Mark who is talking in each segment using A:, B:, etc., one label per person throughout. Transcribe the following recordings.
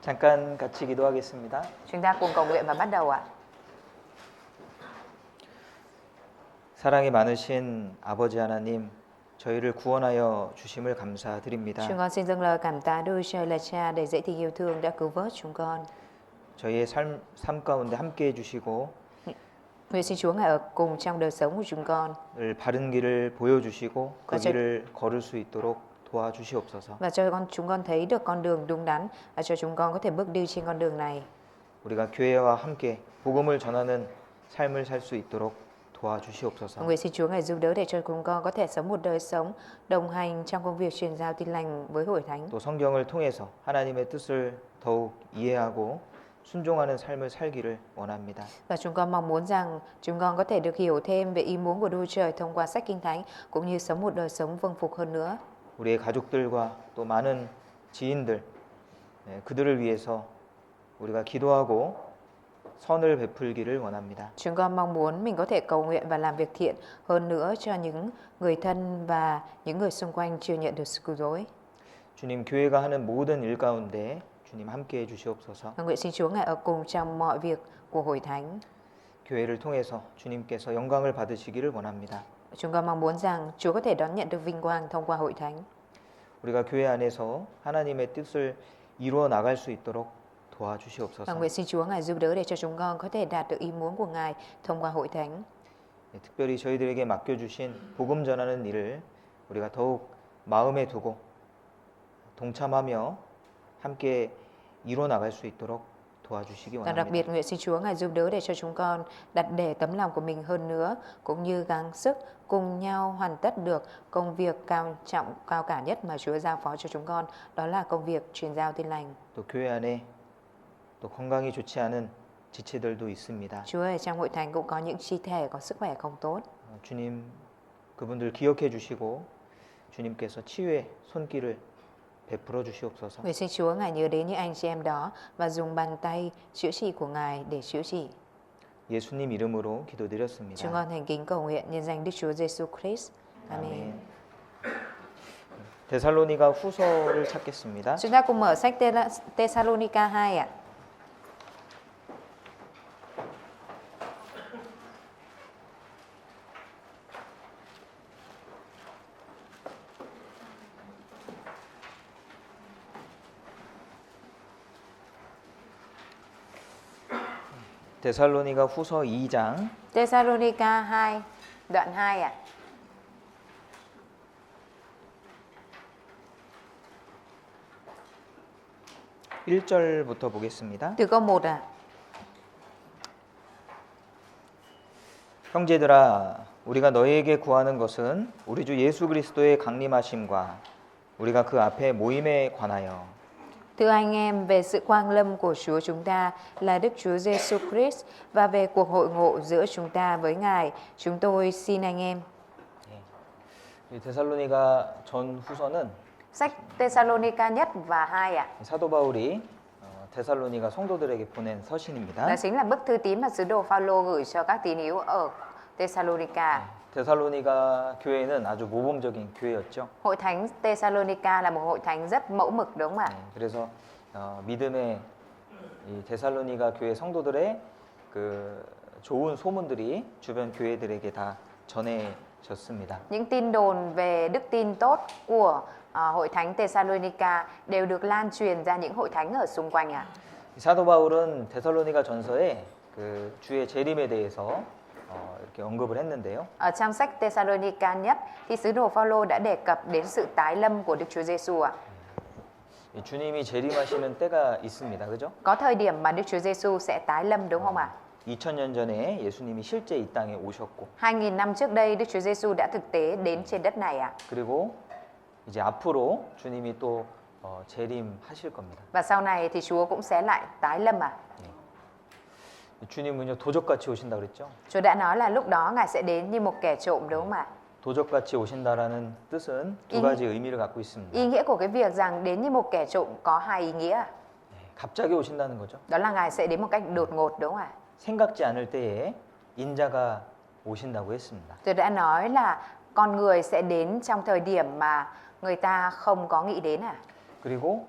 A: 잠깐 같이 기도하겠습니다.
B: Chúng ta cùng cầu nguyện và bắt đầu ạ.
A: 사랑이 많으신 아버지 하나님, 저희를 구원하여 주심을 감사드립니다.
B: Chúng con xin dâng lời cảm tạ Đức Chúa Trời là Cha đầy dẫy tình yêu thương đã cứu vớt chúng con.
A: 저희의 삶 가운데 함께 해주시고
B: Nguyện xin Chúa Ngài ở cùng trong đời sống của chúng con
A: 늘 바른 길을 보여주시고 그
B: 맞아요.
A: 길을 걸을 수 있도록 도와주시옵소서.
B: và cho chúng con thấy được con đường đúng đắn và cho chúng con có thể bước đi trên con đường này.
A: 우리가 교회와 함께 복음을 전하는 삶을 살 수 있도록 도와주시옵소서.
B: Nguyện xin Chúa Ngài giúp đỡ để cho chúng con có thể sống một đời sống đồng hành trong công việc truyền giao tin lành với hội thánh.
A: 또 성경을 통해서 하나님의 뜻을 더욱 이해하고 순종하는 삶을 살기를 원합니다.
B: Và chúng con mong muốn rằng chúng con có thể được hiểu thêm về ý muốn của Đức Chúa Trời thông qua sách Kinh Thánh cũng như sống một đời sống vâng phục hơn nữa.
A: 우리의 가족들과 또 많은 지인들 그들을 위해서 우리가 기도하고 선을 베풀기를 원합니다.
B: Chúng con mong muốn mình có thể cầu nguyện và làm việc thiện hơn nữa cho những người thân và những người xung quanh chưa nhận được sự cứu rỗi.
A: 주님, 교회가 하는 모든 일 가운데 주님 함께 해주시옵소서.
B: Và nguyện xin Chúa Ngài ở cùng trong mọi việc của hội thánh.
A: 교회를 통해서 주님께서 영광을 받으시기를 원합니다.
B: Chúng con mong muốn rằng Chúa có thể đón nhận được vinh quang thông qua hội thánh.
A: 우리가 교회 안에서 하나님의 뜻을 이루어 나갈 수 있도록
B: Và
A: 도와주시옵소서.
B: nguyện xin Chúa Ngài giúp đỡ để cho chúng con có thể đạt được ý muốn của Ngài thông qua hội thánh.
A: 특별히 저희들에게 맡겨주신 복음 전하는 일을 우리가 더욱 마음에 두고 동참하며 함께 이루어 나갈 수 있도록 도와주시기
B: Và đặc
A: 원합니다.
B: biệt nguyện xin Chúa Ngài giúp đỡ để cho chúng con đặt để tấm lòng của mình hơn nữa cũng như gắng sức cùng nhau hoàn tất được công việc cao cả nhất mà Chúa giao phó cho chúng con, đó là công việc truyền giao tin lành.
A: 또 교회 안에 또 건강이 좋지 않은 지체들도 있습니다.
B: Chúa ơi, trong hội thánh cũng có những chi thể có sức khỏe không tốt.
A: 주님, 그분들 기억해 주시고 주님께서 치유의 손길을 베풀어 주시옵소서.
B: Nguyện xin Chúa Ngài nhớ đến những anh chị em đó và dùng bàn tay chữa trị của Ngài để chữa trị.
A: 예수님 이름으로
B: Chúng
A: 기도드렸습니다.
B: con thành kính cầu nguyện nhân danh Đức Chúa Giêsu Christ. Amen.
A: 데살로니가 후서를 찾겠습니다.
B: Chúng ta cùng mở sách Thessalonica 2 ạ.
A: 데살로니가 후서 2장
B: Thessalonica 2 đoạn 2 ạ.
A: 일절부터 보겠습니다.
B: Từ câu 1 ạ.
A: 형제들아, 우리가 너희에게 구하는 것은 우리 주 예수 그리스도의 강림하심과 우리가 그 앞에 모임에 관하여
B: Thưa anh em, về sự quang lâm của Chúa chúng ta là Đức Chúa Giêsu Christ và về cuộc hội ngộ giữa chúng ta với Ngài, chúng tôi xin anh em.
A: 이 데살로니가 전 후서는
B: Sách Thessalonica nhất và 2 ạ.
A: 사도 바울이 데살로니가 성도들에게 보낸 서신입니다.
B: Đó chính là bức thư tín mà sứ đồ Phaolô gửi cho các tín hữu ở Thessalonica.
A: 데살로니가 교회는 아주 모범적인 교회였죠.
B: Hội thánh Thessalonica là một hội thánh rất mẫu mực đúng không ạ?
A: 그래서 믿음의 이 데살로니가 교회 성도들의 그 좋은 소문들이 주변 교회들에게 다 전해졌습니다.
B: Những tin đồn về đức tin tốt của hội thánh Thessalonica đều được lan truyền ra những hội thánh ở xung quanh ạ.
A: 사도 바울은 데살로니가 전서에 그 주의 재림에 대해서 이렇게 언급을 했는데요.
B: Ở trong sách Thessalonica nhất thì sứ đồ Phaolô đã đề cập đến sự tái lâm của Đức Chúa Giêsu ạ.
A: 이 주님이 재림하시는 때가 있습니다. 그죠?
B: Có thời điểm mà Đức Chúa Giêsu sẽ tái lâm đúng không ạ?
A: 2000년 전에 예수님이 실제 이 땅에 오셨고
B: 2000 năm trước đây Đức Chúa Giêsu đã thực tế đến trên đất này ạ.
A: 그리고 이제 앞으로 주님이 또 재림하실 겁니다.
B: Và sau này thì Chúa cũng sẽ lại tái lâm ạ.
A: 주님은요 도적같이 오신다 그랬죠?
B: Chúa đã nói là lúc đó Ngài sẽ đến như một kẻ trộm đúng không ạ?
A: 도적같이 오신다라는 뜻은 두 가지 의미를 갖고 있습니다.
B: Ý nghĩa của cái việc rằng đến như một kẻ trộm có hai ý nghĩa.
A: 갑자기 오신다는 거죠.
B: Đó là Ngài sẽ đến một cách đột ngột đúng không ạ?
A: 생각지 않을 때에 인자가 오신다고 했습니다.
B: Tôi đã nói là con người sẽ đến trong thời điểm mà người ta không có nghĩ đến à.
A: 그리고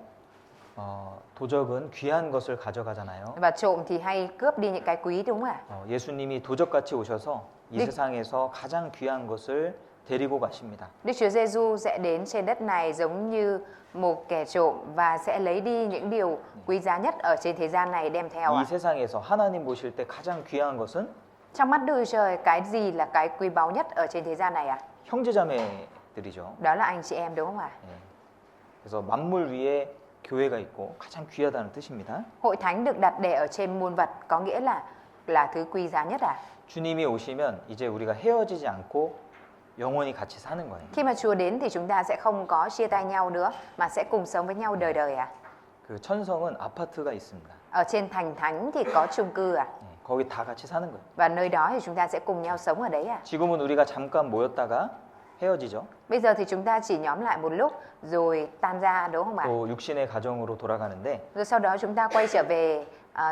A: 도적은 귀한 것을 가져가잖아요.
B: Và trộm thì hay cướp đi những cái quý đúng không ạ?
A: 예수님이 도적같이 오셔서 이
B: 네.
A: 세상에서 가장 귀한 것을 데리고 가십니다.
B: Đức Chúa Giêsu sẽ đến trên đất này giống như một kẻ trộm và sẽ lấy đi những điều quý giá nhất ở trên thế gian này đem theo
A: 이
B: ạ.
A: 세상에서 하나님 보실 때 가장 귀한 것은
B: Trong mắt Đức Chúa Trời, cái gì là cái quý báu nhất ở trên thế gian này ạ?
A: 형제자매들이죠.
B: Đó là anh chị em đúng không ạ?
A: 예. 그래서 만물 위에 교회가 있고 가장 귀하다는 뜻입니다.
B: Hội thánh được đặt để ở trên muôn vật có nghĩa là thứ quý giá nhất à?
A: 주님이 오시면 이제 우리가 헤어지지 않고 영원히 같이 사는 거예요.
B: Khi mà Chúa đến thì chúng ta sẽ không có chia tay nhau nữa mà sẽ cùng sống với nhau đời đời à?
A: 그 천성은 아파트가 있습니다.
B: Ở trên thành thánh thì có chung cư à?
A: 예, 거기 다 같이 사는 거예요.
B: Và nơi đó thì chúng ta sẽ cùng nhau sống ở đấy à?
A: 지금은 우리가 잠깐 모였다가 헤어지죠.
B: Bây giờ thì chúng ta chỉ nhóm lại một lúc rồi tan ra đúng không ạ?
A: 또 육신의 가정으로 돌아가는데
B: Rồi sau đó chúng ta quay trở về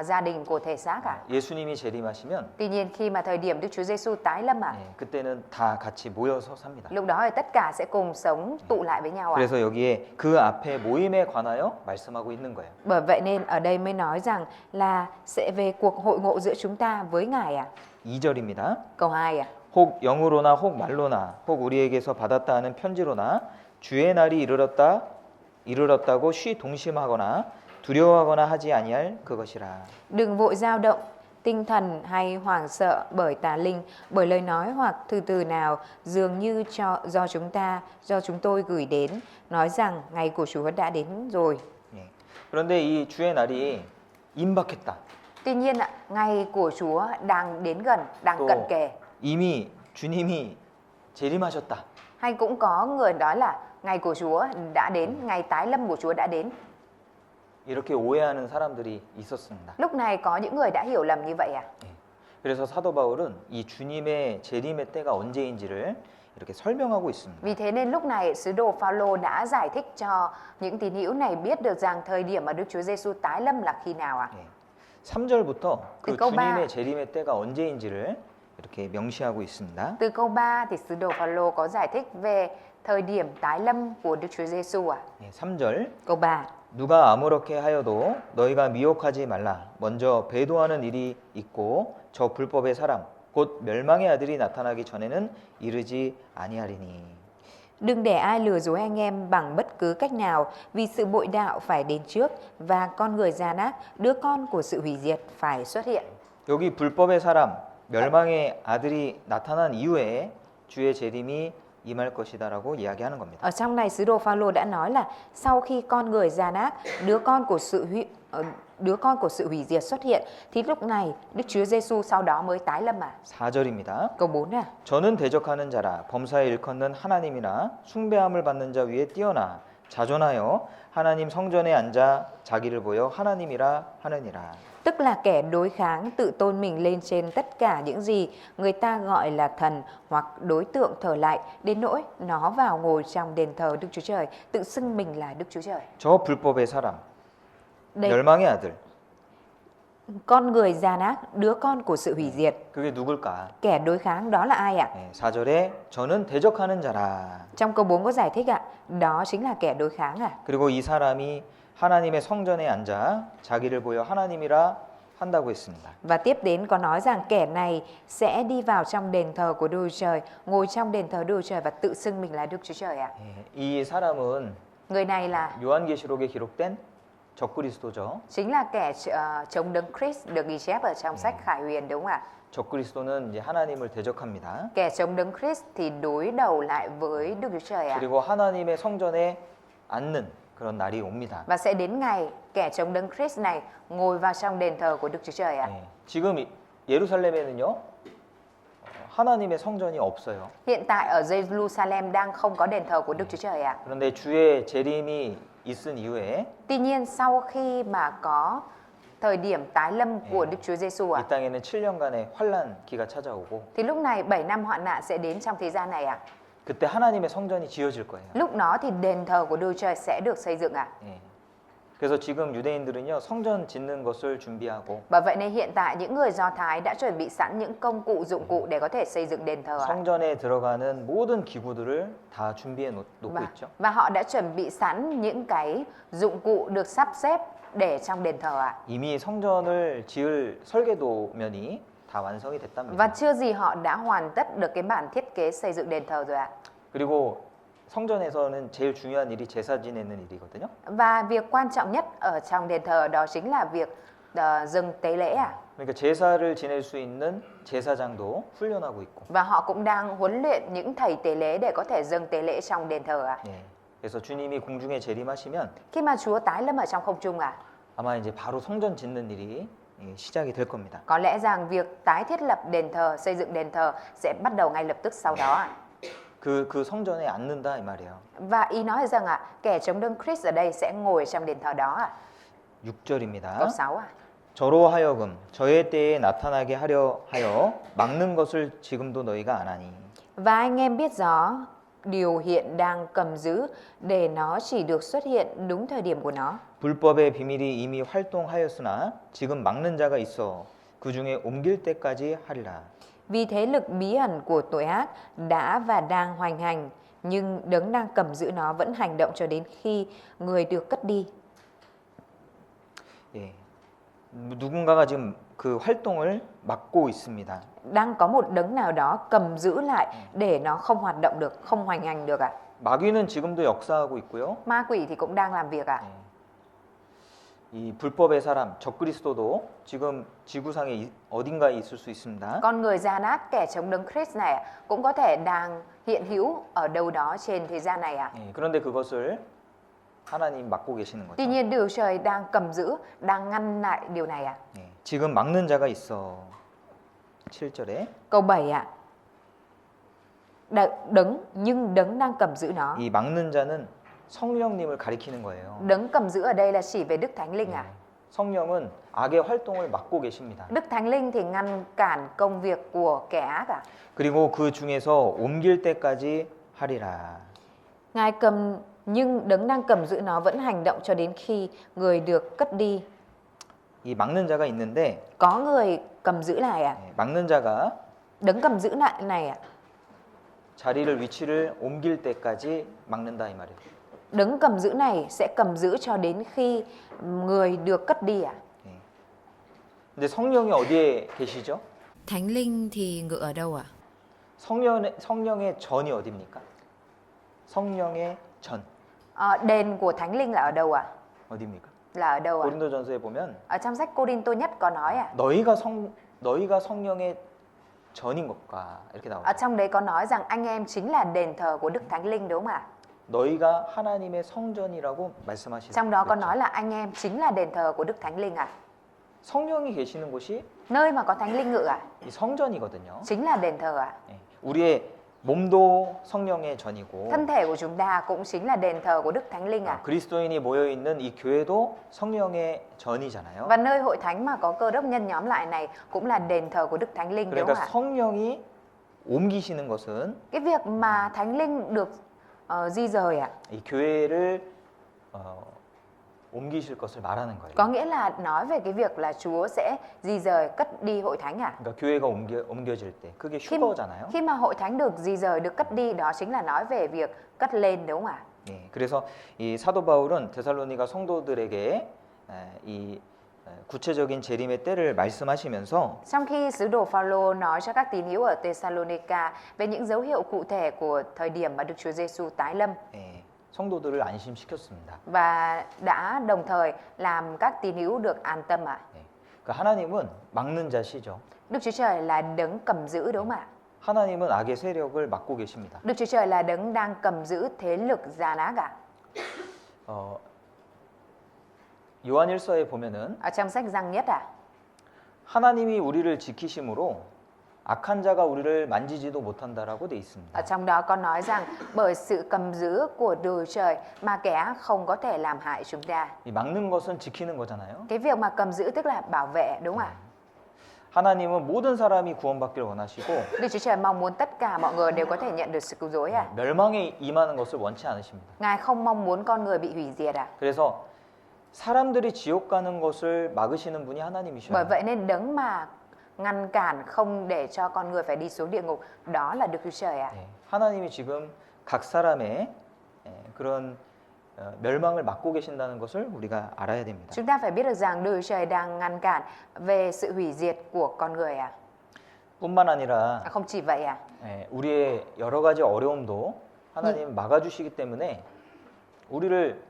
B: gia đình của thể xác à?
A: 예수님이 재림하시면
B: Tuy nhiên khi mà thời điểm Đức Chúa Giêsu tái lâm à?
A: 예, 그때는 다 같이 모여서 삽니다.
B: Lúc đó thì tất cả sẽ cùng sống tụ lại với nhau à?
A: 그래서 여기에 그 앞에 모임에 관하여 말씀하고 있는 거예요.
B: Bởi vậy nên ở đây mới nói rằng là sẽ về cuộc hội ngộ giữa chúng ta với Ngài à?
A: 2절입니다.
B: Câu 2 à?
A: 혹 영으로나 혹 말로나 혹 우리에게서 받았다 하는 편지로나 주의 날이 이르렀다고 쉬 동심하거나 두려워하거나 하지 아니할 그것이라.
B: Đừng vội dao động tinh thần hay hoảng sợ bởi tà linh, bởi lời nói hoặc thư từ nào dường như do chúng tôi gửi đến, nói rằng ngày của Chúa đã đến rồi.
A: 예. 그런데 이 주의 날이 임박했다.
B: Tuy nhiên ạ, ngày của Chúa đang đến gần, đang
A: 또
B: cận kề.
A: 이미 주님이 재림하셨다.
B: Hay cũng có người nói là ngày của Chúa đã đến, ngày tái lâm của Chúa đã đến.
A: 이렇게 오해하는 사람들이 있었습니다.
B: Lúc này có những người đã hiểu lầm như vậy à?
A: 예. 그래서 사도 바울은 이 주님의 재림의 때가 언제인지를 이렇게 설명하고 있습니다.
B: Vì thế nên lúc này sứ đồ Phaolô đã giải thích cho những tín hữu này biết được rằng thời điểm mà Đức Chúa Giêsu tái lâm là khi nào ạ?
A: 예. 3절부터 그
B: câu ba.
A: 주님의 재림의 때가 언제인지를 이렇게 명시하고 있습니다.
B: Từ câu 3 thì sứ đồ Phaolô có giải thích về thời điểm tái lâm của Đức Chúa Giêsu ạ.
A: 예, 3절
B: Câu 3.
A: 누가 아무렇게 하여도 너희가 미혹하지 말라. 먼저 배도하는 일이 있고 저 불법의 사람 곧 멸망의 아들이 나타나기 전에는 이르지 아니하리니.
B: Đừng để ai lừa dối anh em bằng bất cứ cách nào, vì sự bội đạo phải đến trước và con người gian ác, đứa con của sự hủy diệt phải xuất hiện.
A: 여기 불법의 사람 멸망의 아들이 나타난 이후에 주의 재림이 임할 것이다라고 이야기하는 겁니다.
B: Ở trong này sứ đồ Phaolô đã nói là sau khi con người gian ác, đứa con của sự hủy diệt xuất hiện thì lúc này Đức Chúa Giêsu sau đó mới tái lâm à?
A: 4절입니다.
B: Câu 4 à?
A: 저는 대적하는 자라 범사에 일컫는 하나님이나 숭배함을 받는 자 위에 뛰어나 자존하여 하나님 성전에 앉아 자기를 보여 하나님이라 하느니라.
B: Tức là kẻ đối kháng tự tôn mình lên trên tất cả những gì người ta gọi là thần hoặc đối tượng thờ lại, đến nỗi nó vào ngồi trong đền thờ Đức Chúa Trời, tự xưng mình là Đức Chúa Trời.
A: 저 불법의 사람
B: Đây,
A: 멸망의 아들
B: con người gian ác, đứa con của sự hủy diệt.
A: 그게 누굴까?
B: Kẻ đối kháng đó là ai ạ?
A: 4절에 저는 대적하는 자라.
B: Trong câu 4 có giải thích ạ, đó chính là kẻ đối kháng ạ.
A: 그리고 이 사람이 하나님의 성전에 앉아 자기를 보여 하나님이라 한다고 했습니다.
B: Và tiếp đến có nói rằng kẻ này sẽ đi vào trong đền thờ của Đức Chúa Trời, ngồi trong đền thờ Đức Chúa Trời và tự xưng mình là Đức Chúa Trời ạ.
A: 이 사람은
B: Người này là
A: 요한계시록에 기록된 적그리스도죠.
B: chính là kẻ chống đấng Christ được ghi chép ở trong sách Khải Huyền đúng không ạ?
A: 적그리스도는 이제 하나님을 대적합니다.
B: Kẻ chống đấng Christ thì đối đầu lại với Đức Chúa Trời ạ.
A: 그리고 하나님의 성전에 앉는 그런 날이 옵니다.
B: Và sẽ đến ngày kẻ chống đấng Christ này ngồi vào trong đền thờ của Đức Chúa Trời ạ.
A: 지금 예루살렘에는요 하나님의 성전이 없어요.
B: Hiện tại ở Jerusalem đang không có đền thờ của Đức Chúa Trời ạ.
A: 그런데 주의 재림이 있은 이후에
B: Tuy nhiên sau khi mà có thời điểm tái lâm của Đức Chúa Giêsu ạ,
A: 이 땅에는 7년간의 환란기가 찾아오고
B: thì lúc này 7 năm hoạn nạn sẽ đến trong thế gian này ạ.
A: 그때 하나님의 성전이 지어질 거예요.
B: Lúc đó thì đền thờ của Đức Chúa Trời sẽ được xây dựng ạ.
A: 예. 그래서 지금 유대인들은요 성전 짓는 것을 준비하고
B: Bởi vậy nên hiện tại những người Do Thái đã chuẩn bị sẵn những công cụ, dụng cụ để có thể xây dựng đền thờ ạ.
A: 성전에 들어가는 모든 기구들을 다 준비해 놓고 있죠.
B: Và họ đã chuẩn bị sẵn những cái dụng cụ được sắp xếp để trong đền thờ ạ.
A: 이미 성전을 지을 설계도면이 다 완성이
B: Và
A: 됐답니다.
B: chưa gì họ đã hoàn tất được cái bản thiết kế xây dựng đền thờ rồi ạ.
A: 그리고 성전에서는 제일 중요한 일이 제사 지내는 일이거든요.
B: Và việc quan trọng nhất ở trong đền thờ đó chính là việc dâng tế lễ ạ.
A: 그러니까 제사를 지낼 수 있는 제사장도 훈련하고 있고.
B: Và họ cũng đang huấn luyện những thầy tế lễ để có thể dâng tế lễ trong đền thờ ạ.
A: 예. 그래서 주님이 공중에 재림하시면
B: Khi mà Chúa tái lâm ở trong không trung ạ,
A: 아마 이제 바로 성전 짓는 일이 시작이 될 겁니다.
B: có lẽ rằng việc tái thiết lập đền thờ, xây dựng đền thờ sẽ bắt đầu ngay lập tức sau đó ạ.
A: 그 성전에 앉는다 이 말이에요.
B: Và ý nói rằng ạ, kẻ chống đương Christ ở đây sẽ ngồi trong đền thờ đó ạ.
A: 6절입니다.
B: Câu 6 ạ.
A: 저로 하여금 저의 때에 나타나게 하려 하여 막는 것을 지금도 너희가 안 하니.
B: Và anh em biết rõ điều hiện đang cầm giữ để nó chỉ được xuất hiện đúng thời điểm của nó.
A: 불법의 비밀이 이미 활동하였으나 지금 막는 자가 있어 그 중에 옮길 때까지 하리라.
B: Vì thế lực bí ẩn của tội ác đã và đang hoành hành, nhưng đấng đang cầm giữ nó vẫn hành động cho đến khi người được cất đi.
A: 예. 누군가가 지금 그 활동을 막고 있습니다.
B: Đang có một đấng nào đó cầm giữ lại để nó không hoạt động được, không hoành hành được ạ.
A: 마귀는 지금도 역사하고 있고요.
B: Ma quỷ thì cũng đang làm việc ạ.
A: 이 불법의 사람 적그리스도도 지금 지구상에 어딘가에 있을 수 있습니다.
B: Con người gian ác, kẻ chống đấng Christ này ạ, cũng có thể đang hiện hữu ở đâu đó trên thế gian này ạ.
A: 예, 그런데 그것을 하나님 막고 계시는 거죠.
B: Tuy nhiên Đức Trời đang cầm giữ, đang ngăn lại điều này ạ.
A: 예, 지금 막는 자가 있어. 7절에
B: Câu 7 ạ. Nhưng đấng đang cầm giữ nó.
A: 이 막는 자는 성령님을 가리키는 거예요.
B: Đấng cầm giữ ở đây là chỉ về Đức Thánh Linh ạ.
A: 성령은 악의 활동을 막고 계십니다.
B: Đức Thánh Linh thì ngăn cản công việc của kẻ ác ạ.
A: 그리고 그 중에서 옮길 때까지 하리라.
B: Nhưng đấng đang cầm giữ nó vẫn hành động cho đến khi người được cất đi.
A: 이 막는 자가 있는데
B: Có người cầm giữ lại ạ.
A: 막는 자가
B: Đấng cầm giữ lại này ạ.
A: 자리를 위치를 옮길 때까지 막는다 이 말이에요.
B: Đấng cầm giữ này sẽ cầm giữ cho đến khi người được cất đi ạ.
A: 예. 근데 성령이 어디에 계시죠?
B: Thánh Linh thì ngự ở đâu ạ?
A: 성령의 전이 어디입니까? 성령의 전
B: Đền của Thánh Linh là ở đâu ạ?
A: 어디입니까?
B: Là ở đâu ạ?
A: 고린도전서에 보면
B: Ở trong sách Cô-rinh-tô nhất có nói ạ.
A: 너희가 성령의 전인 것과 이렇게
B: Ở
A: 나옵니다.
B: trong đấy có nói rằng anh em chính là đền thờ của Đức Thánh Linh đúng không ạ?
A: 너희가 하나님의 성전이라고 말씀하시죠.
B: Trong đó có nói là anh em chính là đền thờ của Đức Thánh Linh ạ.
A: 성령이 계시는 곳이
B: Nơi mà có Thánh Linh ngự ạ,
A: 이 성전이거든요.
B: chính là đền thờ ạ.
A: 예. 우리의 몸도 성령의 전이고
B: Thân thể của chúng ta cũng chính là đền thờ của Đức Thánh Linh ạ.
A: 그리스도인이 모여 있는 이 교회도 성령의 전이잖아요.
B: Và nơi hội thánh mà có cơ đốc nhân nhóm lại này cũng là đền thờ của Đức Thánh Linh đúng
A: 그러니까
B: không ạ?
A: 성령이 옮기시는 것은
B: Cái việc mà Thánh Linh được di rời ạ,
A: 이 교회를 옮기실 것을 말하는 거예요.
B: có nghĩa là nói về cái việc là Chúa sẽ di rời, cất đi hội thánh ạ.
A: 그러니까 교회가 옮겨질 때 그게 휴거잖아요.
B: Khi mà hội thánh được di rời, được cất đi, đó chính là nói về việc cất lên đúng không ạ?
A: 예, 그래서 이 사도 바울은 데살로니가 성도들에게 이 구체적인 재림의 때를 말씀하시면서
B: Trong khi sứ đồ Phaolô nói cho các tín hữu ở Thessalonica về những dấu hiệu cụ thể của thời điểm mà Đức Chúa Giêsu tái lâm
A: 성도들을 안심시켰습니다.
B: và đã đồng thời làm các tín hữu được an tâm ạ.
A: 그러니까 하나님은 막는 자시죠.
B: Đức Chúa Trời là đấng cầm giữ đúng không ạ?
A: 하나님은 악의 세력을 막고 계십니다.
B: Đức Chúa Trời là đấng đang cầm giữ thế lực gian ác ạ.
A: 요한일서에 보면은
B: Ở trong sách Giăng nhất ạ,
A: 하나님이 우리를 지키심으로 악한 자가 우리를 만지지도 못한다라고 돼 있습니다.
B: ở trong đó có nói rằng bởi sự cầm giữ của Đức Trời mà kẻ ác không có thể làm hại chúng ta.
A: 이 막는 것은 지키는 거잖아요.
B: Cái việc mà cầm giữ tức là bảo vệ đúng không ạ?
A: 하나님은 모든 사람이 구원받기를 원하시고
B: Đức Chúa Trời mong muốn tất cả mọi người đều có thể nhận được sự cứu rỗi ạ.
A: 멸망에 임하는 것을 원치 않으십니다.
B: Ngài không mong muốn con người bị hủy diệt ạ.
A: 그래서 사람들이 지옥 가는 것을 막으시는 분이 하나님이셔요.
B: Bởi vậy nên đấng mà ngăn cản không để cho con người phải đi xuống địa ngục, đó là Đức Chúa Trời ạ.
A: 예, 하나님이 지금 각 사람의 그런 멸망을 막고 계신다는 것을 우리가 알아야 됩니다.
B: Chúng ta phải biết được rằng Đức Chúa Trời đang ngăn cản về sự hủy diệt của con người ạ.
A: 뿐만 아니라
B: Không chỉ vậy ạ.
A: 우리의 여러 가지 어려움도 하나님 막아주시기 때문에 우리를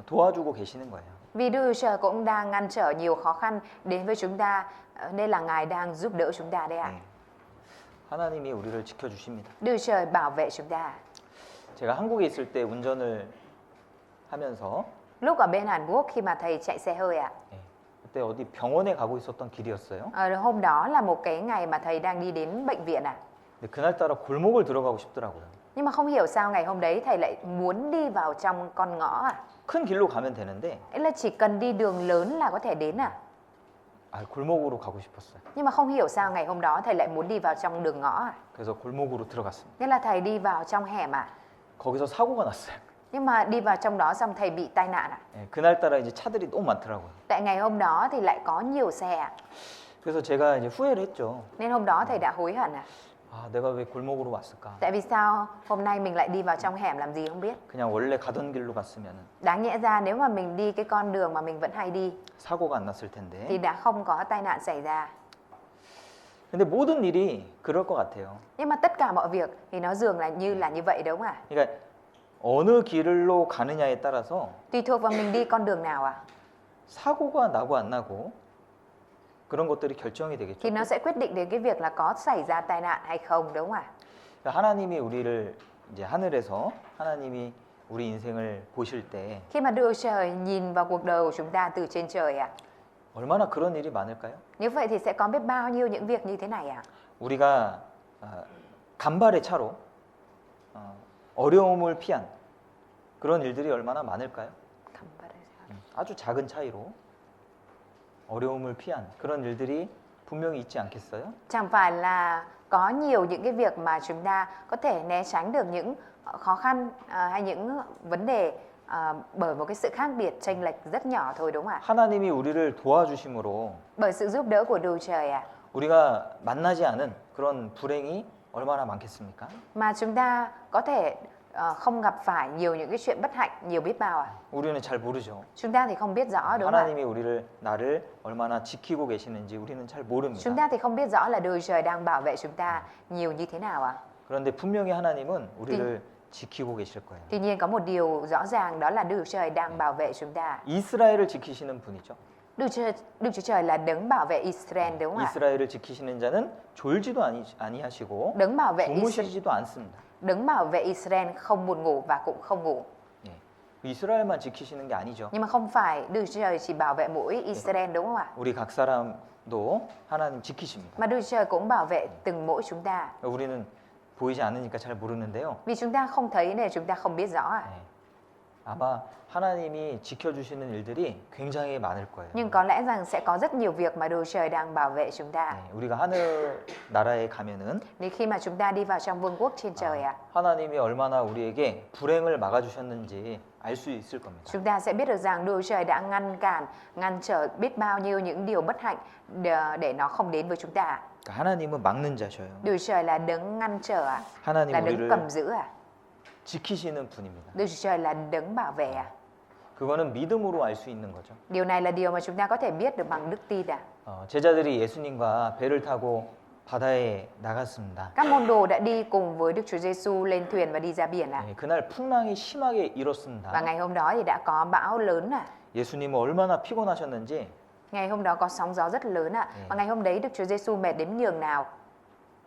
A: 도와주고 계시는 거예요.
B: Vì Đức Chúa Trời cũng đang ngăn trở nhiều khó khăn đến với chúng ta, nên là Ngài đang giúp đỡ chúng ta đấy ạ.
A: 하나님이 우리를 지켜주십니다.
B: Đức Chúa Trời bảo vệ chúng ta.
A: 제가 한국에 있을 때 운전을 하면서
B: Lúc ở bên Hàn Quốc khi mà thầy chạy xe hơi ạ,
A: 그때 어디 병원에 가고 있었던 길이었어요.
B: hôm đó là một cái ngày mà thầy đang đi đến bệnh viện ạ.
A: 근데 그날따라 골목을 들어가고 싶더라고요.
B: Nhưng mà không hiểu sao ngày hôm đấy thầy lại muốn đi vào trong con ngõ ạ.
A: 큰 길로 가면 되는데
B: Ấy là chỉ cần đi đường lớn là có thể đến à?
A: 골목으로 가고 싶었어요.
B: Nhưng mà không hiểu sao ngày hôm đó thầy lại muốn đi vào trong đường ngõ à?
A: 그래서 골목으로 들어갔습니다.
B: Nên là thầy đi vào trong hẻm à?
A: 거기서 사고가 났어요.
B: Nhưng mà đi vào trong đó xong thầy bị tai nạn à?
A: 그날따라 이제 차들이 너무 많더라고요.
B: Tại ngày hôm đó thì lại có nhiều xe à?
A: 그래서 제가 이제 후회를 했죠.
B: Nên hôm đó thầy đã hối hận à?
A: 내가 왜 골목으로 왔을까?
B: Tại vì sao hôm nay mình lại đi vào trong hẻm làm gì không biết?
A: 그냥 원래 가던 길로 갔으면
B: Đáng nhẽ ra nếu mà mình đi cái con đường mà mình vẫn hay đi
A: 사고가 안 났을 텐데.
B: thì đã không có tai nạn xảy ra.
A: 근데 모든 일이 그럴 것 같아요.
B: Nhưng mà tất cả mọi việc thì nó dường là như vậy đúng không ạ?
A: 그러니까 어느 길로 가느냐에 따라서
B: Tùy thuộc vào mình đi con đường nào à?
A: 사고가 나고 안 나고 그런 것들이 결정이 되겠죠.
B: Thì nó sẽ quyết định đến cái việc là có xảy ra tai nạn hay không đúng không ạ?
A: 그러니까 하나님이 우리를 이제 하늘에서 하나님이 우리 인생을 보실 때
B: Khi mà Đức Chúa Trời nhìn vào cuộc đời của chúng ta từ trên trời ạ,
A: 얼마나 그런 일이 많을까요?
B: như vậy thì sẽ có biết bao nhiêu những việc như thế này ạ?
A: 우리가 간발의 차로 어려움을 피한 그런 일들이 얼마나 많을까요? 아주 작은 차이로 어려움을 피한 그런 일들이 분명히 있지 않겠어요?
B: Chẳng phải là có nhiều những cái việc mà chúng ta có thể né tránh được những khó khăn hay những vấn đề bởi một cái sự khác biệt chênh lệch rất nhỏ thôi đúng không ạ?
A: 하나님이 우리를 도와주심으로
B: Bởi sự giúp đỡ của Đức Chúa Trời ạ.
A: 우리가 만나지 않은 그런 불행이 얼마나 많겠습니까?
B: Mà chúng ta có thể không gặp phải nhiều những cái chuyện bất hạnh nhiều biết bao ạ.
A: 우리는 잘 모르죠.
B: Chúng ta thì không biết rõ đúng không ạ?
A: 하나님이 나를 얼마나 지키고 계시는지 우리는 잘 모릅니다.
B: Chúng ta thì không biết rõ là Đức Chúa Trời đang bảo vệ chúng ta nhiều như thế nào ạ.
A: 그런데 분명히 하나님은 우리를 지키고 계실 거예요.
B: Tuy nhiên có một điều rõ ràng đó là Đức Chúa Trời đang bảo vệ chúng ta.
A: 이스라엘을 지키시는 분이죠.
B: Đức Chúa Trời là đấng bảo vệ Israel đúng không ạ?
A: 이스라엘을 지키시는 자는 졸지도 아니하시고
B: Đấng bảo vệ
A: 주무시지도 않습니다.
B: Đấng bảo vệ Israel không buồn ngủ và cũng không ngủ.
A: 이스라엘만 지키시는 게 아니죠.
B: Nhưng mà không phải Đức Chúa Trời chỉ bảo vệ mỗi Israel đúng không ạ?
A: 우리 각 사람도 하나님 지키십니다.
B: Mà Đức Chúa Trời cũng bảo vệ từng mỗi chúng ta.
A: 우리는 보이지 않으니까 잘 모르는데요.
B: Vì chúng ta không thấy nên chúng ta không biết rõ ạ.
A: 아마 하나님이 지켜주시는 일들이 굉장히 많을 거예요.
B: Nhưng có lẽ rằng sẽ có rất nhiều việc mà Đức Chúa Trời đang bảo vệ chúng ta.
A: 우리가 하늘 나라에 가면은
B: Nên khi mà chúng ta đi vào trong vương quốc trên trời ạ,
A: 하나님이 얼마나 우리에게 불행을 막아주셨는지 알 수 있을 겁니다.
B: chúng ta sẽ biết được rằng Đức Chúa Trời đã ngăn cản, ngăn trở biết bao nhiêu những điều bất hạnh để nó không đến với chúng ta.
A: 그러니까 하나님은 막는 자셔요.
B: Đức Chúa Trời là đấng ngăn trở ạ,
A: 하나님
B: là đấng
A: 우리를
B: cầm giữ ạ.
A: 지키시는 분입니다.
B: Đức Chúa Trời là đấng bảo vệ ạ.
A: 그거는 믿음으로 알 수 있는 거죠.
B: Điều này là điều mà chúng ta có thể biết được bằng đức tin ạ.
A: 제자들이 예수님과 배를 타고 바다에 나갔습니다.
B: Các môn đồ đã đi cùng với Đức Chúa Giêsu lên thuyền và đi ra biển ạ.
A: 그날 풍랑이 심하게 일었습니다.
B: Và ngày hôm đó thì đã có bão lớn ạ.
A: 예수님은 얼마나 피곤하셨는지
B: Ngày hôm đó có sóng gió rất lớn ạ. Và ngày hôm đấy Đức Chúa Giêsu mệt đến nhường nào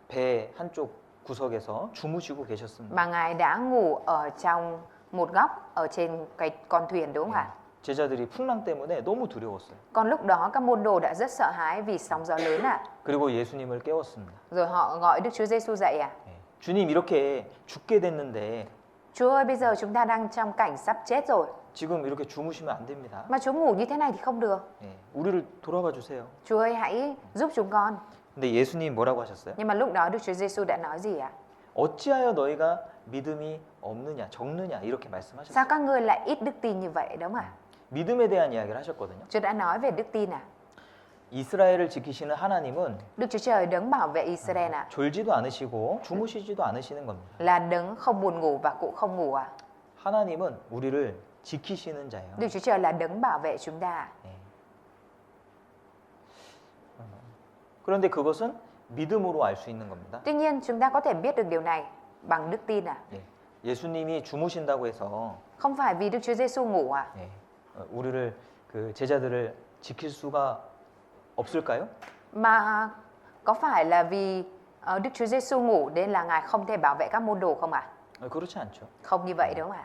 A: 배 한쪽 구석에서 주무시고 계셨습니다.
B: mà Ngài đã ngủ ở trong một góc ở trên cái con thuyền đúng không ạ?
A: 제자들이 풍랑 때문에 너무 두려웠어요.
B: Còn lúc đó các môn đồ đã rất sợ hãi vì sóng gió lớn ạ.
A: 그리고 예수님을 깨웠습니다.
B: Rồi họ gọi Đức Chúa Giêsu dậy ạ.
A: 주님 이렇게 죽게 됐는데
B: Chúa ơi, bây giờ chúng ta đang trong cảnh sắp chết rồi.
A: 지금 이렇게 주무시면 안 됩니다.
B: Mà Chúa ngủ như thế này thì không được.
A: 우리를 돌아봐 주세요.
B: Chúa ơi, hãy giúp chúng con.
A: 근데 예수님 뭐라고 하셨어요?
B: Nhưng mà lúc đó Đức Chúa Giêsu đã nói gì ạ?
A: 어찌하여 너희가 믿음이 없느냐, 적느냐 이렇게 말씀하셨어요.
B: Sao các ngươi lại ít đức tin như vậy đúng không ạ?
A: 믿음에 대한 이야기를 하셨거든요.
B: Chúa đã nói về đức tin à?
A: 이스라엘을 지키시는 하나님은
B: Đức Chúa Trời đấng bảo vệ Israel à?
A: 졸지도 않으시고 주무시지도 않으시는 겁니다.
B: Là đấng không buồn ngủ và cũng không ngủ à?
A: 하나님은 우리를 지키시는 자예요.
B: Đức Chúa Trời là đấng bảo vệ chúng ta.
A: 네. 그런데 그것은 믿음으로 알 수 있는 겁니다.
B: Tuy nhiên chúng ta có thể biết được điều này bằng đức tin à?
A: 네. 예수님이 주무신다고 해서
B: Không phải vì Đức Chúa Giêsu ngủ à?
A: 네. 우리를 그 제자들을 지킬 수가 없을까요?
B: Mà có phải là vì Đức Chúa Giêsu ngủ nên là Ngài không thể bảo vệ các môn đồ không ạ?
A: 그렇지 않죠.
B: Không như vậy đúng không ạ?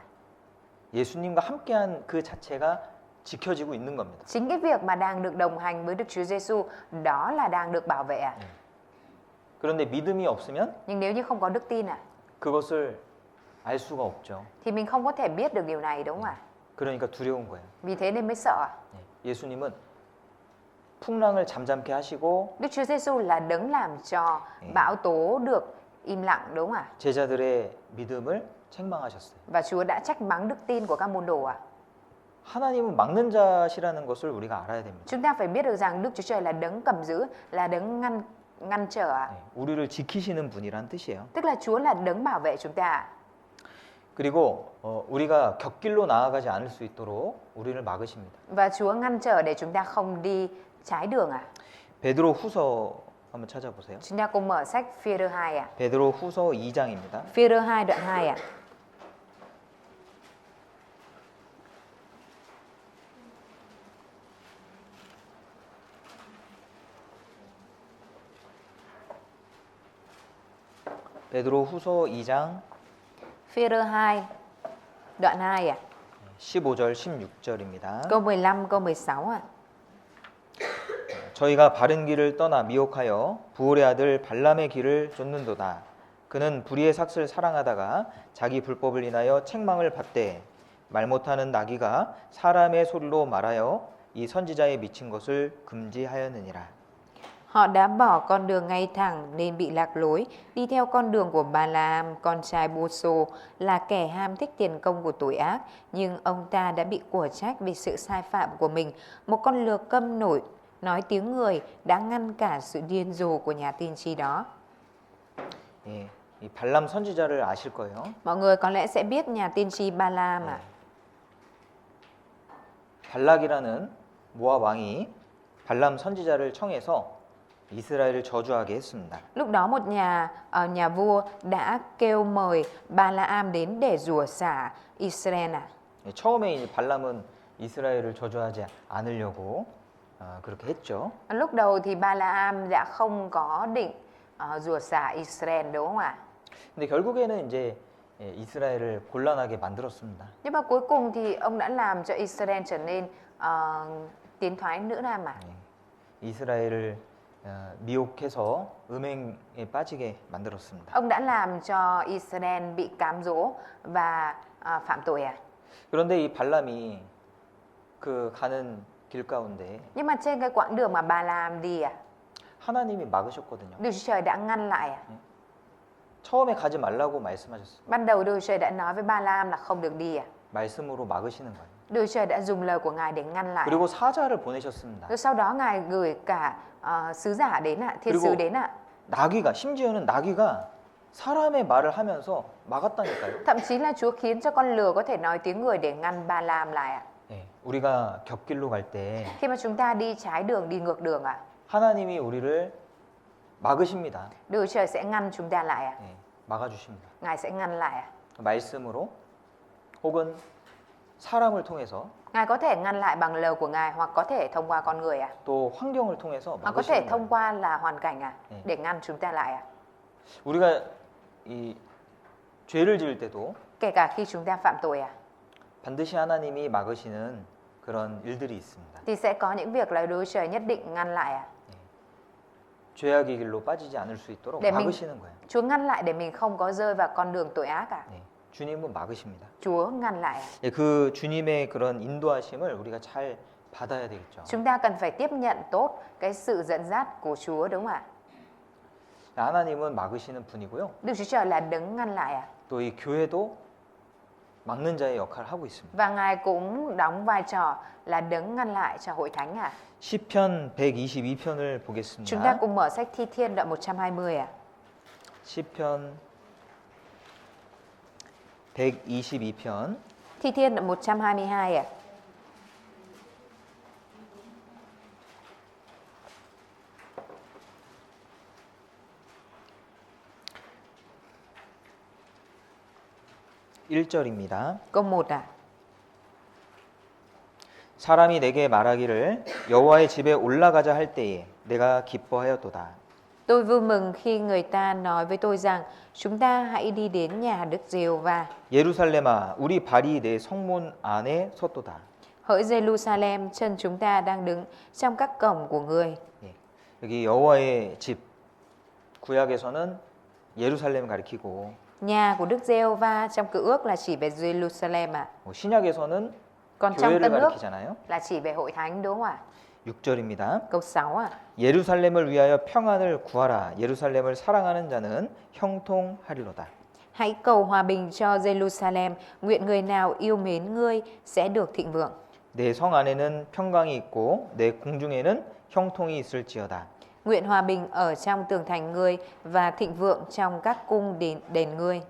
A: 예수님과 함께한 그 자체가 지켜지고 있는 겁니다.
B: Chính cái việc mà đang được đồng hành với Đức Chúa Giêsu đó là đang được bảo vệ ạ.
A: 그런데 믿음이 없으면
B: Nhưng nếu như không có đức tin ạ
A: 그것을 알 수가 없죠.
B: thì mình không có thể biết được điều này đúng không ạ?
A: 그러니까 두려운 거예요.
B: Vì thế nên mới sợ ạ.
A: 예수님은 풍랑을 잠잠케 하시고
B: Đức Chúa Giêsu là đấng làm cho bão tố được im lặng đúng không ạ?
A: 제자들의 믿음을 책망하셨어요.
B: Và Chúa đã trách mắng đức tin của các môn đồ ạ.
A: 하나님은 막는 자시라는 것을 우리가 알아야 됩니다.
B: Chúng ta phải biết được rằng Đức Chúa Trời là đấng cầm giữ, là đấng ngăn trở ạ.
A: 우리를 지키시는 분이란 뜻이에요.
B: Tức là Chúa là đấng bảo vệ chúng ta ạ.
A: 그리고 우리가 곁길로 나아가지 않을 수 있도록 우리를 막으십니다.
B: Và Chúa ngăn trở để chúng ta không đi trái đường ạ.
A: 베드로 후서 한번 찾아보세요.
B: Chúng ta cùng mở sách Phi-e-rơ 2 ạ.
A: 베드로 후서 2장입니다.
B: Phi-e-rơ 2 đoạn 2 ạ.
A: 베드로 후서 2장
B: Phi-e-rơ 2 đoạn 2 ạ.
A: 15절 16절입니다.
B: Câu 15, câu 16 ạ.
A: 저희가 바른 길을 떠나 미혹하여 부올의 아들 발람의 길을 쫓는도다. 그는 불의의 삭슬 사랑하다가 자기 불법을 인하여 책망을 받되 말 못하는 나귀가 사람의 소리로 말하여 이 선지자의 미친 것을 금지하였느니라.
B: Họ đã bỏ con đường ngay thẳng nên bị lạc lối, đi theo con đường của Ba-la-am, con trai Bô-sô, là kẻ ham thích tiền công của tội ác, nhưng ông ta đã bị của trách vì sự sai phạm của mình. Một con lừa câm nổi, nói tiếng người đã ngăn cả sự điên rồ của nhà tiên tri đó.
A: 예, 이 발람 선지자를 아실 거예요.
B: Mọi người có lẽ sẽ biết nhà tiên tri Ba-la-am ạ.
A: 발락이라는 모압 왕이 발람 선지자를 청해서 이스라엘을 저주하게 했습니다.
B: Lúc đó một nhà vua đã kêu mời Ba-la-am đến để rủa xả Israel ạ.
A: 예, 처음에 이 발람은 이스라엘을 저주하지 않으려고 그렇게 했죠.
B: Lúc đầu thì Ba-la-am đã không có định rủa xả Israel đúng không ạ?
A: 근데 결국에는 이제 이스라엘을 곤란하게 만들었습니다.
B: Nhưng mà cuối cùng thì ông đã làm cho Israel trở nên tiến thoái lưỡng nan mà.
A: 이스라엘을 미혹해서 음행에 빠지게 만들었습니다.
B: Ông đã làm cho Israel bị cám dỗ và phạm tội à?
A: 그런데 이 발람이 그 가는 길 가운데
B: Nhưng mà trên cái quãng đường mà Ba-la-am đi à,
A: 하나님이 막으셨거든요.
B: Đức Chúa Trời đã ngăn lại à?
A: 처음에 가지 말라고 말씀하셨어요.
B: Ban đầu Đức Chúa Trời đã nói với Ba-la-am là không được đi à?
A: 말씀으로 막으시는 거예요.
B: Đức Chúa Trời đã dùng lời của Ngài để ngăn lại.
A: 그리고 사자를 보내셨습니다.
B: Rồi sau đó Ngài gửi cả sứ giả đến ạ, thiên sứ đến ạ.
A: 나귀가 심지어는 나귀가 사람의 말을 하면서 막았다니까요.
B: Thậm chí là Chúa khiến cho con lừa có thể nói tiếng người để ngăn Ba-la-am lại ạ.
A: 네, 우리가 곁길로 갈 때
B: Khi mà chúng ta đi trái đường, đi ngược đường ạ,
A: 하나님이 우리를 막으십니다.
B: Đức Chúa Trời sẽ ngăn chúng ta lại ạ.
A: 네, 막아주십니다.
B: Ngài sẽ ngăn lại ạ.
A: 말씀으로 혹은 사람을 통해서
B: Ngài có thể ngăn lại bằng lời của Ngài hoặc có thể thông qua con người ạ.
A: 또 환경을 통해서
B: Hoặc có thể
A: 막으시는
B: thông
A: 거예요.
B: qua là hoàn cảnh ạ,
A: 네.
B: để ngăn chúng ta lại ạ.
A: 우리가 이 죄를 지을 때도
B: Kể cả khi chúng ta phạm tội ạ,
A: 반드시 하나님이 막으시는 그런 일들이 있습니다.
B: thì sẽ có những việc là Đức Chúa Trời nhất định ngăn lại ạ.
A: 죄악의 길로 빠지지 않을 수 있도록
B: 네, 민-
A: 막으시는 거예요.
B: Chúa ngăn lại để mình không có rơi vào con đường tội ác ạ.
A: 네, 주님은 막으십니다.
B: Chúa ngăn lại ạ.
A: 예, 그 주님의 그런 인도하심을 우리가 잘 받아야 되겠죠.
B: Chúng ta cần phải tiếp nhận tốt cái sự dẫn dắt của Chúa đúng không ạ?
A: 하나님은 막으시는 분이고요.
B: Đức Chúa Trời là đấng ngăn lại ạ.
A: 또 이 교회도 막는 자의 역할을 하고 있습니다.
B: Và Ngài cũng đóng vai trò là đấng ngăn lại cho hội thánh ạ.
A: 시편 122편을
B: Chúng ta
A: 보겠습니다.
B: cùng mở sách Thi Thiên đoạn 120 ạ.
A: 시편 122편
B: Thi Thiên đoạn 122 ạ.
A: 일절입니다
B: Câu 1 ạ.
A: 사람이 내게 말하기를 여호와의 집에 올라가자 할 때에 내가 기뻐하였도다.
B: Tôi vui mừng khi người ta nói với tôi rằng chúng ta hãy đi đến nhà Đức Giê-hô-va.
A: 예루살렘아 우리 발이 내 성문 안에 섰도다.
B: Hỡi Jerusalem, chân chúng ta đang đứng trong các cổng của người.
A: 예, 여기 여호와의 집 구약에서는 예루살렘을 가리키고
B: Nhà của Đức Giê-hô-va trong Cựu Ước là chỉ về Jerusalem ạ.
A: 신약에서는
B: Còn trong
A: 교회를
B: Tân Ước
A: 가리키잖아요.
B: là chỉ về hội thánh đúng không ạ?
A: 6절입니다.
B: Câu 6 ạ.
A: 예루살렘을 위하여 평안을 구하라. 예루살렘을 사랑하는 자는 형통하리로다.
B: Hãy cầu hòa bình cho Jerusalem, nguyện người nào yêu mến ngươi sẽ được thịnh vượng.
A: 내 성 안에는 평강이 있고 내 궁중에는 형통이 있을지어다.
B: Nguyện hòa bình ở trong tường thành ngươi và thịnh vượng trong các cung đền ngươi.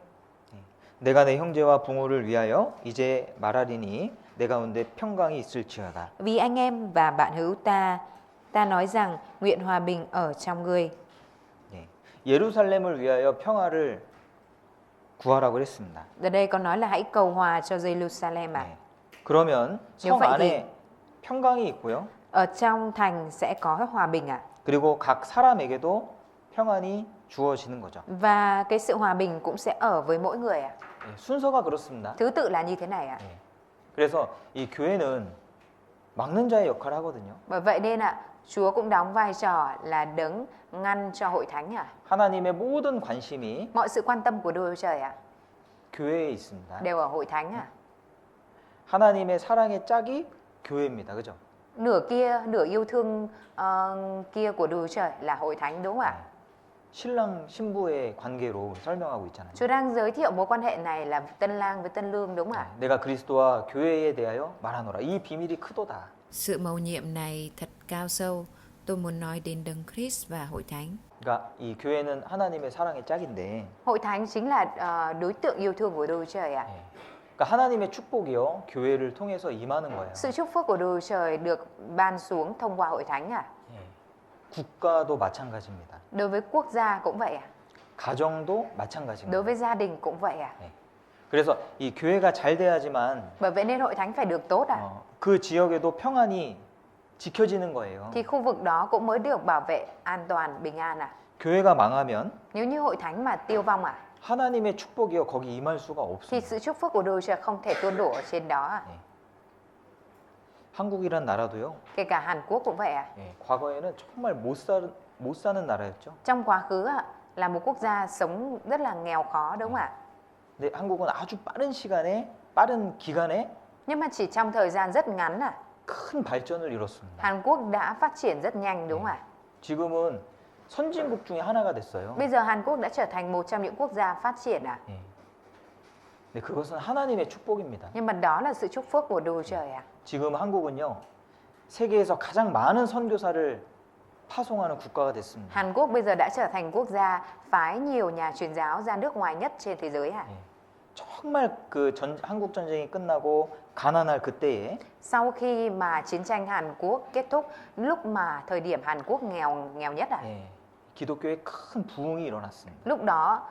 A: 내가 내 형제와 부모를 위하여 이제 말하리니 내 가운데 평강이 있을지어다.
B: Vì anh em và bạn hữu ta nói rằng nguyện hòa bình ở trong ngươi.
A: 네. 예루살렘을 위하여 평화를 구하라고 했습니다.
B: Ở đây có nói là hãy cầu hòa cho Jerusalem ạ.
A: 네. 그러면
B: Nếu
A: 성
B: vậy
A: 안에 평강이 있고요.
B: Ở trong thành sẽ có hòa bình ạ.
A: 그리고 각 사람에게도 평안이 주어지는 거죠.
B: Và cái sự hòa bình cũng sẽ ở với mỗi người ạ.
A: 네. 순서가 그렇습니다.
B: Thứ tự là như thế này ạ.
A: 네. 그래서 이 교회는 막는 자의 역할을 하거든요.
B: Bởi vậy nên ạ, Chúa cũng đóng vai trò là đấng ngăn cho hội thánh ạ.
A: 하나님의 모든 관심이
B: Mọi sự quan tâm của Đức Chúa Trời ạ
A: 교회에 있습니다.
B: đều ở hội thánh ạ.
A: 하나님의 사랑의 짝이 교회입니다. 그죠?
B: Nửa yêu thương kia của Đức Chúa Trời là hội thánh đúng không ạ?
A: 신랑 신부의 관계로 설명하고 있잖아요.
B: Chúa đang giới thiệu mối quan hệ này là tân lang với tân lương đúng không ạ?
A: 내가 그리스도와 교회에 대하여 말하노라. 이 비밀이 크도다.
C: Sự mầu nhiệm này thật cao sâu. Tôi muốn nói đến Đấng Christ và hội thánh.
A: 그러니까 이 교회는 하나님의 사랑의 짝인데,
B: Hội thánh chính là đối tượng yêu thương của Đức Chúa Trời ạ.
A: 예. 그러니까 하나님의 축복이요 교회를 통해서 임하는 거예요.
B: Sự chúc phước của Đức Chúa Trời được ban xuống thông qua hội thánh ạ.
A: 예. 국가도 마찬가지입니다.
B: Đối với quốc gia cũng vậy ạ.
A: 가정도 마찬가지입니다.
B: Đối với gia đình cũng vậy ạ.
A: 예. 그래서 이 교회가 잘 돼야지만
B: Bởi vậy nên hội thánh phải được tốt ạ.
A: 그 지역에도 평안이 지켜지는 거예요.
B: Thì khu vực đó cũng mới được bảo vệ an toàn, bình an ạ.
A: 교회가 망하면
B: Nếu như hội thánh mà tiêu vong ạ,
A: 하나님의 축복이요 거기 임할 수가
B: thì
A: 없습니다.
B: sự chúc phước của Đức Chúa Trời không thể tuôn đổ ở trên đó ạ.
A: 한국이란 나라도요.
B: Kể cả Hàn Quốc cũng vậy ạ.
A: 예, 과거에는 정말 못 사는 나라였죠.
B: Trong quá khứ ạ, là một quốc gia sống rất là nghèo khó đúng không ạ?
A: 근데 한국은 아주 빠른 시간에 빠른 기간에
B: Nhưng mà chỉ trong thời gian rất ngắn ạ,
A: 큰 발전을 이뤘습니다.
B: Hàn Quốc đã phát triển rất nhanh đúng không ạ?
A: 지금은 선진국 중에 하나가 됐어요.
B: Bây giờ Hàn Quốc đã trở thành một trong những quốc gia phát triển ạ.
A: 예. 근데 그것은 하나님의 축복입니다.
B: Nhưng mà đó là sự chúc phước của Đức Chúa Trời ạ.
A: 지금 한국은요. 세계에서 가장 많은 선교사를 파송하는 국가가 됐습니다.
B: Hàn Quốc bây giờ đã trở thành quốc gia phái nhiều nhà truyền giáo ra nước ngoài nhất trên thế giới ạ.
A: 예. 정말 그 한국 전쟁이 끝나고 가난할 그때에
B: Sau khi mà chiến tranh Hàn Quốc kết thúc, lúc mà thời điểm Hàn Quốc nghèo nhất ạ,
A: 예. 기독교에 큰 부흥이 일어났습니다.
B: lúc đó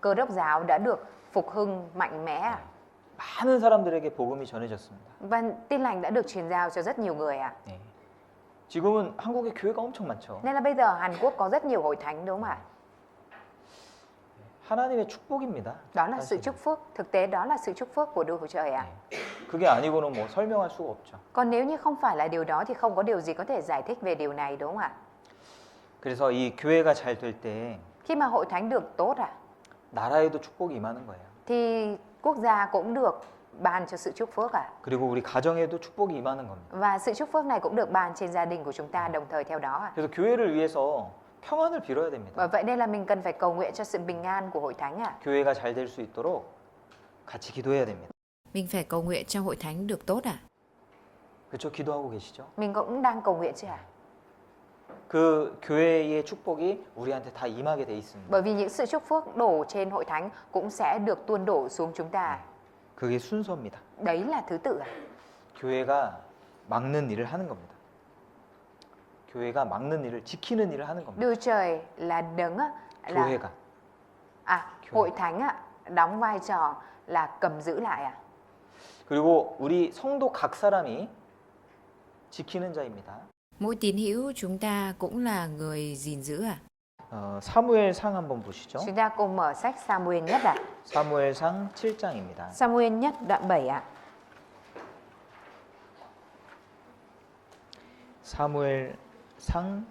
B: Cơ đốc giáo đã được phục hưng mạnh mẽ ạ.
A: 많은 사람들에게 복음이 전해졌습니다.
B: Và tin lành đã được truyền giao cho rất nhiều người ạ.
A: 예. 지금은 한국에 교회가 엄청 많죠.
B: Nên là bây giờ Hàn Quốc có rất nhiều hội thánh đúng không ạ?
A: 하나님의 축복입니다.
B: Đó là sự
A: 사실은.
B: chúc phước, thực tế đó là sự chúc phước của Đức Chúa Trời ạ.
A: 예. 그게 아니고는 뭐 설명할 수가 없죠.
B: Còn nếu như không phải là điều đó thì không có điều gì có thể giải thích về điều này đúng không ạ?
A: 그래서 이 교회가 잘 될 때
B: Khi mà hội thánh được tốt ạ,
A: 나라에도 축복이 임하는 거예요.
B: thì quốc gia cũng được ban cho sự chúc phước ạ.
A: 그리고 우리 가정에도 축복이 임하는 겁니다.
B: Và sự chúc phước này cũng được ban trên gia đình của chúng ta đồng thời theo đó ạ.
A: 그래서 교회를 위해서 평안을 빌어야 됩니다.
B: Bởi vậy nên là mình cần phải cầu nguyện cho sự bình an của hội thánh ạ.
A: 교회가 잘 될 수 있도록 같이 기도해야 됩니다.
C: Mình phải cầu nguyện cho hội thánh được tốt à?
A: 그렇죠? 기도하고 계시죠?
B: Mình cũng đang cầu nguyện chứ ạ?
A: 그 교회의 축복이 우리한테 다 임하게 돼 있습니다.
B: Bởi vì những sự chúc phước đổ trên hội thánh cũng sẽ được tuôn đổ xuống chúng ta.
A: 그게 순서입니다.
B: Đấy là thứ tự ạ.
A: 교회가 막는 일을 하는 겁니다. 교회가 막는 일을 지키는 일을 하는 겁니다.
B: Đức Trời là đấng á, là
A: 교회가
B: hội thánh á, đóng vai trò là cầm giữ lại ạ.
A: 그리고 우리 성도 각 사람이 지키는 자입니다.
C: Mỗi tín hữu chúng ta cũng là người gìn giữ à?
A: 사무엘상 한번 보시죠.
B: Chúng ta cùng mở sách Samuel nhất ạ.
A: 사무엘상 7장입니다.
B: Samuel nhất đoạn 7 ạ.
A: 사무엘상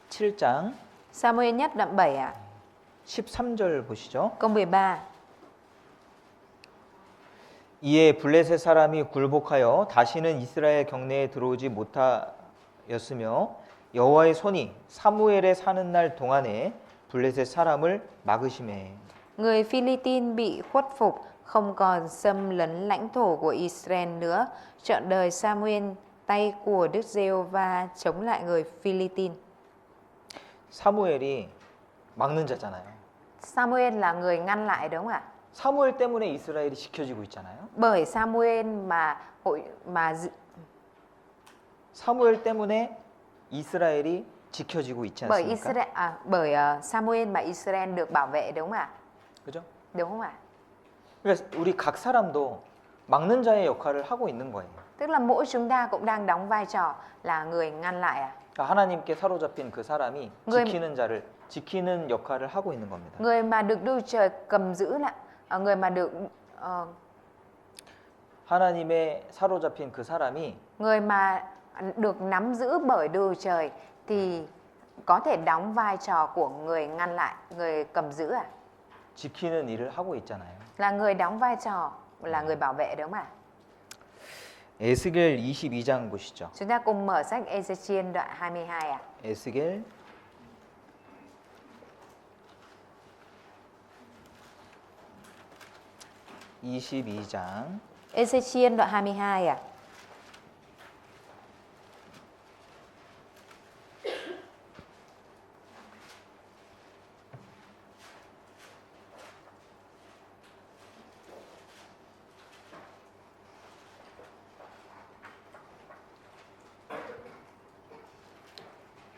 A: 7장
B: Samuel nhất đoạn 7 ạ.
A: 13절 보시죠.
B: Câu 13.
A: 이에 블레셋 사람이 굴복하여 다시는 이스라엘 경내에 들어오지 못하였으며 여호와의 손이 사무엘에 사는 날 동안에 블레셋 사람을 막으심에.
B: Người Philippines bị khuất phục, không còn xâm lấn lãnh thổ của Israel nữa. Trọn đời Samuel, tay của Đức Giê-hô-va chống lại người Philippines.
A: 사무엘이 막는 자잖아요.
B: Samuel là người ngăn lại đúng không ạ?
A: 사무엘 때문에 이스라엘이 지켜지고 있잖아요.
B: Bởi Samuel
A: 사무엘 때문에 이스라엘이 지켜지고 있지 않습니까?
B: bởi Samuel mà Israel được bảo vệ đúng không ạ?
A: 그죠?
B: Đúng không ạ?
A: 그러니까 우리 각 사람도 막는 자의 역할을 하고 있는 거예요.
B: Tức là mỗi chúng ta cũng đang đóng vai trò là người ngăn lại à?
A: 그러니까 하나님께 사로잡힌 그 사람이
B: người-
A: 지키는 자를 지키는 역할을 하고 있는 겁니다.
B: Người mà được Đức Trời cầm giữ lại, người mà được
A: 하나님의 사로잡힌 그 사람이
B: người mà được nắm giữ bởi Đức Trời thì có thể đóng vai trò của người ngăn lại, người cầm giữ à?
A: 지키는 일을 하고 있잖아요.
B: Là người đóng vai trò là người bảo vệ đúng không ạ?
A: 에스겔 22장 보시죠.
B: Chúng ta cùng mở sách Ê-xê-chiên đoạn 22 ạ.
A: 에스겔 22장
B: Ê-xê-chiên đoạn 22 ạ.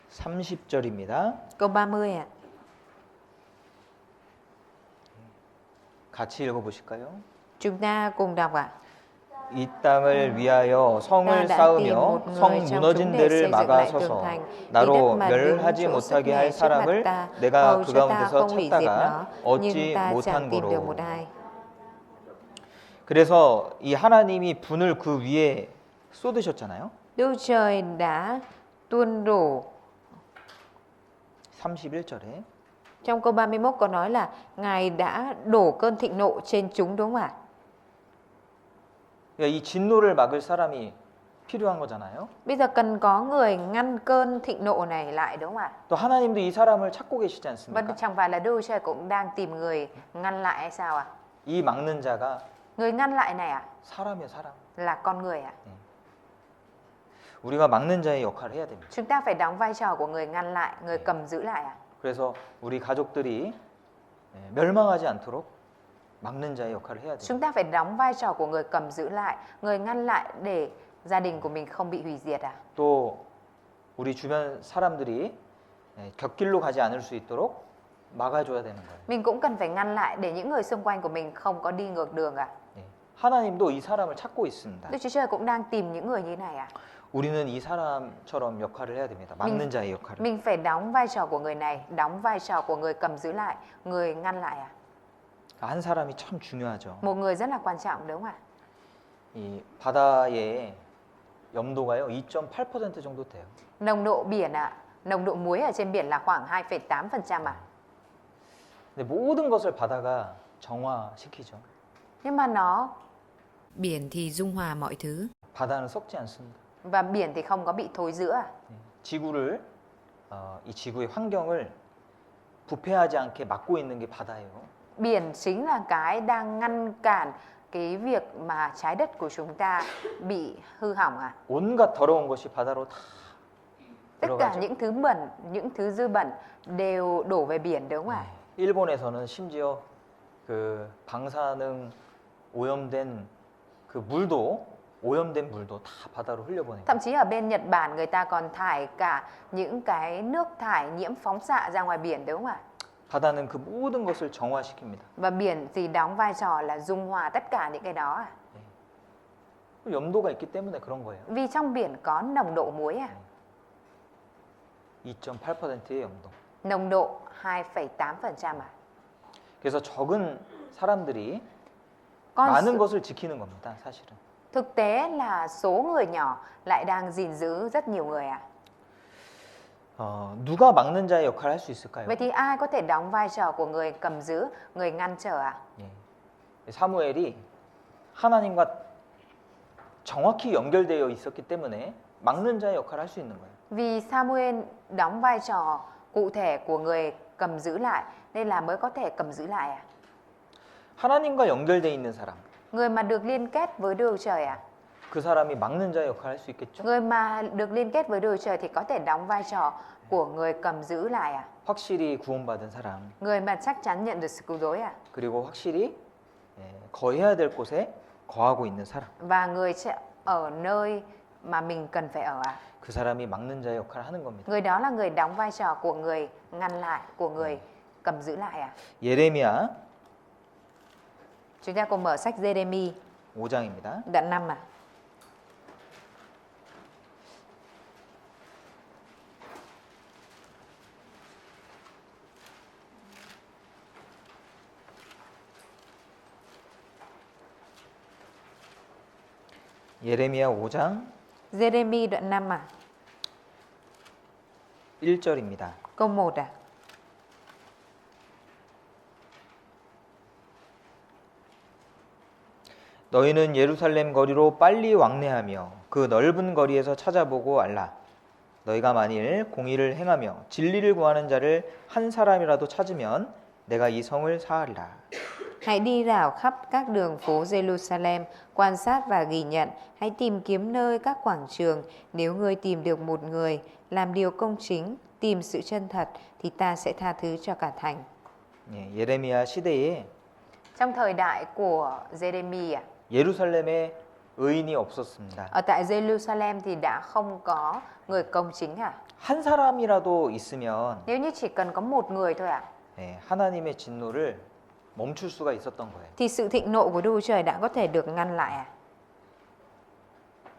A: 삼십 절입니다.
B: Câu 30 ạ.
A: 같이 읽어 보실까요?
B: Chúng ta cùng đọc ạ.
A: 이 땅을 위하여
B: Ta
A: 성을
B: đã tìm
A: 쌓으며
B: một người
A: 성
B: trong
A: 무너진
B: chúng để xây
A: 데를
B: dựng lại
A: 막아서서
B: tường thành, vì
A: 나로
B: đất mà đứng
A: 멸하지
B: chỗ sức
A: 못하게
B: mẻ
A: 할
B: trước mặt
A: 사람을
B: ta,
A: 내가
B: hầu
A: 그
B: cho ta
A: 가운데서
B: không hủy diệt
A: 찾다가
B: nó, nhưng
A: 얻지
B: ta
A: 못한
B: chẳng tìm được
A: 거로.
B: một ai.
A: 그래서 이 하나님이 분을 그 위에 쏟으셨잖아요.
B: Đức Trời đã tuôn đổ.
A: 31절에
B: Trong câu 31 có nói là Ngài đã đổ cơn thịnh nộ trên chúng đúng không ạ?
A: 그러니까 이 진노를 막을 사람이 필요한 거잖아요.
B: Bây giờ cần có người ngăn cơn thịnh nộ này lại đúng không ạ?
A: 또 하나님도 이 사람을 찾고 계시지
B: Và
A: 않습니까?
B: chẳng phải là Đức Trời cũng đang tìm người ngăn lại hay sao ạ?
A: 이 막는 자가
B: Người ngăn lại này ạ
A: 사람이에요, 사람.
B: là con người ạ.
A: 우리가 막는 자의 역할을 해야 됩니다.
B: Chúng ta phải đóng vai trò của người ngăn lại, người cầm giữ lại ạ.
A: 그래서 우리 가족들이 멸망하지 않도록 막는 자의 역할을 해야 돼요.
B: Chúng ta phải đóng vai trò của người cầm giữ lại, người ngăn lại để gia đình của mình không bị hủy diệt à?
A: 또 우리 주변 사람들이 곁길로 가지 않을 수 있도록 막아줘야 되는 거예요.
B: Mình cũng cần phải ngăn lại để những người xung quanh của mình không có đi ngược đường à?
A: 하나님도 이 사람을 찾고 있습니다.
B: Đức Chúa Trời cũng đang tìm những người như này à?
A: 우리는 이 사람처럼 역할을 해야 됩니다. 막는 자의 역할을.
B: Mình phải đóng vai trò của người này, đóng vai trò của người cầm giữ lại, người ngăn lại à?
A: 한 사람이 참 중요하죠.
B: Một người rất là quan trọng đúng không ạ?
A: 이 바다의 염도가요 2.8% 정도 돼요.
B: Nồng độ biển ạ, nồng độ muối ở trên biển là khoảng 2,8% à?
A: 근데 모든 것을 바다가 정화시키죠.
B: Nhưng mà
C: Biển thì dung hòa mọi thứ.
A: 바다는 썩지 않습니다.
B: và biển thì không có bị thối rữa.
A: 지구를 이 지구의 환경을 부패하지 않게 막고 있는 게 바다예요.
B: Biển chính là cái đang ngăn cản cái việc mà trái đất của chúng ta bị hư hỏng à.
A: 온갖 더러운 것이 바다로 다
B: Tất cả
A: 들어가죠.
B: những thứ bẩn, những thứ dư bẩn đều đổ về biển đúng không ạ?
A: 일본에서는 심지어 그 방사능 오염된 그 물도 오염된 물도 다 바다로 흘려보내요.
B: Thậm chí ở bên Nhật Bản người ta còn thải cả những cái nước thải nhiễm phóng xạ ra ngoài biển đúng không ạ?
A: 바다는 그 모든 것을 정화시킵니다.
B: Và biển thì đóng vai trò là dung hòa tất cả những cái đó à?
A: 염도가 있기 때문에 그런 거예요.
B: Vì trong biển có nồng độ muối à?
A: 2.8%의 염도.
B: Nồng độ 2,8% à?
A: 그래서 적은 사람들이
B: Con
A: 많은
B: số-
A: 것을 지키는 겁니다, 사실은.
B: Thực tế là số người nhỏ lại đang gìn giữ rất nhiều người à?
A: 누가 막는 자의 역할을 할 수 있을까요?
B: Vậy thì ai có thể đóng vai trò của người cầm giữ, người ngăn trở à?
A: 예. 사무엘이 하나님과 정확히 연결되어 있었기 때문에 막는 자의 역할을 할 수 있는 거예요.
B: Vì Samuel đóng vai trò cụ thể của người cầm giữ lại nên là mới có thể cầm giữ lại à?
A: 하나님과 연결되어 있는 사람,
B: Người mà được liên kết với Đức Chúa Trời à?
A: 그 사람이 막는 자의 역할을 할 수 있겠죠?
B: Người mà được liên kết với Đức Chúa Trời thì có thể đóng vai trò của người cầm giữ lại à?
A: 확실히 구원받은 사람,
B: Người mà chắc chắn nhận được sự cứu rỗi à?
A: 그리고 확실히 거해야 될 곳에 거하고 있는 사람,
B: Và người sẽ ở nơi mà mình cần phải ở à?
A: 그 사람이 막는 자의 역할을 하는 겁니다.
B: Người đó là người đóng vai trò của người ngăn lại, của người cầm giữ lại à?
A: 예레미야
B: Chúng ta cùng mở sách Giê-rê-mi
A: 5장입니다.
B: đoạn 5 à?
A: 예레미야 5장
B: Giê-rê-mi đoạn 5 à?
A: 1절입니다.
B: Câu 1 à?
A: 너희는 예루살렘 거리로 빨리 왕래하며 그 넓은 거리에서 찾아보고 알라. 너희가 만일 공의를 행하며 진리를 구하는 자를 한 사람이라도 찾으면 내가 이 성을 사하리라.
B: Hãy đi rảo khắp các đường phố Jerusalem, quan sát và ghi nhận. Hãy tìm kiếm nơi các quảng trường. Nếu ngươi tìm được một người làm điều công chính, tìm sự chân thật, thì ta sẽ tha thứ cho cả thành.
A: 예레미야 시대에
B: Trong thời đại của Giê-rê-mi,
A: 예루살렘에 의인이 없었습니다.
B: ở tại Jerusalem thì đã không có người công chính à?
A: 한 사람이라도 있으면
B: Nếu như chỉ cần có một người thôi à?
A: 하나님의 진노를 멈출 수가 있었던 거예요.
B: Thì sự thịnh nộ của Đức Chúa Trời đã có thể được ngăn lại à?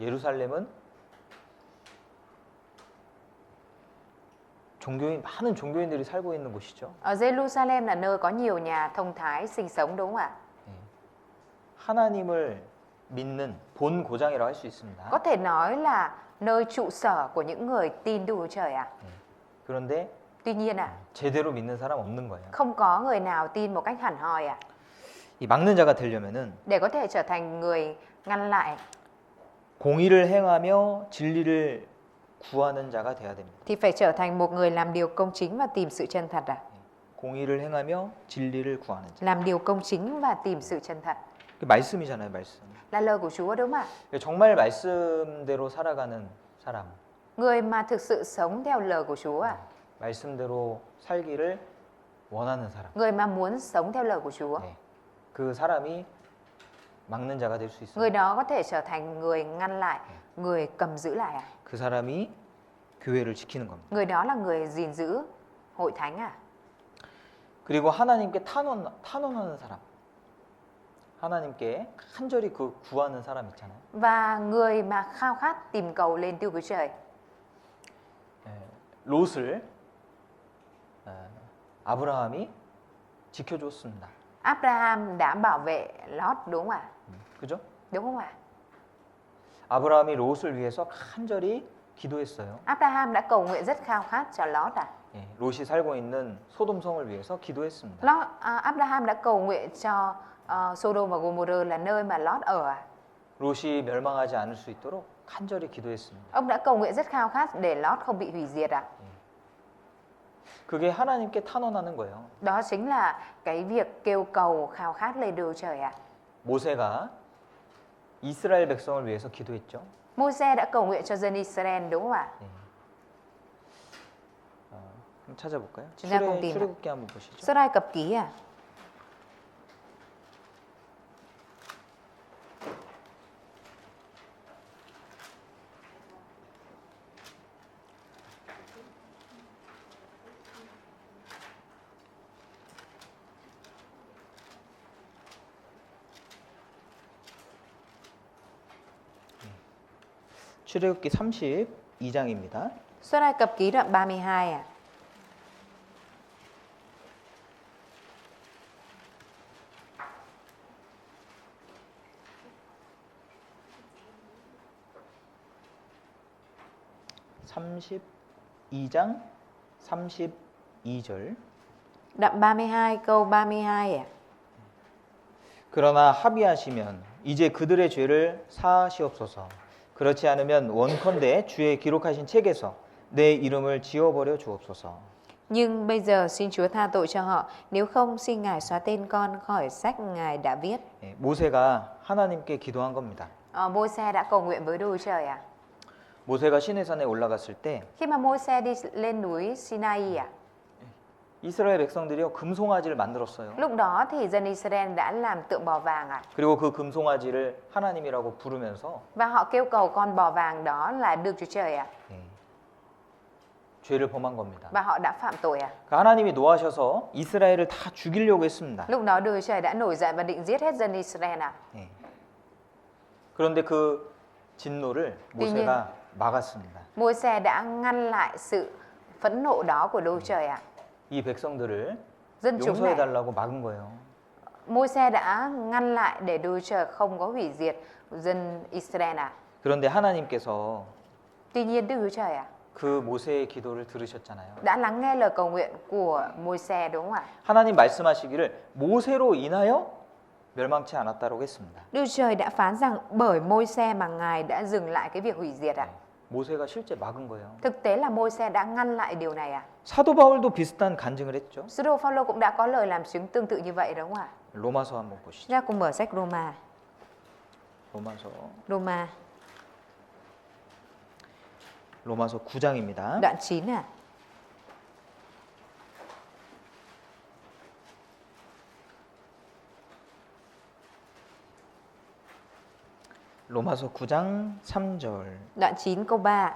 A: 예루살렘은 많은 종교인들이 살고 있는 곳이죠.
B: Ở Jerusalem là nơi có nhiều nhà thông thái sinh sống đúng không ạ?
A: 하나님을 믿는 본 고장이라고 할 수 있습니다.
B: Có thể nói là nơi trụ sở của những người tin Đức Chúa Trời à?
A: 그런데
B: Tuy nhiên
A: 제대로 믿는 사람 없는 거예요.
B: không có người nào tin một cách hẳn hoi à?
A: 이 막는 자가 되려면은
B: Để có thể trở thành người ngăn lại
A: 공의를 행하며 진리를 구하는 자가 돼야 됩니다.
B: thì phải trở thành một người làm điều công chính và tìm sự chân thật à?
A: 공의를 행하며 진리를 구하는 자.
B: Làm điều công chính và tìm sự chân thật
A: 그 말씀이잖아요, 말씀.
B: là lời của Chúa đúng không ạ?
A: 정말 말씀대로 살아가는 사람,
B: Người mà thực sự sống theo lời của Chúa à?
A: 말씀대로 살기를 원하는 사람.
B: Người mà muốn sống theo lời của Chúa.
A: 그 사람이 막는 자가 될 수 있어요.
B: Người đó có thể trở thành người ngăn lại, người cầm giữ lại à?
A: 그 사람이 교회를 지키는 겁니다.
B: Người đó là người gìn giữ hội thánh à?
A: 그리고 하나님께 탄원하는 사람. 하나님께 간절히 그 구하는 사람 있잖아요.
B: Và người mà khao khát tìm cầu lên Đức Chúa Trời.
A: 롯을 아브라함이 지켜줬습니다.
B: Abraham đã bảo vệ Lót đúng không ạ?
A: 그죠?
B: Đúng không ạ?
A: 아브라함이 롯을 위해서 간절히 기도했어요.
B: Abraham đã cầu nguyện rất khao khát cho Lót à?
A: 롯이 살고 있는 소돔성을 위해서 기도했습니다.
B: Abraham đã cầu nguyện cho Sodom và Gomorrah là nơi mà Lót ở à?
A: 롯이 멸망하지 않을 수 있도록 간절히 기도했습니다.
B: Ông đã cầu nguyện rất khao khát để Lót không bị hủy diệt à?
A: 그게 하나님께 탄원하는 거예요.
B: Đó chính là cái việc kêu cầu khao khát lên Đức Trời à?
A: 모세가 이스라엘 백성을 위해서 기도했죠.
B: Môi-se đã cầu nguyện cho dân Israel đúng không ạ?
A: 한번 찾아볼까요?
B: chúng ta cùng tìm ạ.
A: 출애굽기 한번 보시죠.
B: Xuất Ai Cập ký à?
A: 출애굽기 32장입니다.
B: Xuất Ai Cập ký đoạn 32 à?
A: (32장) 32절.
B: Đoạn 32 câu 32 à?
A: 그러나 합의하시면 이제 그들의 죄를 사하시옵소서. 그렇지 않으면 원컨대 주의 기록하신 책에서 내 이름을 지워버려 주옵소서.
B: Nhưng bây giờ xin Chúa tha tội cho họ, nếu không xin Ngài xóa tên con khỏi sách Ngài đã viết.
A: 모세가 하나님께 기도한 겁니다.
B: Môi-se đã cầu nguyện với Đức Trời à?
A: 모세가 시내산에 올라갔을 때
B: Khi mà Môi-se đi lên núi Sinai à?
A: 이스라엘 백성들이요 금송아지를 만들었어요.
B: Lúc đó thì dân Israel đã làm tượng bò vàng à?
A: 그리고 그 금송아지를 하나님이라고 부르면서
B: Và họ kêu cầu con bò vàng đó là Đức Chúa Trời à?
A: 죄를 범한 겁니다.
B: Và họ đã phạm tội à?
A: 하나님이 노하셔서 이스라엘을 다 죽이려고 했습니다.
B: Lúc đó Đức Chúa Trời đã nổi giận và định giết hết dân Israel à?
A: 그런데 그 진노를 모세가 막았습니다.
B: Môi-se đã ngăn lại sự phẫn nộ đó của Đức Chúa Trời à?
A: 이 백성들을
B: Dân chúng
A: 용서해
B: này,
A: 달라고 막은 거예요.
B: Môi-se đã ngăn lại để Đức Chúa Trời không có hủy diệt dân Israel à?
A: 그런데 하나님께서
B: Tuy nhiên Đức Chúa Trời à?
A: 그 모세의 기도를 들으셨잖아요.
B: Đã lắng nghe lời cầu nguyện của Môi-se đúng không ạ?
A: 하나님 말씀하시기를 모세로 인하여 멸망치 않았다고 했습니다.
B: Đức Chúa Trời đã phán rằng bởi Môi-se mà Ngài đã dừng lại cái việc hủy diệt à?
A: 모세가 실제 막은 거예요.
B: Thực tế là Môi-se đã ngăn lại điều này à?
A: 사도 바울도 비슷한 간증을 했죠.
B: Sứ đồ Phaolô cũng đã có lời làm chứng tương tự như vậy đúng không ạ?
A: 로마서 한번 보시죠.
B: Ra cùng mở sách Roma.
A: 로마서 9장입니다.
B: Đoạn 9 à?
A: 로마서 9장 3절.
B: Đoạn 9 câu 3.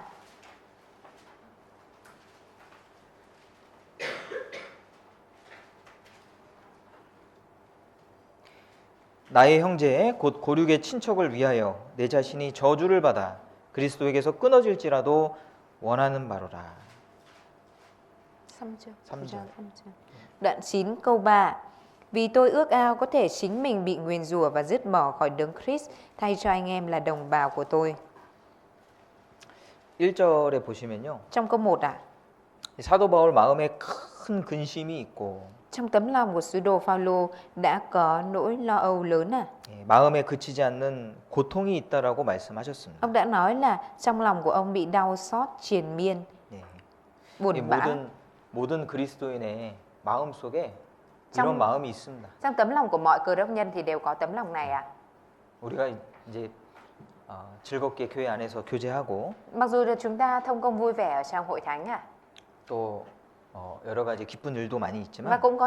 A: 나의 형제 곧 고륙의 친척을 위하여 내 자신이 저주를 받아 그리스도에게서 끊어질지라도 원하는 바로라.
B: 3 Đoạn 9 câu 3. Vì tôi ước ao có thể chính mình bị nguyền rủa và dứt bỏ khỏi đấng Christ thay cho anh em là đồng bào của tôi.
A: 1절에 보시면요.
B: Trong câu 1 à?
A: 사도 바울 마음에 큰 근심이 있고
B: Trong tấm lòng của sứ đồ Phaolô đã có nỗi lo âu lớn à?
A: 마음에 그치지 않는 고통이 있다라고 말씀하셨습니다.
B: Ông đã nói là trong lòng của ông bị đau xót triền miên, buồn bã.
A: 모든 그리스도인의 마음 속에
B: trong,
A: 이런 마음이 있습니다.
B: Trong tấm lòng của mọi cơ đốc nhân thì đều có tấm lòng này à?
A: 우리가 이제 즐겁게 교회 안에서 교제하고
B: mặc dù là chúng ta thông công vui vẻ ở trong hội thánh à?
A: 또 여러 가지 기쁜 일도 많이 있지만
B: và cũng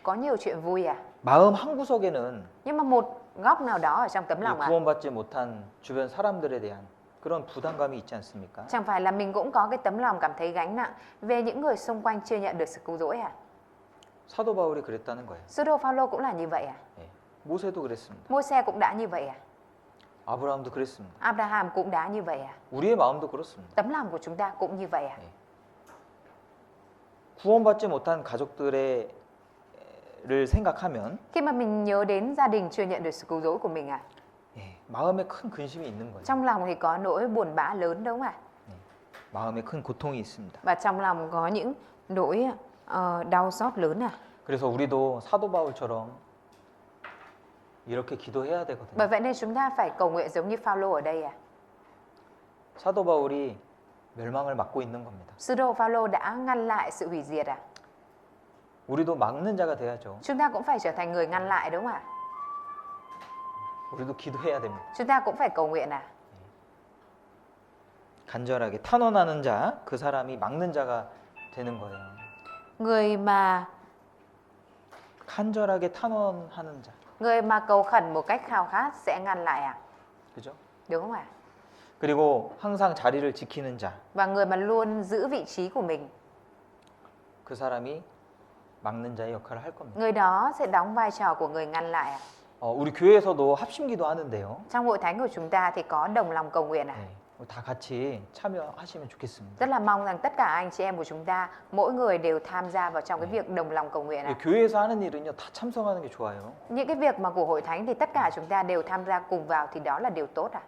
B: có nhiều chuyện vui à?
A: 마음 한 구석에는
B: nhưng mà một góc nào đó ở trong tấm lòng à?
A: 구원받지 못한 주변 사람들에 대한 그런 부담감이 있지 않습니까?
B: Chẳng phải là mình cũng có cái tấm lòng cảm thấy gánh nặng về những người xung quanh chưa nhận được sự cứu rỗi à?
A: 사도 바울이 그랬다는 거예요.
B: Sứ đồ Phaolô cũng là như vậy à?
A: 모세도 그랬습니다.
B: Môi-se cũng đã như vậy à?
A: 아브라함도 그랬습니다.
B: Abraham cũng đã như vậy à?
A: 우리의 마음도 그렇습니다.
B: Tấm lòng của chúng ta cũng như vậy à?
A: 구원받지 못한 가족들을 생각하면
B: khi mà mình nhớ đến gia đình chưa nhận được sự cứu rỗi của mình à?
A: 마음에 큰 근심이 있는 거예요.
B: Trong lòng thì có nỗi buồn bã lớn đúng không ạ?
A: 마음에 큰 고통이 있습니다.
B: Và trong lòng có những nỗi đau xót lớn à?
A: 그래서 우리도 사도 바울처럼 이렇게 기도해야 되거든요.
B: Bởi vậy nên chúng ta phải cầu nguyện giống như Phaolô ở đây à.
A: 사도 바울이 멸망을 막고 있는 겁니다.
B: Sứ đồ Phaolô đã ngăn lại sự hủy diệt à.
A: 우리도 막는 자가 돼야죠.
B: Chúng ta cũng phải trở thành người ngăn lại đúng không ạ?
A: 우리도 기도해야 됩니다.
B: Chúng ta cũng phải cầu nguyện à.
A: 간절하게 탄원하는 자, 그 사람이 막는 자가 되는 거예요.
B: Người mà
A: 간절하게 탄원하는 자.
B: cầu khẩn một cách khao khát sẽ ngăn lại à.
A: 그죠?
B: Đúng không ạ?
A: 그리고 항상 자리를 지키는 자.
B: Và người mà luôn giữ vị trí của mình,
A: 그 사람이 막는 자의 역할을 할 겁니다.
B: người đó sẽ đóng vai trò của người ngăn lại à.
A: 우리 교회에서도 합심기도 하는데요.
B: Trong hội thánh của chúng ta thì có đồng lòng cầu nguyện à.
A: 네, 다 같이 참여하시면 좋겠습니다.
B: Rất là mong rằng tất cả anh chị em của chúng ta, mỗi người đều tham gia vào trong cái việc đồng lòng cầu nguyện à.
A: 교회에서 하는 일은요, 다 참석하는 게 좋아요.
B: Những cái việc mà của hội thánh thì tất cả chúng ta đều tham gia cùng vào thì đó là điều tốt à.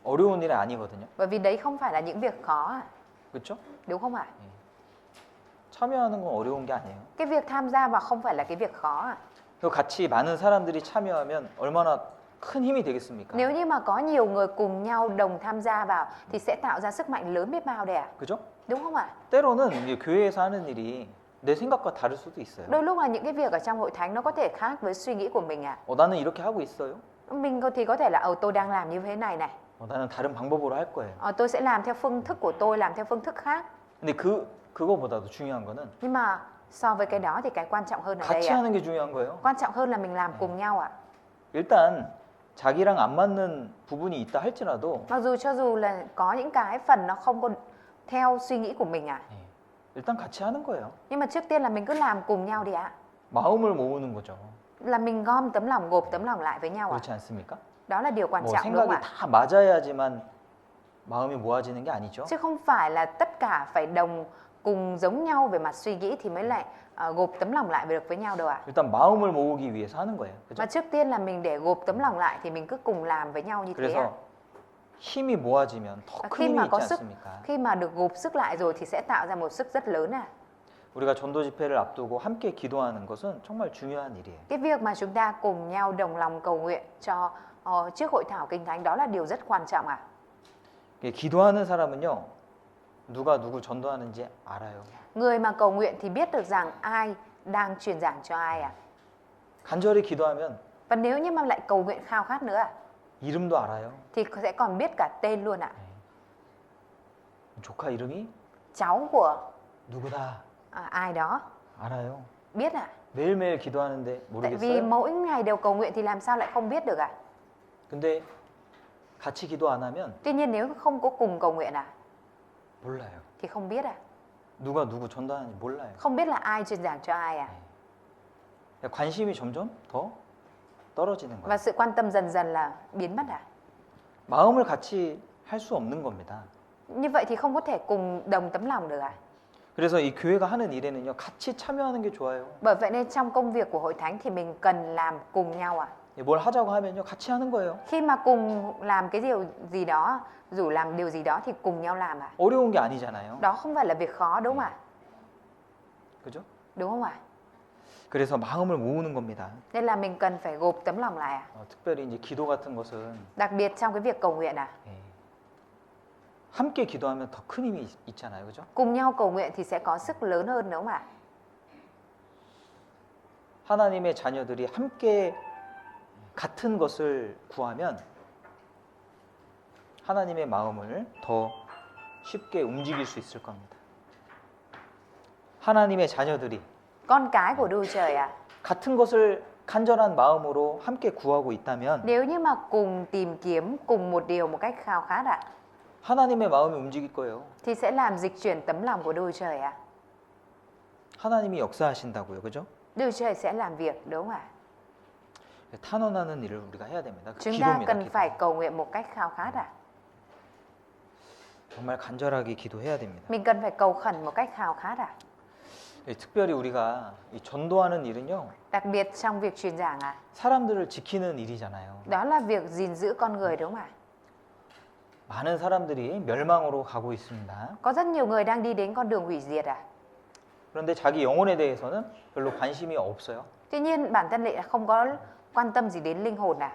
A: 어려운 일은 아니거든요.
B: Bởi vì đấy không phải là những việc khó à.
A: 그렇죠?
B: Đúng không ạ?
A: 참여하는 건 어려운 게 아니에요.
B: Cái việc tham gia vào không phải là cái việc khó à.
A: 그 같이 많은 사람들이 참여하면 얼마나 큰 힘이 되겠습니까?
B: Nếu như mà có nhiều người cùng nhau đồng tham gia vào thì sẽ tạo ra sức mạnh lớn biết bao đấy ạ.
A: 그죠?
B: Đúng không ạ?
A: 때로는 이제 교회에서 하는 일이 내 생각과 다를 수도 있어요.
B: Đôi lúc là những cái việc ở trong hội thánh nó có thể khác với suy nghĩ của mình à.
A: 나는 이렇게 하고 있어요.
B: Mình thì có thể là tôi đang làm như thế này này.
A: 나는 다른 방법으로 할 거예요.
B: Tôi sẽ làm theo phương thức của tôi, làm theo phương thức khác.
A: 근데 그거보다도 중요한 거는
B: Nhưng mà so với cái đó thì cái quan trọng hơn ở đây
A: 같이
B: ạ.
A: 하는 게 중요한 거예요.
B: Quan trọng hơn là mình làm cùng nhau ạ.
A: 일단 자기랑 안 맞는 부분이 있다 할지라도
B: Mặc dù cho dù là có những cái phần nó không có theo suy nghĩ của mình ạ.
A: 일단 같이 하는 거예요.
B: Nhưng mà trước tiên là mình cứ làm cùng nhau đi ạ.
A: 마음을 모으는 거죠.
B: Là mình gom tấm lòng, gộp tấm lòng lại với nhau ạ.
A: 그렇지 않습니까?
B: Đó là điều quan
A: 뭐
B: trọng đúng không
A: 생각이
B: ạ?
A: 다 맞아야지만 마음이 모아지는 게 아니죠.
B: Chứ không phải là tất cả phải cùng giống nhau về mặt suy nghĩ thì mới lại gộp tấm lòng lại được với nhau đâu ạ.
A: 일단 마음을 모으기 위해서 하는 거예요. 그죠?
B: Mà trước tiên là mình để gộp tấm lòng lại thì mình cứ cùng làm với nhau như thế ạ.
A: 그래서 힘이 모아지면 더 큰
B: Khi
A: 힘이
B: mà
A: 있지
B: có sức,
A: 않습니까?
B: khi mà được gộp sức lại rồi thì sẽ tạo ra một sức rất lớn ạ.
A: 우리가 전도 집회를 앞두고 함께 기도하는 것은 정말 중요한 일이에요.
B: Cái việc mà chúng ta cùng nhau đồng lòng cầu nguyện cho trước hội thảo kinh thánh đó là điều rất quan trọng ạ.
A: 기도하는 사람은요, 누가 누구 전도하는지 알아요.
B: Người mà cầu nguyện thì biết được rằng ai đang truyền giảng cho ai ạ.
A: 간절히 기도하면
B: Và nếu như mà lại cầu nguyện khao khát nữa ạ,
A: 이름도 알아요.
B: thì sẽ còn biết cả tên luôn ạ.
A: 조카 이름이
B: Cháu của
A: 누구다
B: ai đó
A: 알아요.
B: biết ạ.
A: 매일매일 기도하는데
B: Tại vì
A: 모르겠어요.
B: mỗi ngày đều cầu nguyện thì làm sao lại không biết được ạ.
A: 근데 같이 기도 안 하면
B: Tuy nhiên nếu không có cùng cầu nguyện ạ
A: 몰라요.
B: thì không biết ạ.
A: 누가 누구 전도하는지 몰라요.
B: Không biết là ai truyền giảng cho ai ạ.
A: 관심이 점점 더 떨어지는 거예요.
B: Và sự quan tâm dần dần là biến mất ạ.
A: 마음을 같이 할 수 없는 겁니다.
B: Như vậy thì không có thể cùng đồng tấm lòng được ạ.
A: 그래서 이 교회가 하는 일에는요, 같이 참여하는 게 좋아요.
B: Bởi vậy nên trong công việc của hội thánh thì mình cần làm cùng nhau ạ.
A: 뭘 하자고 하면요, 같이 하는 거예요.
B: Khi mà cùng làm cái điều gì đó, dù làm điều gì đó thì cùng nhau làm ạ.
A: 어려운 게 아니잖아요.
B: Đó không phải là việc khó đúng không ạ?
A: 그죠?
B: Đúng không ạ?
A: 그래서 마음을 모으는 겁니다.
B: Nên là mình cần phải gộp tấm lòng lại ạ.
A: 특별히 이제 기도 같은 것은
B: Đặc biệt trong cái việc cầu nguyện ạ.
A: 함께 기도하면 더 큰 힘이 있잖아요. 그죠?
B: Cùng nhau cầu nguyện thì sẽ có sức lớn hơn đúng không ạ?
A: 하나님의 자녀들이 함께 같은 것을 구하면 하나님의 마음을 더 쉽게 움직일 수 있을 겁니다. 하나님의 자녀들이
B: Con cái của Đức Trời ạ.
A: 같은 것을 간절한 마음으로 함께 구하고 있다면
B: Nếu như mà cùng tìm kiếm cùng một điều một cách khao khát ạ,
A: 하나님의 마음이 움직일 거예요.
B: thì sẽ làm dịch chuyển tấm lòng của Đức Trời ạ.
A: 하나님이 역사하신다고요. 그죠?
B: Đức Trời sẽ làm việc đúng không ạ?
A: 탄원하는 일을 우리가 해야 됩니다. 그
B: Chúng ta
A: 기도입니다.
B: cần
A: 기도.
B: phải cầu nguyện một cách khao khát ạ.
A: 정말 간절하게 기도해야 됩니다.
B: Mình cần phải cầu khẩn một cách khao khát ạ.
A: 특별히 우리가 이 전도하는 일은요,
B: Đặc biệt trong việc truyền giảng ạ.
A: 사람들을 지키는 일이잖아요.
B: Đó là việc gìn giữ con người đúng không ạ?
A: 많은 사람들이 멸망으로 가고 있습니다.
B: Có rất nhiều người đang đi đến con đường hủy diệt ạ.
A: 그런데 자기 영혼에 대해서는 별로 관심이 없어요.
B: Tuy nhiên bản thân lại không có Quan tâm gì đến linh hồn à?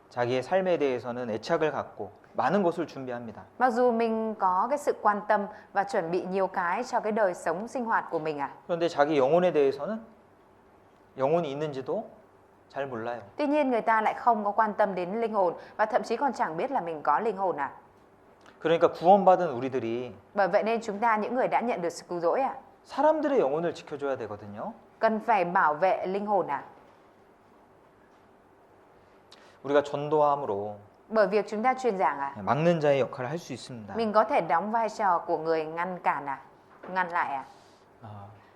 A: 자기의 삶에 대해서는 애착을 갖고 많은 것을 준비합니다.
B: Mặc dù mình có cái sự quan tâm và chuẩn bị nhiều cái cho cái đời sống sinh hoạt của mình à?
A: 그런데 자기 영혼에 대해서는 영혼이 있는지도 잘 몰라요.
B: Tuy nhiên người ta lại không có quan tâm đến linh hồn và thậm chí còn chẳng biết là mình có linh hồn à?
A: 그러니까 구원받은 우리들이
B: Bởi vậy nên chúng ta, những người đã nhận được sự cứu rỗi à,
A: 사람들의 영혼을 지켜줘야 되거든요.
B: cần phải bảo vệ linh hồn à?
A: 우리가 전도함으로
B: Bởi việc chúng ta truyền giảng à,
A: 막는 자의 역할을 할 수 있습니다.
B: mình có thể đóng vai trò của người ngăn cản à, ngăn lại à?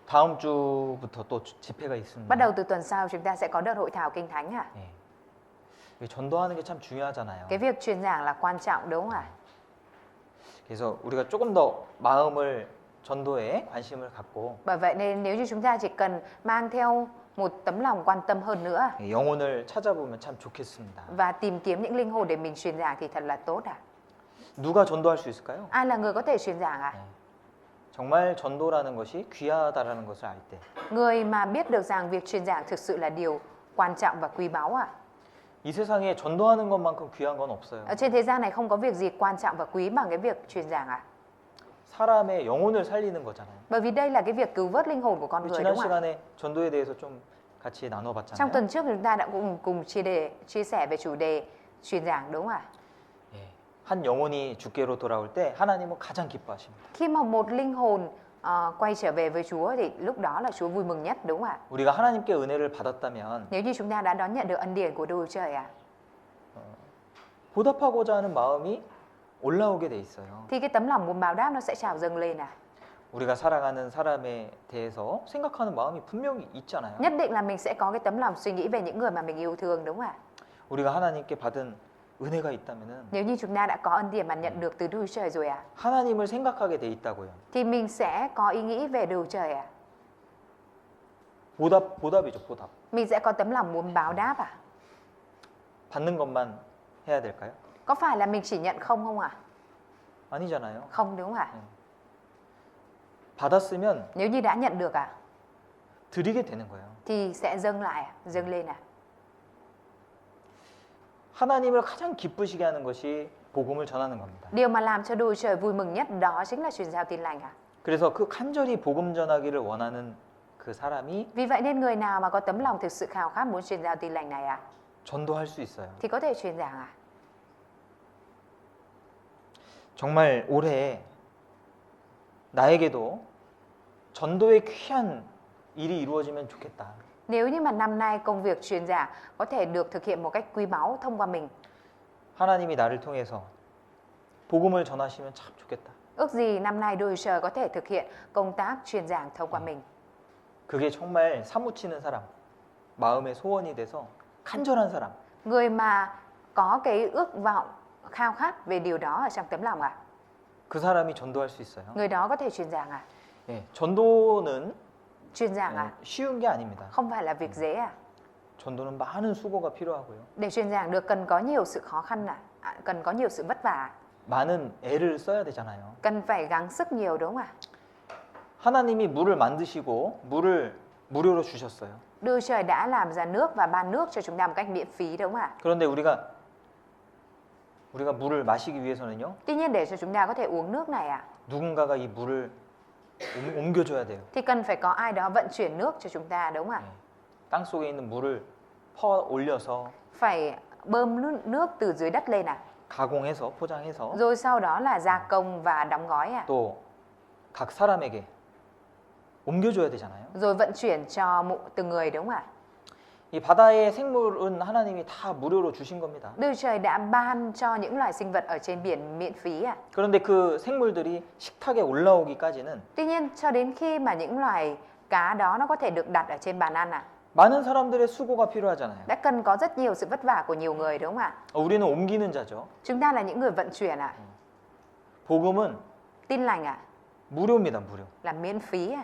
A: 다음 주부터 또 집회가
B: Bắt
A: 있습니다.
B: đầu từ tuần sau chúng ta sẽ có đợt hội thảo kinh thánh à?
A: 예. 이 전도하는 게 참 중요하잖아요.
B: Cái việc truyền giảng là quan trọng đúng không ạ?
A: 그래서 우리가 조금 더 마음을 전도에 관심을 갖고
B: Bởi vậy nên nếu như chúng ta chỉ cần mang theo một tấm lòng quan tâm hơn nữa
A: 영혼을 찾아보면 참 좋겠습니다.
B: và tìm kiếm những linh hồn để mình truyền giảng thì thật là tốt ạ.
A: 누가 전도할 수 있을까요?
B: Ai là người có thể truyền giảng ạ?
A: 정말 전도라는 것이 귀하다라는 것을 알 때,
B: Người mà biết được rằng việc truyền giảng thực sự là điều quan trọng và quý báu ạ.
A: 이 세상에 전도하는 것만큼 귀한 건 없어요.
B: Ở trên thế gian này không có việc gì quan trọng và quý bằng cái việc truyền giảng ạ.
A: 사람의 영혼을 살리는 거잖아요.
B: Bởi vì đây là cái việc cứu vớt linh hồn của con
A: 우리
B: người
A: 지난
B: đúng không ạ?
A: 시간에 전도에 대해서 좀 같이
B: Trong
A: 나눠봤잖아요.
B: tuần trước chúng ta đã cùng chia sẻ về chủ đề truyền giảng đúng không ạ?
A: 예. 한 영혼이 주께로 돌아올 때 하나님은 가장 기뻐하십니다.
B: Khi mà một linh hồn quay trở về với Chúa thì lúc đó là Chúa vui mừng nhất đúng không ạ?
A: 우리가 하나님께 은혜를 받았다면
B: Nếu như chúng ta đã đón nhận được ân điển của Đức Chúa Trời ạ,
A: 보답하고자 하는 마음이 올라오게 돼 있어요.
B: thì cái tấm lòng muốn báo đáp nó sẽ trào dâng lên à.
A: 우리가 사랑하는 사람에 대해서 생각하는 마음이 분명히 있잖아요.
B: Nhất định là mình sẽ có cái tấm lòng suy nghĩ về những người mà mình yêu thương đúng không ạ?
A: 우리가 하나님께 받은 은혜가 있다면은
B: Nếu như chúng ta đã có ân điển mà nhận được từ Đức Chúa Trời rồi ạ,
A: 하나님을 생각하게 돼 있다고요.
B: thì mình sẽ có ý nghĩ về Đức Chúa Trời ạ.
A: 보답이죠, 보답.
B: Mình sẽ có tấm lòng muốn báo đáp à?
A: 받는 것만 해야 될까요?
B: Có phải là mình chỉ nhận không ạ?
A: 아니잖아요.
B: Không đúng không ạ?
A: 받았으면
B: Nếu như đã nhận được
A: 드리게 되는 거예요.
B: thì sẽ dâng lại, dâng lên à?
A: 하나님을 가장 기쁘시게 하는 것이 복음을 전하는 겁니다.
B: Điều mà làm cho Đức Chúa Trời vui mừng nhất đó chính là truyền giao tin lành à?
A: 그래서 그 간절히 복음 전하기를 원하는 그 사람이
B: Vì vậy nên người nào mà có tấm lòng thực sự khao khát muốn truyền giao tin lành này
A: 전도할 수 있어요.
B: thì có thể truyền giảng à?
A: 정말 올해 나에게도 전도의 귀한 일이 이루어지면 좋겠다.
B: Nếu như mà năm nay công việc truyền giảng có thể được thực hiện một cách quý báu thông qua mình,
A: 하나님이 나를 통해서 복음을 전하시면 참 좋겠다.
B: ước gì năm nay Đức Chúa Trời có thể thực hiện công tác truyền giảng thông qua mình.
A: 그게 정말 사무치는 사람, 마음의 소원이 돼서 간절한 사람.
B: Người mà có cái ước vọng, khao khát về điều đó ở trong tấm lòng à?
A: 그 사람이 전도할 수 있어요.
B: Người đó có thể truyền giảng à?
A: 예, 전도는
B: Truyền giảng à?
A: 쉬운 게 아닙니다.
B: Không phải là việc dễ à?
A: 전도는 많은 수고가 필요하고요.
B: Để truyền giảng được cần có nhiều sự khó khăn cần có nhiều sự vất vả,
A: 많은 애를 써야 되잖아요.
B: cần phải gắng sức nhiều đúng không ạ?
A: 하나님이 물을 만드시고 물을 무료로 주셨어요.
B: Đức Trời đã làm ra nước và ban nước cho chúng ta một cách miễn phí đúng không ạ?
A: 그런데 우리가 물을 마시기 위해서는요.
B: Tuy nhiên để cho chúng ta có thể uống nước này
A: 누군가가 이 물을 옮겨줘야 돼요.
B: thì cần phải có ai đó vận chuyển nước cho chúng ta đúng không ạ?
A: 땅 속에 있는 물을 퍼 올려서
B: Phải bơm nước từ dưới đất lên
A: 가공해서 포장해서
B: rồi sau đó là gia công và đóng gói
A: 또 각 사람에게 옮겨줘야 되잖아요.
B: rồi vận chuyển cho từng người đúng không ạ?
A: 이 바다의 생물은 하나님이 다 무료로 주신 겁니다.
B: Đức Trời đã ban cho những loài sinh vật ở trên biển miễn phí
A: 그런데 그 생물들이 식탁에 올라오기까지는
B: Tuy nhiên cho đến khi mà những loài cá đó nó có thể được đặt ở trên bàn ăn
A: 많은 사람들의 수고가 필요하잖아요.
B: đã cần có rất nhiều sự vất vả của nhiều người đúng không ạ?
A: 우리는 옮기는 자죠.
B: Chúng ta là những người vận chuyển
A: 복음은
B: Tin lành
A: 무료입니다, 무료.
B: là miễn phí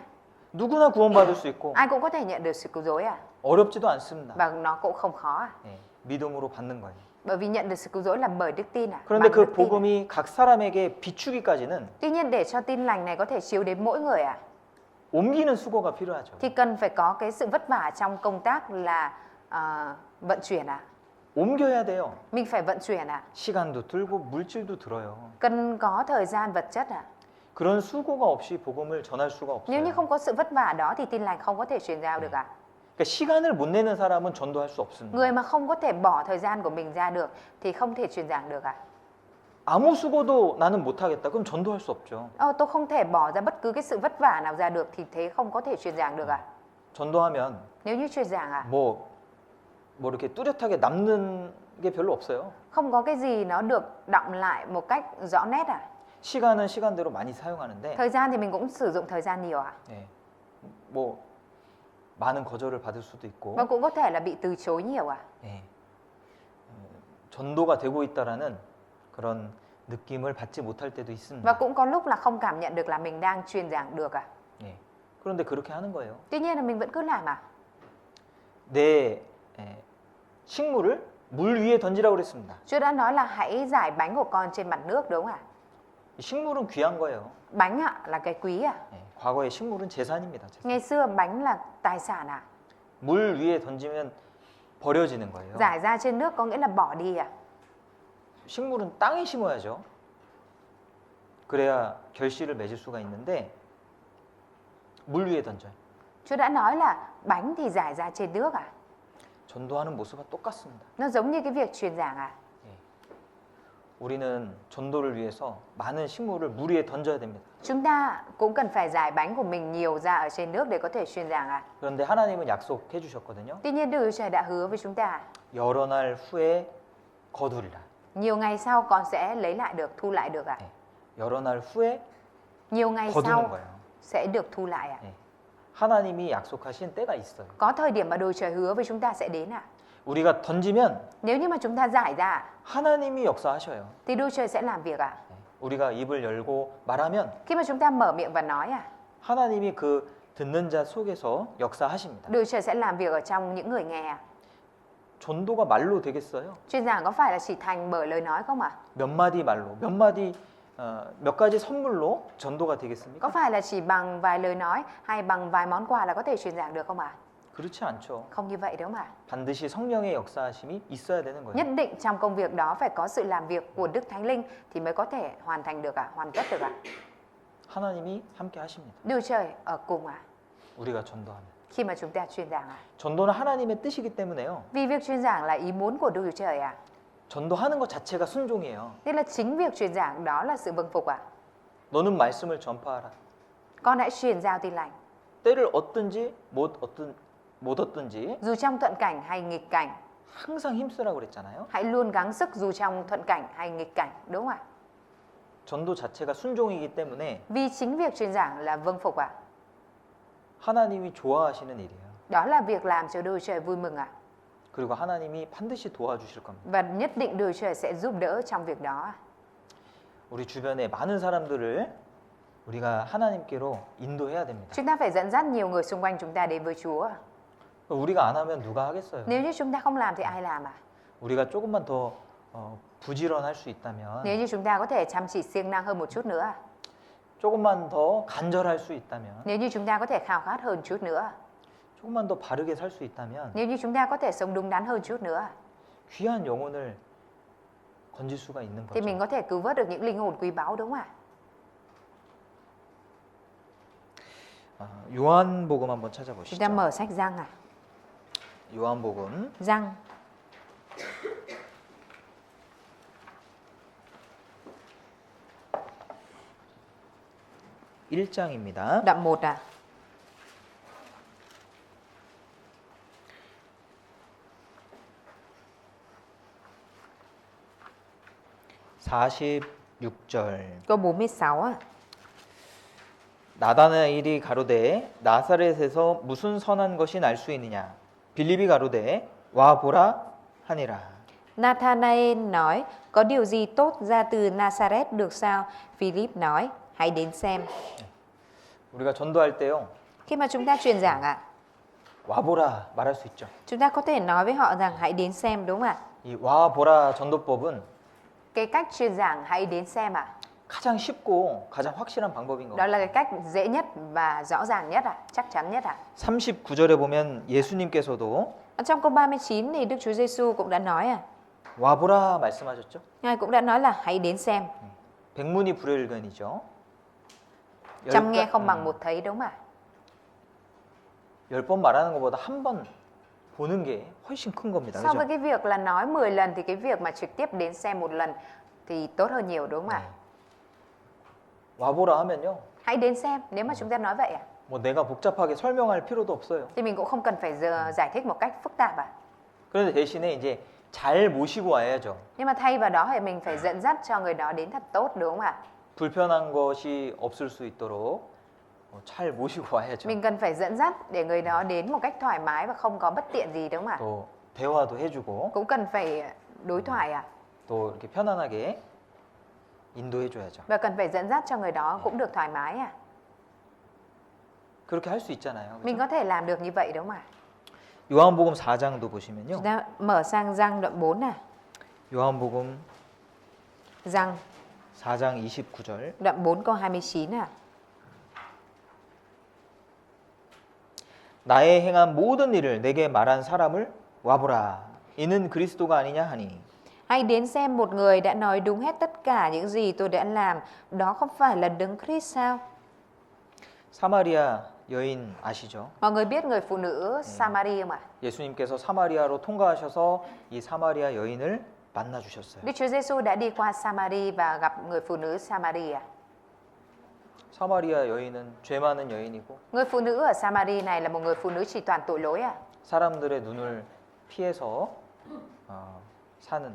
A: 누구나 구원받을 수 있고
B: Ai cũng có thể nhận được sự cứu rỗi
A: 어렵지도 않습니다.
B: và nó cũng không khó
A: 예, 믿음으로 받는 거예요.
B: Bởi vì nhận được sự cứu rỗi là bởi đức tin
A: 그런데
B: bằng
A: 그
B: đức tin
A: 복음이 각 사람에게 비추기까지는
B: Tuy nhiên để cho tin lành này có thể chiếu đến mỗi người
A: 옮기는 수고가 필요하죠.
B: thì cần phải có cái sự vất vả trong công tác là vận chuyển à?
A: 옮겨야 돼요.
B: Mình phải vận chuyển à?
A: 시간도 들고 물질도 들어요.
B: Cần có thời gian vật chất à?
A: 그런 수고가 없이 복음을 전할 수가
B: Nếu như
A: 없어요.
B: không có sự vất vả đó thì tin lành không có thể truyền giao được à?
A: 그러니까 시간을 못 내는 사람은 전도할 수 없습니다.
B: Người mà không có thể bỏ thời gian của mình ra được thì không thể truyền giảng được à?
A: 아무 수고도 나는 못 하겠다. 그럼 전도할 수 없죠.
B: Tôi không thể bỏ ra bất cứ cái sự vất vả nào ra được thì thế không có thể truyền giảng được à?
A: 전도하면
B: Nếu như truyền giảng à?
A: 뭐 이렇게 뚜렷하게 남는 게 별로 없어요.
B: Không có cái gì nó được đọng lại một cách rõ nét à?
A: 시간은 시간대로 많이 사용하는데
B: Thời gian thì mình cũng sử dụng thời gian nhiều à?
A: 예, 뭐 많은 거절을 받을 수도 있고
B: Và cũng có thể là bị từ chối nhiều à?
A: 예, 전도가 되고 있다라는 그런 느낌을 받지 못할 때도
B: Và
A: 있습니다.
B: cũng có lúc là không cảm nhận được là mình đang truyền giảng được à?
A: 예, 그런데 그렇게 하는 거예요.
B: Tuy nhiên là mình vẫn cứ làm à?
A: 내 식물을 물 위에 던지라고 그랬습니다.
B: Chúa đã nói là hãy rải bánh của con trên mặt nước đúng không ạ?
A: 이 식물은 귀한 거예요.
B: Bánh ạ là cái quý à?
A: 예, 과거에 식물은 재산입니다. 재산.
B: Ngày xưa bánh là tài sản à?
A: 물 위에 던지면 버려지는 거예요.
B: Rải ra trên nước có nghĩa là bỏ đi à?
A: 식물은 땅에 심어야죠. 그래야 결실을 맺을 수가 있는데 물 위에 던져요.
B: Chúa đã nói là bánh thì rải ra trên nước à?
A: 전도하는 모습과 똑같습니다.
B: Nó giống như cái việc truyền giảng à?
A: 우리는 전도를 위해서 많은 식물을 물 위에 던져야 됩니다.
B: Chúng ta cũng cần phải rải bánh của mình nhiều ra ở trên nước để có thể truyền giảng à?
A: 그런데 하나님은 약속해 주셨거든요.
B: Tuy nhiên Đức Chúa Trời đã hứa với chúng ta
A: 여러 날 후에 거두리라.
B: nhiều ngày sau con sẽ lấy lại được, thu lại được à?
A: 여러 날 후에
B: Nhiều ngày
A: 거두는
B: sau
A: 거예요.
B: sẽ được thu lại à?
A: 하나님이 약속하신 때가 있어요.
B: Có thời điểm mà Đức Chúa Trời hứa với chúng ta sẽ đến à?
A: 우리가 던지면
B: Nếu như mà chúng ta giải ra
A: 하나님이 역사하셔요.
B: thì Đức Chúa Trời sẽ làm việc à?
A: 우리가 입을 열고 말하면
B: Khi mà chúng ta mở miệng và nói à?
A: 하나님이 그 듣는 자 속에서 역사하십니다.
B: Đức Chúa Trời sẽ làm việc ở trong những người nghe à?
A: 전도가 말로 되겠어요?
B: Truyền giảng có phải là chỉ thành bởi lời nói không ạ?
A: 몇 마디 말로, 몇 가지 선물로 전도가
B: Có
A: 되겠습니까?
B: phải là chỉ bằng vài lời nói hay bằng vài món quà là có thể truyền giảng được không ạ?
A: 그렇지 않죠.
B: Không như vậy đúng không ạ?
A: 반드시 성령의 역사하심이 있어야 되는 거예요.
B: Nhất định trong công việc đó phải có sự làm việc của Đức Thánh Linh thì mới có thể hoàn thành được ạ, hoàn tất được ạ.
A: 하나님이 함께 하십니다.
B: Đức Chúa Trời ở cùng ạ,
A: 우리가 전도하면.
B: khi mà chúng ta truyền giảng ạ.
A: 전도는 하나님의 뜻이기 때문에요.
B: Vì việc truyền giảng là ý muốn của Đức Chúa Trời ạ.
A: 전도하는 것 자체가 순종이에요.
B: Nên là chính việc truyền giảng đó là sự vâng phục ạ.
A: 너는 말씀을 전파하라.
B: Con hãy truyền giao tin lành.
A: 때를 얻든지 못 얻든지
B: Dù trong thuận cảnh hay nghịch cảnh,
A: 항상 힘쓰라고 그랬잖아요.
B: hãy luôn gắng sức dù trong thuận cảnh hay nghịch cảnh, đúng không ạ?
A: 전도 자체가 순종이기 때문에
B: Vì chính việc truyền giảng là vâng phục ạ.
A: 하나님이 좋아하시는 일이에요.
B: Đó là việc làm cho Đức Chúa Trời vui mừng ạ.
A: 그리고 하나님이 반드시 도와주실 겁니다.
B: Và nhất định Đức Chúa Trời sẽ giúp đỡ trong việc đó.
A: 우리 주변에 많은 사람들을 우리가 하나님께로 인도해야 됩니다.
B: Chúng ta phải dẫn dắt nhiều người xung quanh chúng ta đến với Chúa.
A: 우리가 안 하면 누가 하겠어요?
B: Nếu như chúng ta không làm thì ai làm ạ?
A: 우리가 조금만 더 부지런할 수 있다면,
B: Nếu như chúng ta có thể chăm chỉ siêng năng hơn một chút nữa,
A: 조금만 더 간절할 수 있다면,
B: nếu như chúng ta có thể khao khát hơn chút nữa,
A: 조금만 더 바르게 살 수 있다면
B: nếu như chúng ta có thể sống đúng đắn hơn chút nữa,
A: 귀한 영혼을 건질 수가 있는
B: thì mình
A: 거죠.
B: có thể cứu vớt được những linh hồn quý báu, đúng không ạ?
A: 요한복음 한번
B: Chúng ta
A: 찾아보시죠.
B: mở sách Giăng ạ.
A: 요한복음
B: Giăng
A: 1장입니다.
B: đoạn 1 ạ.
A: 46절.
B: Câu 46 ạ.
A: 나다나엘이 가로되 나사렛에서 무슨 선한 것이 날 수 있느냐? 빌립이 가로되 와 보라 하니라.
B: Nathanael nói, có điều gì tốt ra từ Nazareth được sao? Philip nói, hãy đến xem.
A: 우리가 전도할 때요.
B: Khi mà chúng ta truyền giảng ạ,
A: 와 보라 말할 수 있죠.
B: chúng ta có thể nói với họ rằng hãy đến xem, đúng không ạ?
A: 이 와 보라 전도법은
B: Cái cách truyền giảng hãy đến xem ạ,
A: 가장 쉽고 가장 확실한 방법인 것
B: đó
A: 같아요.
B: là cái cách dễ nhất và rõ ràng nhất ạ, chắc chắn nhất ạ.
A: 39절에 보면 예수님께서도
B: Ở trong câu 39 thì Đức Chúa Giêsu cũng đã nói
A: 와보라 말씀하셨죠?
B: Ngài cũng đã nói là hãy đến xem.
A: 백문이 불여일견이죠.
B: Trăm nghe không bằng một thấy, đúng không ạ?
A: 10번 말하는 것보다 한 번 보는 게 훨씬 큰 겁니다.
B: So với
A: 그죠?
B: cái việc là nói 10 lần thì cái việc mà trực tiếp đến xem một lần thì tốt hơn nhiều, đúng không ạ?
A: 와보라 하면요.
B: Hãy đến xem, nếu mà chúng ta nói vậy
A: 뭐 내가 복잡하게 설명할 필요도 없어요.
B: thì mình cũng không cần phải giải thích một cách phức tạp
A: 그런데 대신에 이제 잘 모시고 와야죠.
B: Nhưng mà thay vào đó thì mình phải dẫn dắt cho người đó đến thật tốt, đúng không ạ?
A: 불편한 것이 없을 수 있도록 잘 모시고 와야죠.
B: Mình cần phải dẫn dắt để người đó đến một cách thoải mái và không có bất tiện gì, đúng không ạ?
A: 또 대화도 해주고
B: Cũng cần phải đối thoại
A: 또 이렇게 편안하게 인도해줘야죠.
B: và cần phải dẫn dắt cho người đó cũng được thoải mái
A: 그렇게 할 수 있잖아요.
B: Mình
A: 그죠?
B: có thể làm được như vậy, đúng không ạ?
A: 요한복음 4장도 보시면요.
B: Chúng ta mở sang Giăng đoạn 4
A: 요한복음
B: Giăng
A: 4장 29절.
B: đoạn 4 câu 29
A: 나의 행한 모든 일을 내게 말한 사람을 와보라. 이는 그리스도가 아니냐 하니.
B: Hãy đến xem một người đã nói đúng hết tất cả những gì tôi đã làm, đó không phải là Đấng Christ sao?
A: 사마리아 여인 아시죠?
B: Mọi người biết người phụ nữ Samari không ạ?
A: 예수님께서 사마리아로 통과하셔서 이 사마리아 여인을 만나 주셨어요.
B: Đức Chúa Giêsu đã đi qua Samari và gặp người phụ nữ Samari
A: 사마리아 여인은 죄 많은 여인이고
B: Người phụ nữ ở Samari này là một người phụ nữ chỉ toàn tội lỗi
A: 사람들의 눈을 피해서 사는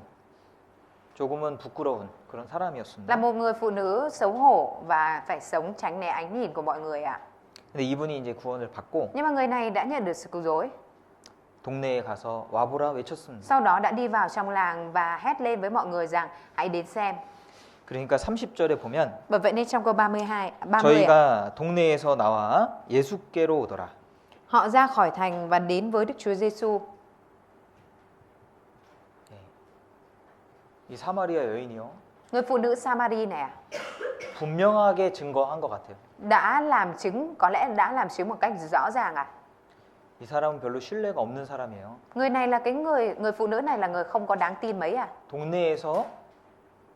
A: 조금은 부끄러운 그런
B: Là
A: 사람이었습니다.
B: một người phụ nữ xấu hổ và phải sống tránh né ánh nhìn của mọi người
A: 근데 이분이 이제 구원을 받고
B: Nhưng mà người này đã nhận được sự cứu rỗi.
A: 동네에 가서 와보라 외쳤습니다.
B: Sau đó đã đi vào trong làng và hét lên với mọi người rằng hãy đến xem.
A: 그러니까 30절에 보면
B: Bởi vậy nên trong câu 30
A: 저희가 동네에서 나와 예수께로 오더라.
B: họ ra khỏi thành và đến với Đức Chúa Giêsu.
A: 이 사마리아 여인이요.
B: Người phụ nữ Samari này
A: 분명하게 증거한 것 같아요.
B: đã làm chứng, có lẽ đã làm chứng một cách rõ ràng
A: 이 사람은 별로 신뢰가 없는 사람이에요.
B: Người này là người phụ nữ này là người không có đáng tin mấy
A: 동네에서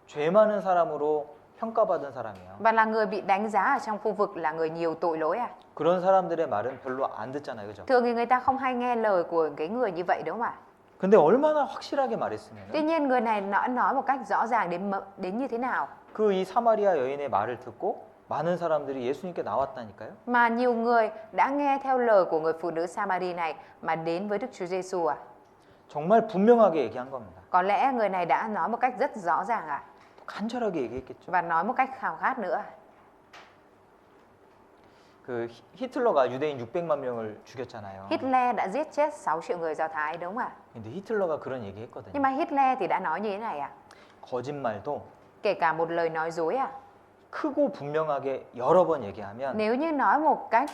A: 죄 많은 사람으로 평가받은 사람이에요.
B: Và là người bị đánh giá ở trong khu vực là người nhiều tội lỗi
A: 그런 사람들의 말은 별로 안 듣잖아요. 그죠?
B: Thường thì người ta không hay nghe lời của cái người như vậy, đúng không ạ?
A: 근데 얼마나 확실하게 말했으면
B: Tuy nhiên người này nói một cách rõ ràng đến như thế nào
A: 그 이 사마리아 여인의 말을 듣고 많은 사람들이 예수님께 나왔다니까요.
B: mà nhiều người đã nghe theo lời của người phụ nữ Samari này mà đến với Đức Chúa Giêsu
A: 정말 분명하게 얘기한 겁니다.
B: Có lẽ người này đã nói một cách rất rõ ràng
A: 간절하게 얘기했겠죠.
B: và nói một cách khao khát nữa.
A: 그 히틀러가 유대인 600만 명을 죽였잖아요.
B: Hitler đã giết chết 6 triệu người Do Thái, đúng không ạ?
A: 근데 히틀러가 그런 얘기했거든요.
B: Nhưng mà Hitler thì đã nói như thế này
A: 거짓말도
B: Kể cả một lời nói dối
A: 크고 분명하게 여러 번 얘기하면
B: Nếu như nói một cách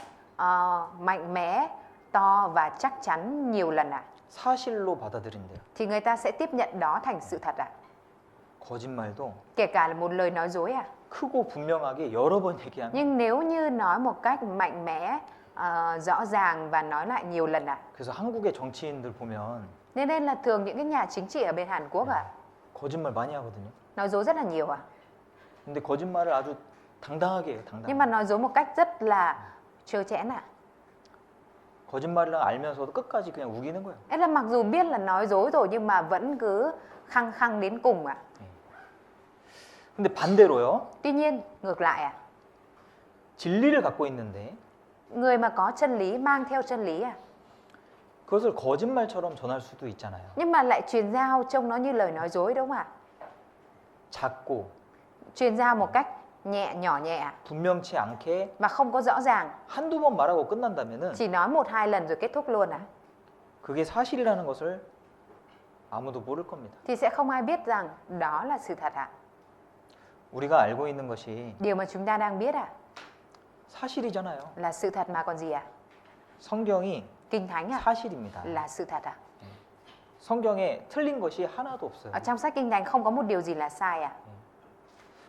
B: mạnh mẽ, to và chắc chắn nhiều lần
A: 사실로 받아들인대요.
B: thì người ta sẽ tiếp nhận đó thành sự thật
A: 거짓말도
B: Kể cả là một lời nói dối
A: 크고 분명하게 여러 번 얘기하면
B: Nhưng nếu như nói một cách mạnh mẽ, rõ ràng và nói lại nhiều lần
A: 그래서 한국의 정치인들 보면
B: Nên đây là thường những cái nhà chính trị ở bên Hàn Quốc
A: 거짓말 많이 하거든요.
B: nói dối rất là nhiều
A: 근데 거짓말을 아주 당당하게 해요.
B: Nhưng mà
A: 당당하게.
B: nói dối một cách rất là trơ trẽn
A: 거짓말이랑 알면서도 끝까지 그냥 우기는 거예요.
B: Thế là mặc dù biết là nói dối rồi nhưng mà vẫn cứ khăng khăng đến cùng
A: 근데 반대로요.
B: Tuy nhiên ngược lại
A: 진리를 갖고 있는데
B: người mà có chân lý, mang theo chân lý
A: 그것을 거짓말처럼 전할 수도 있잖아요.
B: nhưng mà lại truyền giao trông nó như lời nói dối, đúng không ạ?
A: 작고
B: Truyền giao một cách nhỏ nhẹ
A: 분명치 않게
B: và không có rõ ràng,
A: 한두 번 말하고 끝난다면은
B: chỉ nói 1-2 lần rồi kết thúc luôn
A: 그게 사실이라는 것을 아무도 모를 겁니다.
B: thì sẽ không ai biết rằng đó là sự thật
A: 우리가 알고 있는 것이
B: Điều mà chúng ta đang biết
A: 사실이잖아요.
B: là sự thật mà còn gì
A: 성경이
B: Kinh Thánh
A: 사실입니다.
B: là sự thật
A: 성경에 틀린 것이 하나도 없어요.
B: Ở trong sách Kinh Thánh không có một điều gì là sai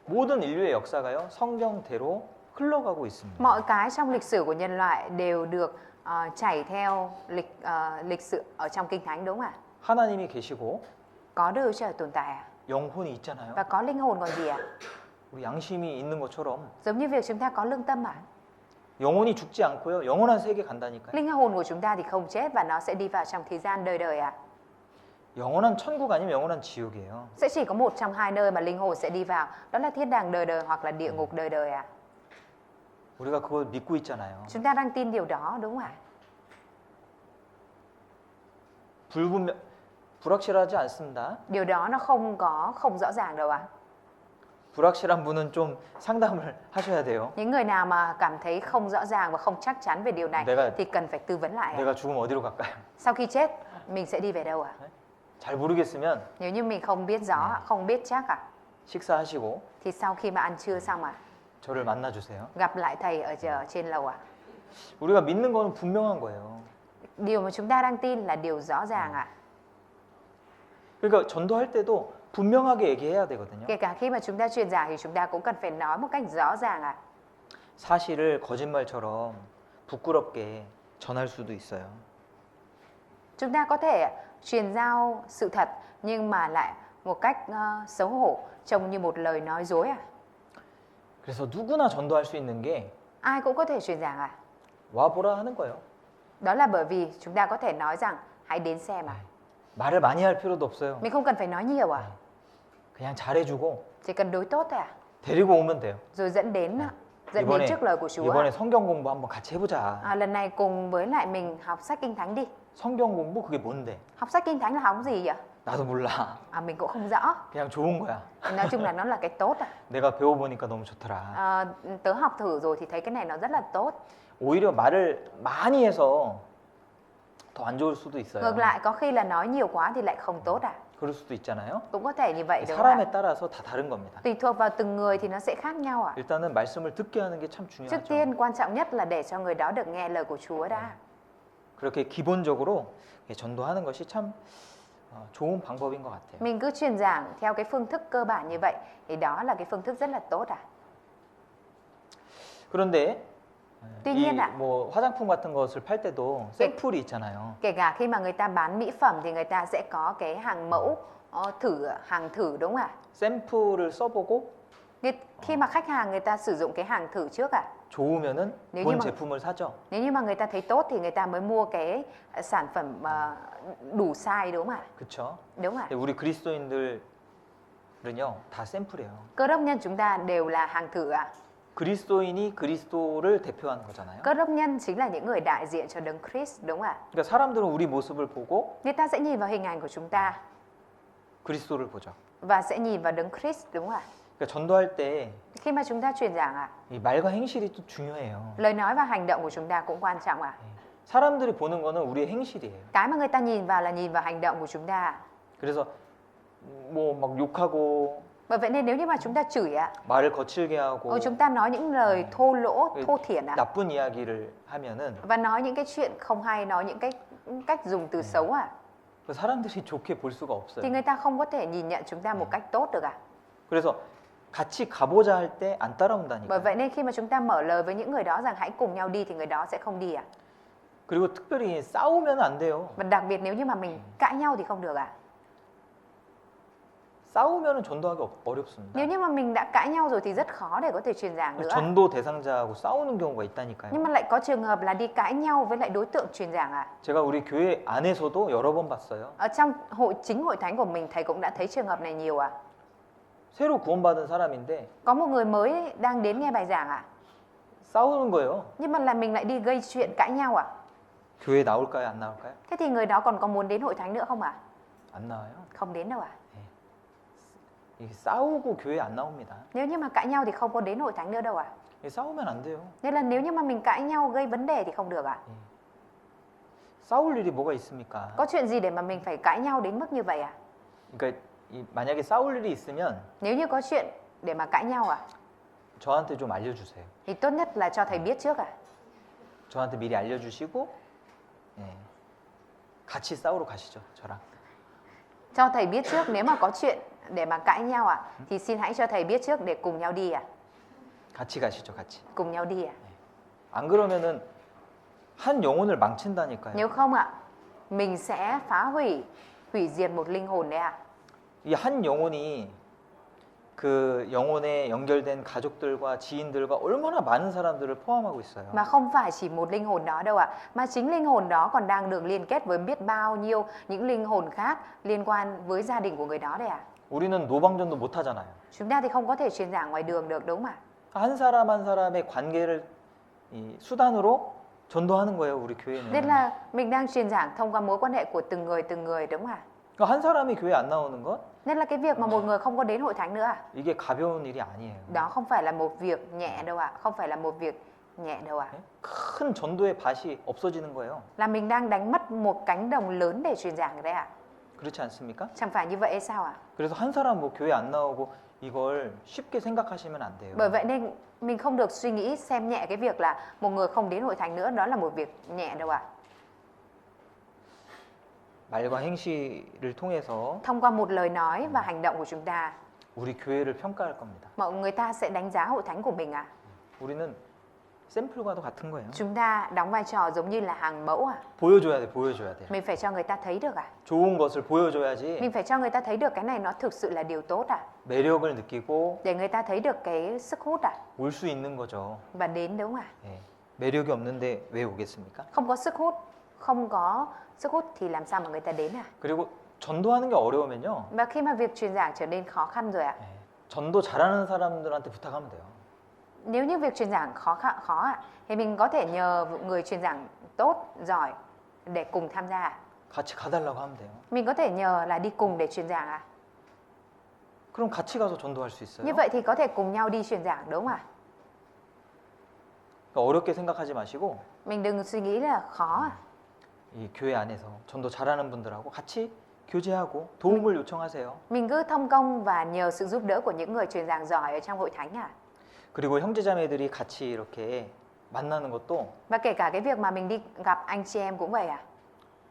A: 모든 인류의 역사가요. 성경대로 흘러가고 있습니다.
B: Mọi cái trong lịch sử của nhân loại đều được chảy theo lịch sử ở trong Kinh Thánh, đúng không ạ?
A: 하나님이 계시고
B: Có Đức Chúa Trời tồn tại à?
A: 영혼이 있잖아요.
B: Và có linh hồn còn gì ạ?
A: 우리 양심이 있는 것처럼
B: Giống như việc chúng ta có lương tâm à?
A: 영혼이 죽지 않고요. 영원한 세계 간다니까요.
B: Linh hồn của chúng ta thì không chết và nó sẽ đi vào trong thế gian đời đời à?
A: 영원한 천국 아니면 영원한 지옥이에요.
B: Sẽ chỉ có một trong hai nơi mà linh hồn sẽ đi vào, đó là thiên đàng đời đời hoặc là địa ngục đời đời à?
A: 우리가 그걸 믿고 있잖아요.
B: Chúng ta đang tin điều đó, đúng không ạ?
A: 불확실하지 않습니다.
B: Điều đó nó không rõ ràng đâu ạ.
A: 불확실한 분은 좀 상담을 하셔야 돼요.
B: Những người nào mà cảm thấy không rõ ràng và không chắc chắn về điều này thì cần phải tư vấn lại ạ.
A: 내가 죽으면 어디로 갈까요?
B: Sau khi chết mình sẽ đi về đâu ạ?
A: 잘 모르겠으면
B: Nếu như mình không biết rõ, không biết chắc ạ,
A: 식사하시고
B: thì sau khi mà ăn trưa xong ạ,
A: 저를 만나 주세요.
B: gặp lại thầy ở trên lầu ạ.
A: 우리가 믿는 거는 분명한 거예요.
B: Điều mà chúng ta đang tin là điều rõ ràng ạ.
A: 그러니까 전도할 때도 분명하게 얘기해야 되거든요.
B: Kể cả khi mà chúng ta truyền giảng thì chúng ta cũng cần phải nói một cách rõ ràng ạ.
A: 사실을 거짓말처럼 부끄럽게 전할 수도 있어요.
B: Chúng ta có thể truyền giao sự thật nhưng mà lại một cách xấu hổ, trông như một lời nói dối à?
A: 그래서 누구나 전도할 수 있는 게
B: Ai cũng có thể truyền giảng à?
A: 와보라 하는 거예요.
B: Đó là bởi vì chúng ta có thể nói rằng hãy đến xem à?
A: 말을 많이 할 필요도 없어요.
B: Mình không cần phải nói nhiều à?
A: 그냥 잘해주고
B: Chỉ cần đối tốt thôi à?
A: 데리고 오면 돼요.
B: Rồi dẫn đến trước lời của Chúa.
A: 이번에 성경 공부 한번 같이 해보자.
B: Lần này cùng với lại mình học sách Kinh Thánh đi.
A: 성경 공부 그게 뭔데?
B: Học sách Kinh Thánh là học gì vậy?
A: 나도 몰라.
B: Mình cũng không rõ.
A: 그냥 좋은 거야.
B: Nói chung là nó là cái tốt à?
A: 내가 배워보니까 너무 좋더라.
B: Tớ học thử rồi thì thấy cái này nó rất là tốt.
A: 오히려 말을 많이 해서 더 안 좋을 수도 있어요.
B: Ngược lại có khi là nói nhiều quá thì lại không tốt à?
A: 그럴 수도 있잖아요.
B: Cũng có thể như vậy đúng không ạ?
A: 사람에 따라서 다 다른 겁니다.
B: Tùy thuộc vào từng người thì nó sẽ khác nhau ạ.
A: 일단은 말씀을 듣게 하는 게 참
B: Trước
A: 중요하죠.
B: tiên quan trọng nhất là để cho người đó được nghe lời của Chúa đã.
A: 그렇게 기본적으로 전도하는 것이 참 좋은 방법인 것 같아요.
B: Mình cứ truyền giảng theo cái phương thức cơ bản như vậy thì đó là cái phương thức rất là tốt ạ.
A: 그런데
B: Tuy nhiên ạ,
A: 뭐 화장품 같은 것을 팔 때도 샘플이 있잖아요.
B: kể cả khi mà người ta bán mỹ phẩm thì người ta sẽ có cái hàng mẫu hàng thử đúng không ạ?
A: 샘플을 써보고
B: Khi mà khách hàng người ta sử dụng cái hàng thử trước ạ,
A: 좋으면은
B: nếu
A: 본
B: như mà
A: 제품을 사죠.
B: nếu như mà người ta thấy tốt thì người ta mới mua cái sản phẩm đủ size đúng không ạ?
A: 그렇죠?
B: Đúng ạ.
A: 우리 그리스도인들은요 다 샘플이에요.
B: Cơ đốc nhân chúng ta đều là hàng thử ạ.
A: 그리스도인이 그리스도를 대표하는 거잖아요.
B: Cơ đốc nhân chính là những người đại diện cho Đấng Christ đúng không ạ?
A: 그러니까 사람들은 우리 모습을 보고
B: Người ta sẽ nhìn vào hình ảnh của chúng ta
A: 그리스도를 보죠.
B: và sẽ nhìn vào Đấng Christ đúng không ạ?
A: 그러니까 전도할 때
B: Khi mà chúng ta truyền giảng ạ,
A: 이 말과 행실이 또 중요해요.
B: lời nói và hành động của chúng ta cũng quan trọng ạ.
A: 사람들이 보는 거는 우리의 행실이에요.
B: Cái mà người ta nhìn vào là nhìn vào hành động của chúng ta.
A: 그래서 뭐 막 욕하고
B: Bởi vậy nên nếu như mà chúng ta chửi ạ,
A: 말을 거칠게 하고
B: chúng ta nói những lời thô lỗ, thô thiển ạ,
A: 나쁜 이야기를 하면은
B: và nói những cái chuyện không hay, nói những cái cách dùng từ xấu ạ,
A: 그 사람들이 좋게 볼 수가
B: thì
A: 없어요.
B: người ta không có thể nhìn nhận chúng ta một cách tốt được ạ.
A: 그래서 같이 가보자 할 때 안
B: Bởi
A: 따라온다니까.
B: vậy nên khi mà chúng ta mở lời với những người đó rằng hãy cùng nhau đi thì người đó sẽ không đi ạ.
A: 그리고 특별히 싸우면 안 돼요.
B: Và đặc biệt nếu như mà mình cãi nhau thì không được ạ.
A: 싸우면은 전도하기 어렵습니다.
B: Nếu như mà mình đã cãi nhau rồi thì rất khó để có thể truyền giảng nữa.
A: 전도 대상자하고 싸우는 경우가 있다니까요.
B: Nhưng mà lại có trường hợp là đi cãi nhau với lại đối tượng truyền giảng ạ.
A: 제가 우리 교회 안에서도 여러 번 봤어요.
B: Ở trong chính hội thánh của mình thầy cũng đã thấy trường hợp này nhiều ạ.
A: 새로 구원받은 사람인데
B: Có một người mới đang đến nghe bài giảng ạ.
A: 싸우는 거예요.
B: Nhưng mà là mình lại đi gây chuyện cãi nhau ạ.
A: 교회 나올까요? 안 나올까요?
B: Thế thì người đó còn có muốn đến hội thánh nữa không ạ?
A: 안 나와요.
B: Không đến đâu ạ.
A: 이게 싸우고 교회 안 나옵니다.
B: Nếu như mà cãi nhau thì không có đến hội thánh nữa đâu ạ.
A: 이게 싸우면 안 돼요.
B: Nên là nếu như mà mình cãi nhau gây vấn đề thì không được ạ.
A: 싸울 일이 뭐가 있습니까?
B: Có chuyện gì để mà mình phải cãi nhau đến mức như vậy ạ?
A: 그러니까 만약에 싸울 일이 있으면
B: Nếu như có chuyện để mà cãi nhau ạ,
A: 저한테 좀 알려주세요.
B: thì tốt nhất là cho thầy biết trước ạ.
A: 저한테 미리 알려주시고 같이 싸우러 가시죠, 저랑.
B: Cho thầy biết trước nếu mà có chuyện để mà cãi nhau ạ, thì xin hãy cho thầy biết trước để cùng nhau đi ạ.
A: 같이 가시죠, 같이.
B: Cùng nhau đi ạ.
A: 안 그러면은 한 영혼을 망친다니까요.
B: Nếu không ạ, mình sẽ phá hủy diệt một linh hồn đấy ạ.
A: 이 한 영혼이 그 영혼에 연결된 가족들과 지인들과 얼마나 많은 사람들을 포함하고 있어요.
B: Mà không phải chỉ một linh hồn đó đâu ạ, mà chính linh hồn đó còn đang được liên kết với biết bao nhiêu những linh hồn khác liên quan với gia đình của người đó đấy ạ.
A: 우리는 노방전도 못 하잖아요.
B: Chúng ta thì không có thể truyền giảng ngoài đường được đúng không ạ?
A: 한 사람 한 사람의 관계를 이 수단으로 전도하는 거예요, 우리
B: Nên
A: 교회는.
B: là mình đang truyền giảng thông qua mối quan hệ của từng người đúng không ạ?
A: 그러니까 한 사람이 교회 안 나오는 것
B: Nên là cái việc mà một người không có đến hội thánh nữa ạ,
A: 이게 가벼운 일이 아니에요.
B: đó không phải là một việc nhẹ đâu ạ, không phải là một việc nhẹ đâu ạ.
A: 큰 전도의 밭이 없어지는 거예요.
B: Là mình đang đánh mất một cánh đồng lớn để truyền giảng đấy ạ.
A: 그렇지 않습니까?
B: Chẳng phải như vậy hay sao ạ?
A: 그래서 한 사람 뭐 교회 안 나오고 이걸 쉽게 생각하시면 안 돼요.
B: Bởi vậy nên mình không được suy nghĩ xem nhẹ cái việc là một người không đến hội thánh nữa đó là một việc nhẹ đâu ạ.
A: 말과 행실을 통해서
B: Thông qua một lời nói và hành động của chúng ta,
A: 우리 교회를 평가할 겁니다.
B: mọi người ta sẽ đánh giá hội thánh của mình ạ.
A: 우리는 샘플과도 같은 거예요.
B: Chúng ta đóng vai trò giống như là hàng mẫu ạ.
A: 보여줘야 돼, 보여줘야 돼.
B: Mình phải cho người ta thấy được ạ.
A: 좋은 것을 보여줘야지
B: Mình phải cho người ta thấy được cái này nó thực sự là điều tốt ạ.
A: 매력을 느끼고
B: Để người ta thấy được cái sức hút ạ.
A: 올 수 있는 거죠.
B: Và đến đúng không ạ?
A: 예. 매력이 없는데 왜 오겠습니까?
B: Không có sức hút, không có sức hút thì làm sao mà người ta đến ạ?
A: 그리고 전도하는 게 어려우면요.
B: Và khi mà việc truyền giảng trở nên khó khăn rồi ạ,
A: 예. 전도 잘하는 사람들한테 부탁하면 돼요.
B: nếu như việc truyền giảng khó ạ, thì mình có thể nhờ người truyền giảng tốt, giỏi để cùng tham gia ạ.
A: 같이 가달라고 하면 돼요.
B: Mình có thể nhờ là đi cùng để truyền giảng ạ.
A: 그럼 같이 가서 전도할 수 있어요.
B: Như vậy thì có thể cùng nhau đi truyền giảng đúng không ạ?
A: 그러니까 어렵게 생각하지 마시고
B: Mình đừng suy nghĩ là khó ạ.
A: 이 교회 안에서 전도 잘하는 분들하고 같이 교제하고 도움을 요청하세요.
B: Mình cứ thông công và nhờ sự giúp đỡ của những người truyền giảng giỏi ở trong hội thánh ạ.
A: 그리고 형제자매들이 같이 이렇게 만나는 것도
B: Và kể cả cái việc mà mình đi gặp anh chị em cũng vậy ạ.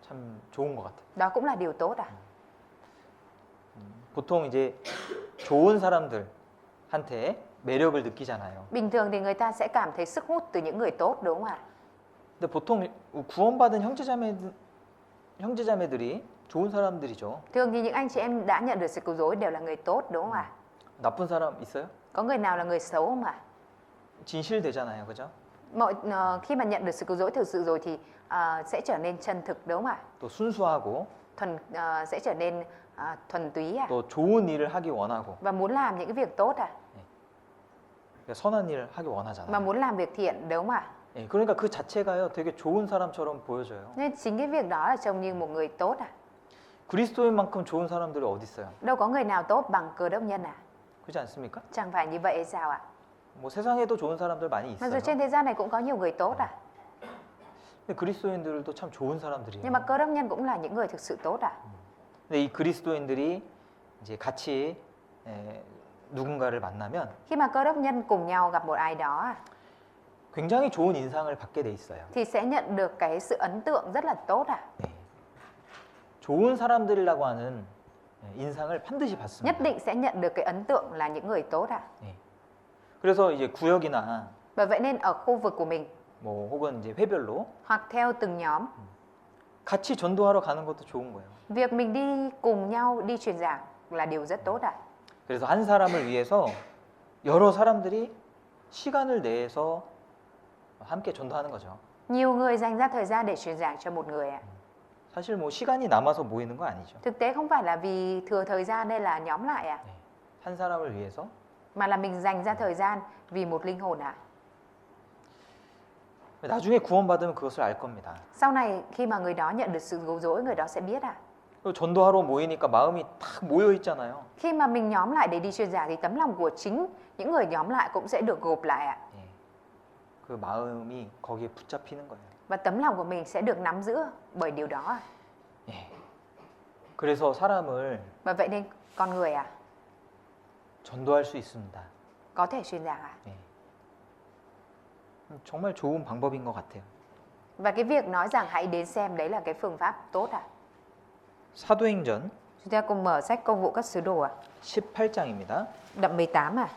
A: 참 좋은 것 같아요.
B: Đó cũng là điều tốt ạ.
A: 보통 이제 좋은 사람들한테 매력을 느끼잖아요.
B: Bình thường thì người ta sẽ cảm thấy sức hút từ những người tốt đúng không ạ?
A: 근데 보통 구원받은 형제자매들이 좋은 사람들이죠.
B: Thường thì những anh chị em đã nhận được sự cứu rỗi đều là người tốt đúng không ạ?
A: 나쁜 사람 있어요?
B: Có người nào là người xấu không ạ?
A: 진실되잖아요, 그죠?
B: Khi mà nhận được sự cứu rỗi thực sự rồi thì sẽ trở nên chân thực đúng không ạ?
A: 또 순수하고
B: Sẽ trở nên thuần túy ạ.
A: 또 좋은 일을 하기 원하고
B: Và muốn làm những cái việc tốt ạ.
A: 그러니까 선한 일을 하기
B: Mà
A: 원하잖아요.
B: muốn làm việc thiện đúng không ạ?
A: 예, 그러니까 그 자체가요, 되게 좋은 사람처럼 보여져요.
B: Nên chính cái việc đó là trông như một người tốt ạ.
A: 그리스도인만큼 좋은 사람들이 어디 있어요?
B: Đâu có người nào tốt bằng Cơ Đốc nhân ạ?
A: 그렇지 않습니까?
B: Chẳng phải như vậy hay sao ạ?
A: 뭐 세상에도 좋은 사람들 많이
B: Mặc dù
A: 있어요.
B: trên thế gian này cũng có nhiều người tốt ạ.
A: 근데 그리스도인들도 참 좋은 사람들이에요.
B: Nhưng mà Cơ Đốc nhân cũng là những người thực sự tốt ạ.
A: 근데 이 그리스도인들이 이제 같이 누군가를 만나면
B: Khi mà Cơ Đốc nhân cùng nhau gặp một ai đó ạ,
A: 굉장히 좋은 인상을 받게 돼 있어요.
B: thì sẽ nhận được cái sự ấn tượng rất là tốt ạ.
A: 네. 좋은 사람들이라고 하는 인상을 반드시
B: Nhất
A: 받습니다.
B: định sẽ nhận được cái ấn tượng là những người tốt ạ.
A: 네. 그래서 이제 구역이나
B: Bởi vậy nên ở khu vực của mình
A: 뭐 혹은 이제 회별로
B: hoặc theo từng nhóm,
A: 같이 전도하러 가는 것도 좋은 거예요.
B: việc mình đi cùng nhau đi truyền giảng là điều rất tốt ạ.
A: 그래서 한 사람을 위해서 여러 사람들이 시간을 내서 함께 전도하는 거죠.
B: Nhiều người dành ra thời gian để truyền giảng cho một người ạ.
A: 사실 뭐 시간이 남아서 모이는 거 아니죠.
B: Thực tế không phải là vì thừa thời gian nên là nhóm lại ạ,
A: 네. 한 사람을 위해서
B: mà là mình dành ra thời gian vì một linh hồn ạ.
A: 나중에 구원받으면 그것을 알 겁니다.
B: Sau này khi mà người đó nhận được sự cứu rỗi, người đó sẽ biết ạ.
A: 그리고 전도하러 모이니까 마음이 탁 모여 있잖아요.
B: Khi mà mình nhóm lại để đi truyền giảng thì tấm lòng của chính những người nhóm lại cũng sẽ được gộp lại ạ.
A: 예. 그 마음이 거기에 붙잡히는 거예요.
B: Và tấm lòng của mình sẽ được nắm giữ bởi điều đó ạ.
A: 예. 그래서 사람을
B: Và vậy nên con người ạ,
A: 전도할 수 있습니다.
B: có thể truyền giảng ạ.
A: 예. 정말 좋은 방법인 것 같아요.
B: Và cái việc nói rằng hãy đến xem đấy là cái phương pháp tốt ạ.
A: 사도행전
B: Chúng ta cùng mở sách Công vụ các sứ đồ ạ.
A: 18장입니다.
B: Đoạn 18 ạ.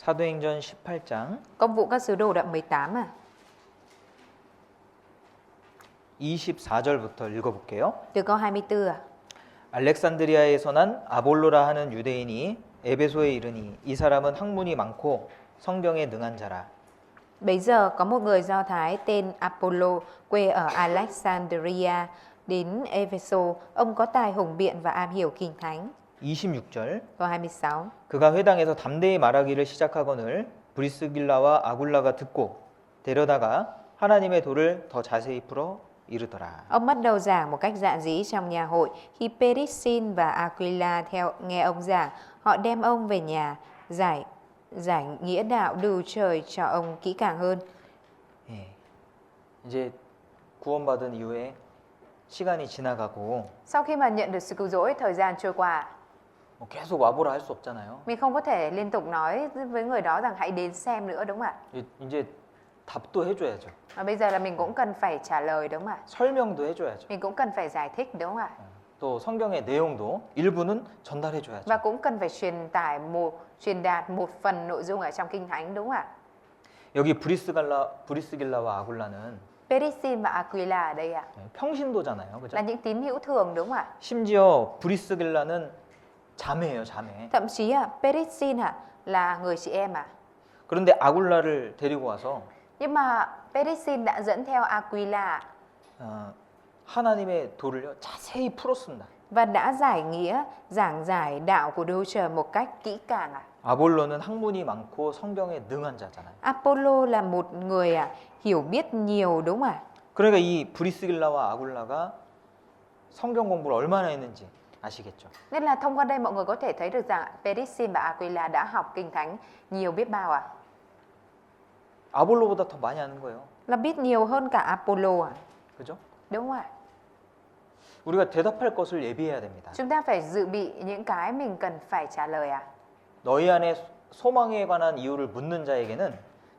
A: 사도행전 18장
B: Công vụ các sứ đồ đoạn 18 à.
A: 24절부터 읽어볼게요.
B: Từ câu 24 à.
A: 알렉산드리아에서 난 아볼로라 하는 유대인이 에베소에 이르니 이 사람은 학문이 많고 성경에 능한 자라.
B: Bấy giờ có một người Do Thái tên Apollo quê ở Alexandria đến Epheso. Ông có tài hùng biện và am hiểu kinh thánh.
A: 26절
B: Câu 26.
A: 그가 회당에서 담대히 말하기를 시작하거늘 브리스길라와 아굴라가 듣고 데려다가 하나님의 도를 더 자세히 풀어 이르더라.
B: Ông bắt đầu giảng một cách dạn dĩ trong nhà hội. Khi Perissin và Aquila nghe ông giảng, họ đem ông về nhà giải nghĩa đạo đủ trời cho ông kỹ càng hơn.
A: 예. 이제 구원받은 이후에 시간이 지나가고
B: Sau khi mà nhận được sự cứu rỗi, thời gian trôi qua,
A: 뭐 계속 와보라 할 수 없잖아요.
B: mình không có thể liên tục nói với người đó rằng hãy đến xem nữa, đúng không ạ?
A: 이제 답도 해줘야죠.
B: Và bây giờ là mình cũng cần phải trả lời, đúng không ạ?
A: 설명도 해줘야죠.
B: Mình cũng cần phải giải thích, đúng không ạ?
A: 또 성경의 내용도 일부는 전달해줘야죠.
B: Và cũng cần phải truyền đạt một phần nội dung ở trong Kinh Thánh, đúng không ạ?
A: 여기 브리스길라와 아굴라는
B: Perissin và Aquila ở đây ạ,
A: 평신도잖아요, 그죠?
B: là những tín hữu thường, đúng không ạ?
A: 심지어 브리스길라는 자매예요, 자매.
B: Thậm chí Perissin là người chị em à.
A: 그런데 아굴라를 데리고 와서
B: Nhưng mà Perissin đã dẫn theo Aquila
A: 하나님의 도를 자세히 풀어쓴다.
B: và đã giảng giải đạo của Đức Chúa Trời một cách kỹ càng à.
A: 아볼로는 학문이 많고 성경에 능한 자잖아요.
B: Apollo là một người hiểu biết nhiều, đúng không ạ?
A: 그러니까 이 브리스길라와 아굴라가 성경 공부를 얼마나 했는지 아시겠죠?
B: Nên là thông qua đây mọi người có thể thấy được rằng Perissin và Aquila đã học Kinh Thánh nhiều biết bao à.
A: 아볼로보다 더 많이 아는 거예요.
B: Là biết nhiều hơn cả Apollo à.
A: 그죠?
B: Đúng không ạ?
A: 우리가 대답할 것을 예비해야 됩니다.
B: Chúng ta phải dự bị những cái mình cần phải trả lời à.
A: 너희 안에 소망에 관한 이유를 묻는 자에게는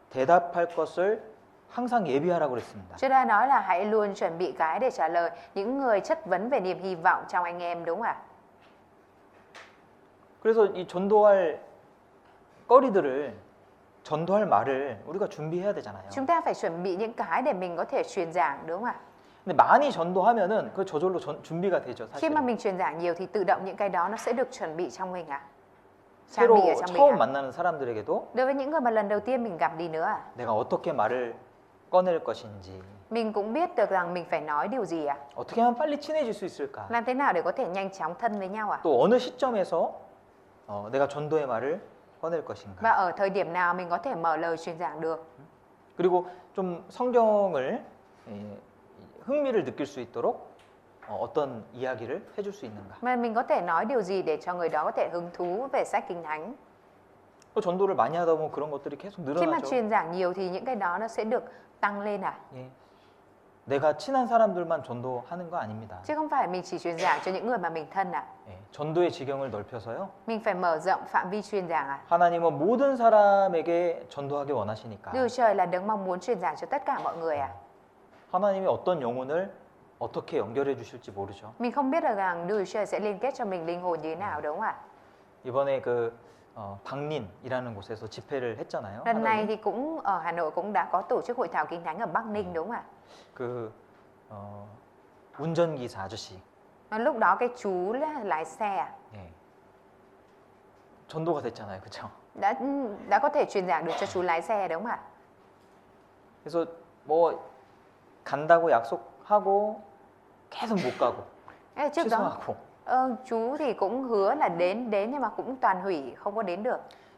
A: 대답할 것을 항상 예비하라고 그랬습니다.
B: Chúng ta nói là hãy luôn chuẩn bị cái để trả lời những người chất vấn về niềm hy vọng trong anh em, đúng không ạ?
A: 그래서 이 전도할 거리들을 전도할 말을 우리가 준비해야 되잖아요.
B: Chúng ta phải chuẩn bị những cái để mình có thể truyền giảng, đúng không ạ?
A: 근데 많이 전도하면은 그 저절로 준비가 되죠,
B: Khi mà
A: 사실.
B: mình truyền giảng nhiều thì tự động những cái đó nó sẽ được chuẩn bị trong mình ạ. Trang
A: 새로
B: bị ở trong mình
A: 처음
B: ạ.
A: 만나는 사람들에게도
B: Đối với những người mà lần đầu tiên mình gặp đi nữa ạ,
A: 내가 어떻게 말을 꺼낼 것인지,
B: mình cũng biết được rằng mình phải nói điều gì ạ.
A: 어떻게 하면 빨리 친해질 수 있을까?
B: Làm thế nào để có thể nhanh chóng thân với nhau ạ?
A: 또 어느 시점에서 내가 전도의 말을 꺼낼 것인가?
B: Và ở thời điểm nào mình có thể mở lời truyền giảng được?
A: 그리고 좀 성경을 흥미를 느낄 수 있도록 어떤 이야기를 해줄 수 있는가?
B: Mà mình có thể nói điều gì để cho người đó có thể hứng thú về sách Kinh Thánh?
A: 또 전도를 많이 하다 보면 그런 것들이 계속
B: Khi mà
A: 늘어나죠.
B: truyền giảng nhiều thì những cái đó nó sẽ được tăng lên à?
A: 예. 내가 친한 사람들만 전도하는 거 아닙니다.
B: Chứ không phải mình chỉ truyền giảng cho những người mà mình thân à?
A: 예. 전도의 지경을 넓혀서요.
B: Mình phải mở rộng phạm vi truyền giảng à?
A: 하나님은 모든 사람에게 전도하기 원하시니까
B: Đức Trời là đấng mong muốn truyền giảng cho tất cả mọi người à?
A: 하나님이 어떤 영혼을 어떻게 연결해 주실지 모르죠.
B: Mình không biết được rằng Đức Trời sẽ liên kết cho mình linh hồn như thế nào, đúng không ạ?
A: 이번에 그 박린이라는 곳에서 집회를 했잖아요.
B: Lần này
A: 하나님.
B: thì cũng ở Hà Nội cũng đã có tổ chức hội thảo Kinh Thánh ở Bắc Ninh, đúng không ạ?
A: 그 운전기사 아저씨.
B: Và lúc đó cái chú lái xe
A: 예. 전도가 됐잖아요, 그렇죠?
B: đã có thể truyền giảng được cho chú lái xe, đúng không ạ?
A: 그래서 뭐 간다고 약속하고 계속 못 가고
B: Thế trước đó
A: 취소하고.
B: chú thì cũng hứa là đến nhưng mà cũng toàn hủy, không có đến được.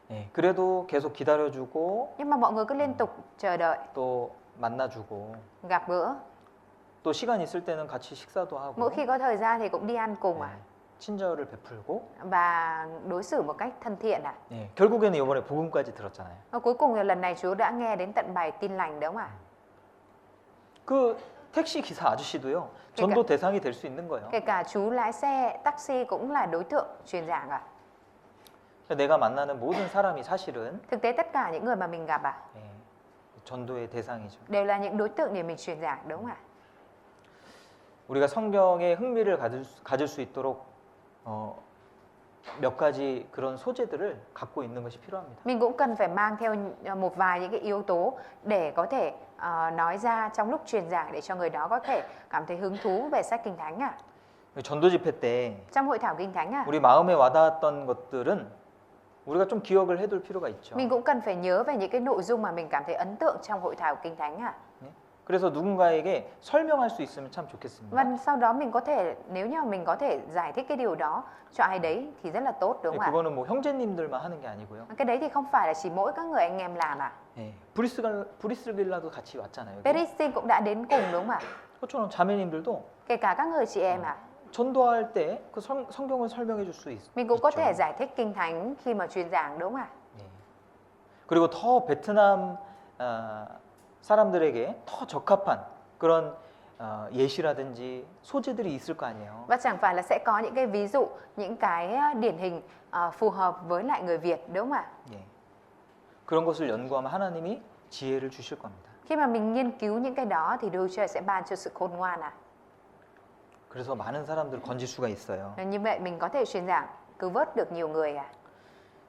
A: 예. 그래도 계속 기다려주고
B: Nhưng mà mọi người cứ liên tục chờ đợi,
A: 또 만나주고
B: gặp gỡ.
A: 또 시간 있을 때는 같이 식사도 하고
B: Mỗi khi có thời gian thì cũng đi ăn cùng
A: 예. 친절을 베풀고
B: và đối xử một cách thân thiện à.
A: 예. 결국에는 이번에 복음까지 들었잖아요.
B: Và cuối cùng là lần này chú đã nghe đến tận bài tin lành, đúng không ạ?
A: 그 택시 기사 아저씨도요. 전도 대상이 될 수 있는 거예요.
B: Kể cả chú lái xe taxi cũng là đối tượng truyền giảng à.
A: 내가 만나는 모든 사람이 사실은
B: Thực tế tất cả những người mà mình gặp
A: 예. 전도의 대상이죠.
B: đều là những đối tượng để mình truyền giảng, đúng không ạ?
A: 우리가 성경에 흥미를 가질 수 있도록 몇 가지 그런 소재들을 갖고 있는 것이 필요합니다.
B: Mình cũng cần phải mang theo một vài những cái yếu tố để có thể nói ra trong lúc truyền giảng để cho người đó có thể cảm thấy hứng thú về sách Kinh Thánh à.
A: 전도 집회 때
B: Trong hội thảo Kinh Thánh à.
A: 우리 마음에 와닿았던 것들은 우리가 좀 기억을 해둘 필요가 있죠.
B: Mình cũng cần phải nhớ về những cái nội dung mà mình cảm thấy ấn tượng trong hội thảo Kinh Thánh à.
A: 그래서 누군가에게 설명할 수 있으면 참 좋겠습니다.
B: Và sau đó mình có thể, nếu như mình có thể giải thích cái điều đó cho ai đấy thì rất là tốt, đúng không ạ?
A: 그거는 뭐 형제님들만 하는 게 아니고요.
B: Cái đấy thì không phải là chỉ mỗi các người anh em làm à.
A: 예, 브리스길라도 같이 왔잖아요. 여기.
B: Peristin cũng đã đến cùng, đúng không ạ?
A: 그것처럼 자매님들도
B: Kể cả các người chị em à.
A: 전도할 때 그 성경을 설명해 줄 수
B: Mình cũng có thể
A: 있죠.
B: giải thích Kinh Thánh khi mà truyền giảng, đúng không ạ?
A: 예. 그리고 더 베트남 사람들에게 더 적합한 그런 예시라든지 소재들이 있을 거 아니에요.
B: Và chẳng phải là sẽ có những cái ví dụ, những cái điển hình phù hợp với lại người Việt, đúng không ạ?
A: 예. 그런 것을 연구하면 하나님이 지혜를 주실 겁니다.
B: Khi mà mình nghiên cứu những cái đó thì Đức Chúa sẽ ban cho sự khôn ngoan à.
A: 그래서 많은 사람들 건질 수가 있어요.
B: Như vậy mình có thể truyền giảng cứu vớt được nhiều người à.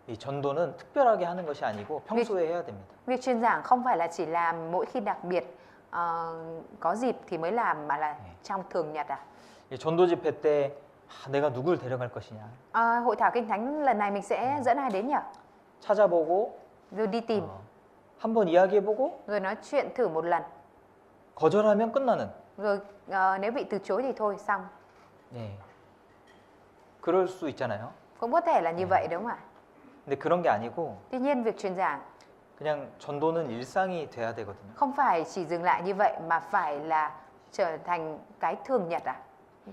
A: 이 전도는 특별하게 하는 것이 아니고 평소에 해야 됩니다.
B: Việc truyền giảng không phải là chỉ làm mỗi khi đặc biệt có dịp thì mới làm, mà là trong thường nhật à.
A: 이 전도 집회 때 내가 누굴 데려갈 것이냐
B: Hội thảo Kinh Thánh lần này mình sẽ dẫn ai đến nhỉ?
A: 찾아보고
B: Rồi đi tìm,
A: 한번 이야기해보고
B: rồi nói chuyện thử một lần.
A: 거절하면 끝나는.
B: Rồi nếu bị từ chối thì thôi, xong.
A: 예. 그럴 수 있잖아요.
B: Cũng có thể là như vậy, đúng không ạ?
A: 근데 그런 게 아니고
B: Tuy nhiên việc truyền giảng
A: 그냥 전도는 일상이 돼야 되거든요.
B: không phải chỉ dừng lại như vậy mà phải là trở thành cái thường nhật à.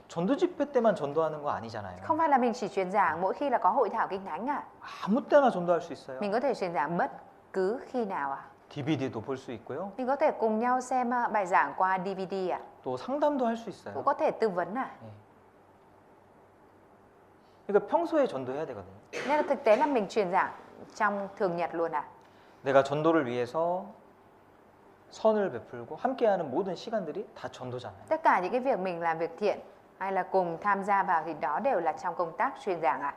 A: 전도 집회 때만 전도하는 거 아니잖아요.
B: Không phải là mình chỉ truyền giảng mỗi khi là có hội thảo Kinh Thánh à.
A: 아무 때나 전도할 수 있어요.
B: Mình có thể truyền giảng bất cứ khi nào à.
A: DVD도 볼 수 있고요.
B: Mình có thể cùng nhau xem bài giảng qua DVD à.
A: 또 상담도 할 수 있어요.
B: Cũng có thể tư vấn à.
A: 그러니까 평소에 전도해야 되거든요.
B: Nên là thực tế là mình truyền giảng trong thường nhật luôn à.
A: 내가 전도를 위해서 선을 베풀고 함께하는 모든 시간들이 다 전도잖아요.
B: Tất cả những cái việc mình làm việc thiện hay là cùng tham gia vào thì đó đều là trong công tác truyền giảng à.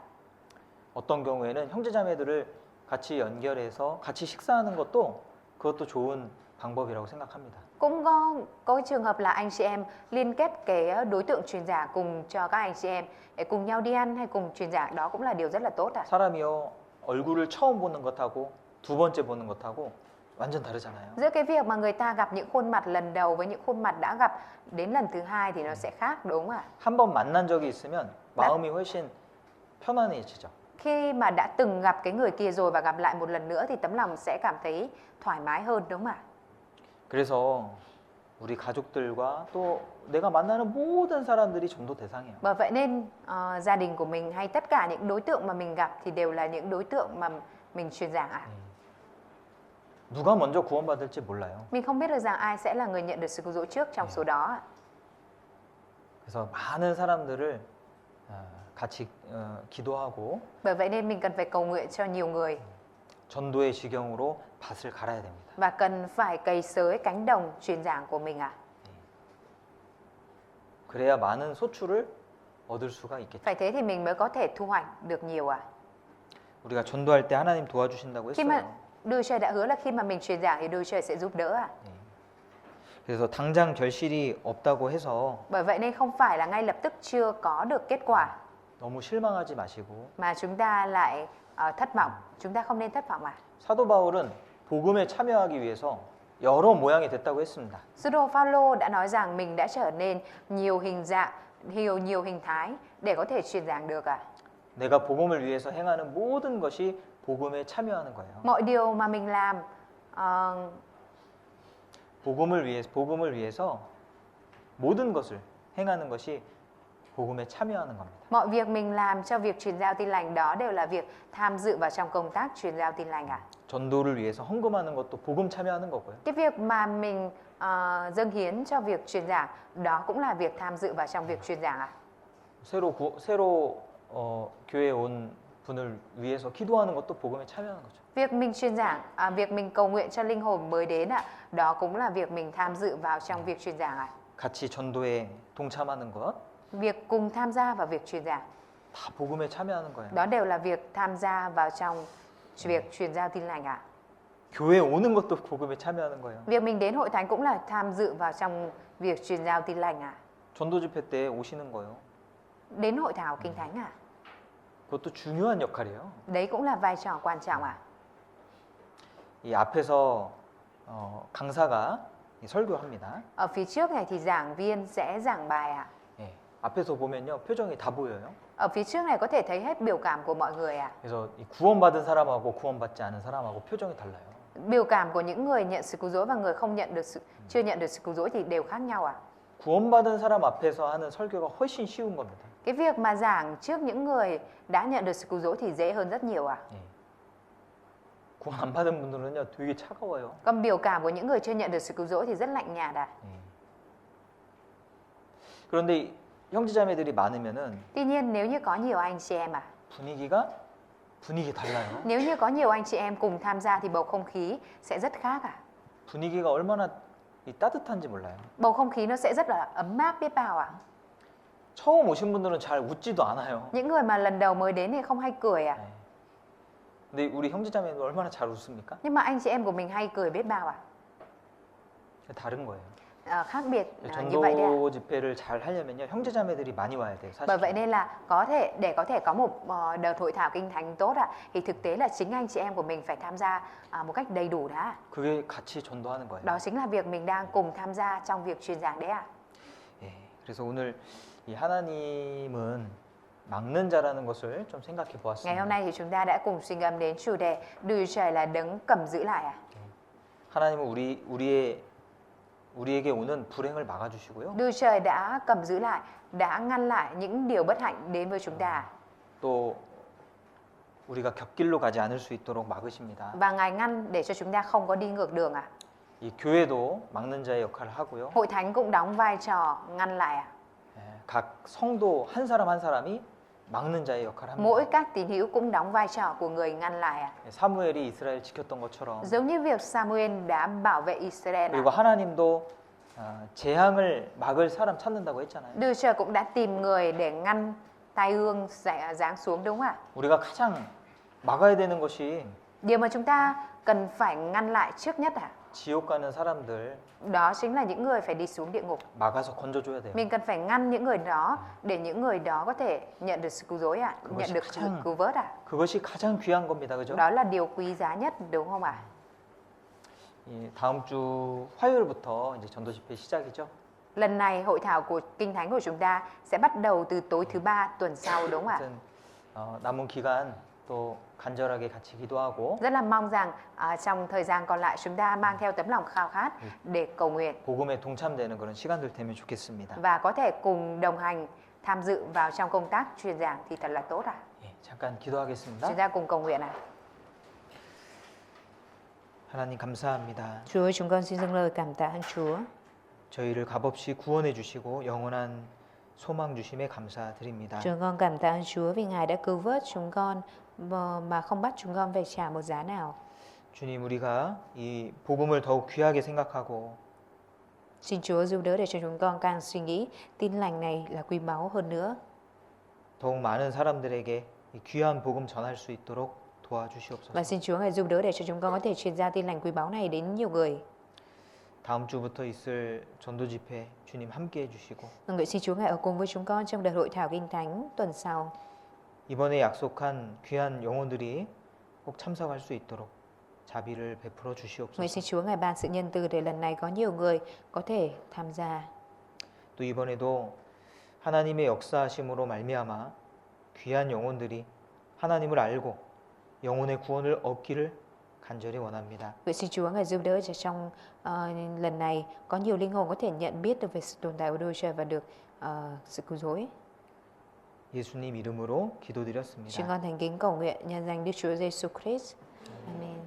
A: 어떤 경우에는 형제자매들을 같이 연결해서 같이 식사하는 것도 그것도 좋은 방법이라고 생각합니다.
B: Cũng có trường hợp là anh chị em liên kết cái đối tượng truyền giảng cùng cho các anh chị em để cùng nhau đi ăn hay cùng truyền giảng, đó cũng là điều rất là tốt à.
A: 사람이요 얼굴을 처음 보는 것하고 두 번째 보는 것하고 완전 다르잖아요.
B: Giữa cái việc mà người ta gặp những khuôn mặt lần đầu với những khuôn mặt đã gặp đến lần thứ hai thì nó sẽ khác, đúng không ạ?
A: 한 번 만난 적이 있으면 마음이 훨씬 편안해지죠.
B: Khi mà đã từng gặp cái người kia rồi và gặp lại một lần nữa thì tấm lòng sẽ cảm thấy thoải mái hơn, đúng không ạ?
A: 그래서 우리 가족들과 또 내가 만나는 모든 사람들이 전도 대상이에요.
B: Bởi vậy nên gia đình của mình hay tất cả những đối tượng mà mình gặp thì đều là những đối tượng mà mình truyền giảng ạ.
A: 누가 먼저 구원받을지 몰라요.
B: Mình không biết được rằng ai sẽ là người nhận được sự cứu rỗi trước trong số đó ạ.
A: 그래서 많은 사람들을 같이 기도하고
B: Bởi vậy nên mình cần phải cầu nguyện cho nhiều người
A: 전도의 지경으로 밭을 갈아야 됩니다.
B: và cần phải cày xới cánh đồng truyền giảng của mình ạ.
A: 그래야 많은 소출을 얻을 수가 있겠죠.
B: Phải thế thì mình mới có thể thu hoạch được nhiều ạ.
A: 우리가 전도할 때 하나님 도와주신다고
B: Khi mà
A: 했어요.
B: Đức Trời đã hứa là khi mà mình truyền giảng thì Đức Trời sẽ giúp đỡ ạ.
A: 그래서 당장 결실이 없다고 해서
B: Bởi vậy nên không phải là ngay lập tức chưa có được kết quả
A: 너무 실망하지 마시고
B: mà chúng ta lại thất vọng. Chúng ta không nên thất vọng ạ.
A: 사도 바울은 복음에 참여하기 위해서 여러 모양이 됐다고 했습니다.
B: Sứ đồ Phaolô đã nói rằng mình đã trở nên nhiều hình dạng, nhiều hình thái để có thể truyền giảng được ạ.
A: 내가 복음을 위해서 행하는 모든 것이 복음에 참여하는 거예요.
B: Mọi điều mà mình làm
A: 복음을 위해서 모든 것을 행하는 것이 복음에 참여하는 겁니다.
B: mọi việc mình làm cho việc truyền giao tin lành đó đều là việc tham dự vào trong công tác truyền giao tin lành ạ.
A: 전도를 위해서 헌금하는 것도 복음 참여하는 거고요.
B: Cái việc mà mình dâng hiến cho việc truyền giảng đó cũng là việc tham dự vào trong việc truyền giảng ạ.
A: 새로 교회에 온 분을 위해서 기도하는 것도 복음에 참여하는 거죠.
B: Việc mình truyền giảng, việc mình cầu nguyện cho linh hồn mới đến ạ, đó cũng là việc mình tham dự vào trong việc truyền giảng ạ.
A: 같이 전도에 동참하는 것.
B: Việc cùng tham gia vào việc truyền giảng.
A: 다 복음에 참여하는 거예요.
B: Đó đều là việc tham gia vào trong việc truyền giao tin lành ạ.
A: 교회 오는 것도 복음에 참여하는 거예요.
B: Việc mình đến hội thánh cũng là tham dự vào trong việc truyền giao tin lành ạ.
A: 전도 집회 때 오시는 거예요.
B: Đến hội thảo kinh thánh ạ.
A: 그것도 중요한 역할이에요.
B: Đấy cũng là vai trò quan trọng ạ.
A: 이 앞에서 강사가 설교합니다.
B: Ở phía trước này thì giảng viên sẽ giảng bài ạ.
A: 예, 앞에서 보면요 표정이 다 보여요.
B: Ở phía trước này có thể thấy hết biểu cảm của mọi người ạ.
A: 그래서 이 구원받은 사람하고 구원받지 않은 사람하고 표정이 달라요.
B: Biểu cảm của những người nhận sự cứu rỗi và người không nhận được chưa nhận được sự cứu rỗi thì đều khác nhau ạ.
A: 구원받은 사람 앞에서 하는 설교가 훨씬 쉬운 겁니다.
B: Cái việc mà giảng trước những người đã nhận được sự cứu rỗi thì dễ hơn rất nhiều ạ.
A: 예. 구원 안 받은 분들은요 되게 차가워요.
B: Còn biểu cảm của những người chưa nhận được sự cứu rỗi thì rất lạnh nhạt ạ.
A: 예. 그런데 형제자매들이 많으면은
B: Tuy nhiên nếu như có nhiều anh chị em
A: 분위기 달라요.
B: nếu như có nhiều anh chị em cùng tham gia thì bầu không khí sẽ rất khác ạ.
A: 분위기가 얼마나 따뜻한지 몰라요.
B: Bầu không khí nó sẽ rất là ấm áp biết bao ạ.
A: 처음 오신 분들은 잘 웃지도 않아요.
B: Những người mà lần đầu mới đến thì không hay cười ạ.
A: 예. 근데 우리 형제자매는 얼마나 잘 웃습니까?
B: Nhưng mà anh chị em của mình hay cười biết bao ạ.
A: 다른 거예요.
B: Khác biệt như vậy đấy ạ.
A: 전도 집회를 잘 하려면요 형제자매들이 많이 와야 돼요. 사실.
B: Bởi vậy nên là để có thể có một đợt hội thảo kinh thánh tốt ạ, thì thực tế là chính anh chị em của mình phải tham gia một cách đầy đủ đã.
A: 그게 같이 전도하는 거예요.
B: Đó chính là việc mình đang cùng tham gia trong việc truyền giảng đấy ạ.
A: 예, 그래서 오늘 이 하나님은 막는 자라는 것을 좀 생각해
B: Ngày
A: 보았습니다.
B: hôm nay thì chúng ta đã cùng suy ngẫm đến chủ đề Đức Chúa Trời là đấng cầm giữ lại ạ.
A: 하나님은 우리에게 오는 불행을 막아주시고요.
B: Đức Chúa Trời đã cầm giữ lại, đã ngăn lại những điều bất hạnh đến với chúng ta.
A: 또 우리가 곁길로 가지 않을 수 있도록 막으십니다.
B: Và Ngài ngăn để cho chúng ta không có đi ngược đường ạ.
A: 이 교회도 막는 자의 역할을 하고요.
B: Hội thánh cũng đóng vai trò ngăn lại ạ.
A: 예, 각 성도 한 사람 한 사람이 막는 자의 역할을 합니다.
B: Mỗi các tín hữu cũng đóng vai trò của người ngăn lại ạ.
A: 예, 사무엘이 이스라엘 지켰던 것처럼
B: Giống như việc Samuel đã bảo vệ Israel
A: 그리고
B: ạ.
A: 하나님도 재앙을 막을 사람 찾는다고 했잖아요.
B: Đức Chúa Trời cũng đã tìm người để ngăn tai ương giáng xuống đúng không ạ?
A: 우리가 가장 막아야 되는 것이
B: Điều mà chúng ta cần phải ngăn lại trước nhất ạ,
A: 지옥 가는 사람들
B: đó chính là những người phải đi xuống địa ngục.
A: 막아서 건져줘야 돼요.
B: Mình cần phải ngăn những người đó để những người đó có thể nhận được sự cứu rỗi ạ, nhận được sự cứu vớt ạ.
A: 그것이 가장 귀한 겁니다, 그죠?
B: Đó là điều quý giá nhất đúng không ạ?
A: 이 다음 주 화요일부터 이제 전도 집회 시작이죠.
B: Lần này hội thảo của Kinh Thánh của chúng ta sẽ bắt đầu từ tối thứ ba tuần sau đúng không ạ?
A: 하여튼 남은 기간 또 간절하게 같이 기도하고
B: Rất là mong rằng trong thời gian còn lại chúng ta mang theo tấm lòng khao khát để cầu nguyện
A: 복음에 동참되는 그런 시간들 되면 좋겠습니다.
B: và có thể cùng đồng hành tham dự vào trong công tác truyền giảng thì thật là tốt ạ.
A: 예, 잠깐 기도하겠습니다.
B: Chúng ta cùng cầu nguyện ạ.
A: 하나님 감사합니다.
B: Chúa ơi, chúng con xin dâng lời cảm tạ ơn Chúa.
A: 저희를 값없이 구원해 주시고 영원한 소망 주심에 감사드립니다.
B: Chúng con cảm tạ ơn Chúa vì Ngài đã cứu vớt chúng con mà không bắt chúng con phải trả một giá nào.
A: 주님, 우리가 이 복음을 더욱 귀하게 생각하고
B: Xin Chúa giúp đỡ để cho chúng con càng suy nghĩ tin lành này là quý báu hơn nữa.
A: 더욱 많은 사람들에게 이 귀한 복음 전할 수 있도록 도와주시옵소서.
B: Và xin Chúa Ngài giúp đỡ để cho chúng con có thể truyền ra tin lành quý báu này đến nhiều người.
A: 다음 주부터 있을 전도 집회 주님 함께 해주시고
B: Nguyện xin Chúa Ngài ở cùng với chúng con trong đợt hội thảo kinh thánh tuần sau.
A: 이번에 약속한 귀한 영혼들이 꼭 참석할 수 있도록 자비를 베풀어
B: Nguyện
A: 주시옵소서.
B: xin Chúa Ngài ban sự nhân từ để lần này có nhiều người có thể tham gia.
A: 또 이번에도 하나님의 역사하심으로 말미암아 귀한 영혼들이 하나님을 알고 영혼의 구원을 얻기를 간절히 원합니다.
B: Nguyện xin Chúa Ngài giúp đỡ cho trong lần này có nhiều linh hồn có thể nhận biết được về sự tồn tại của Đức Chúa Trời và được sự cứu rỗi.
A: 예수님 이름으로
B: Chúng
A: 기도드렸습니다.
B: con thành kính cầu nguyện nhân danh Đức Chúa Giêsu Christ. Amen.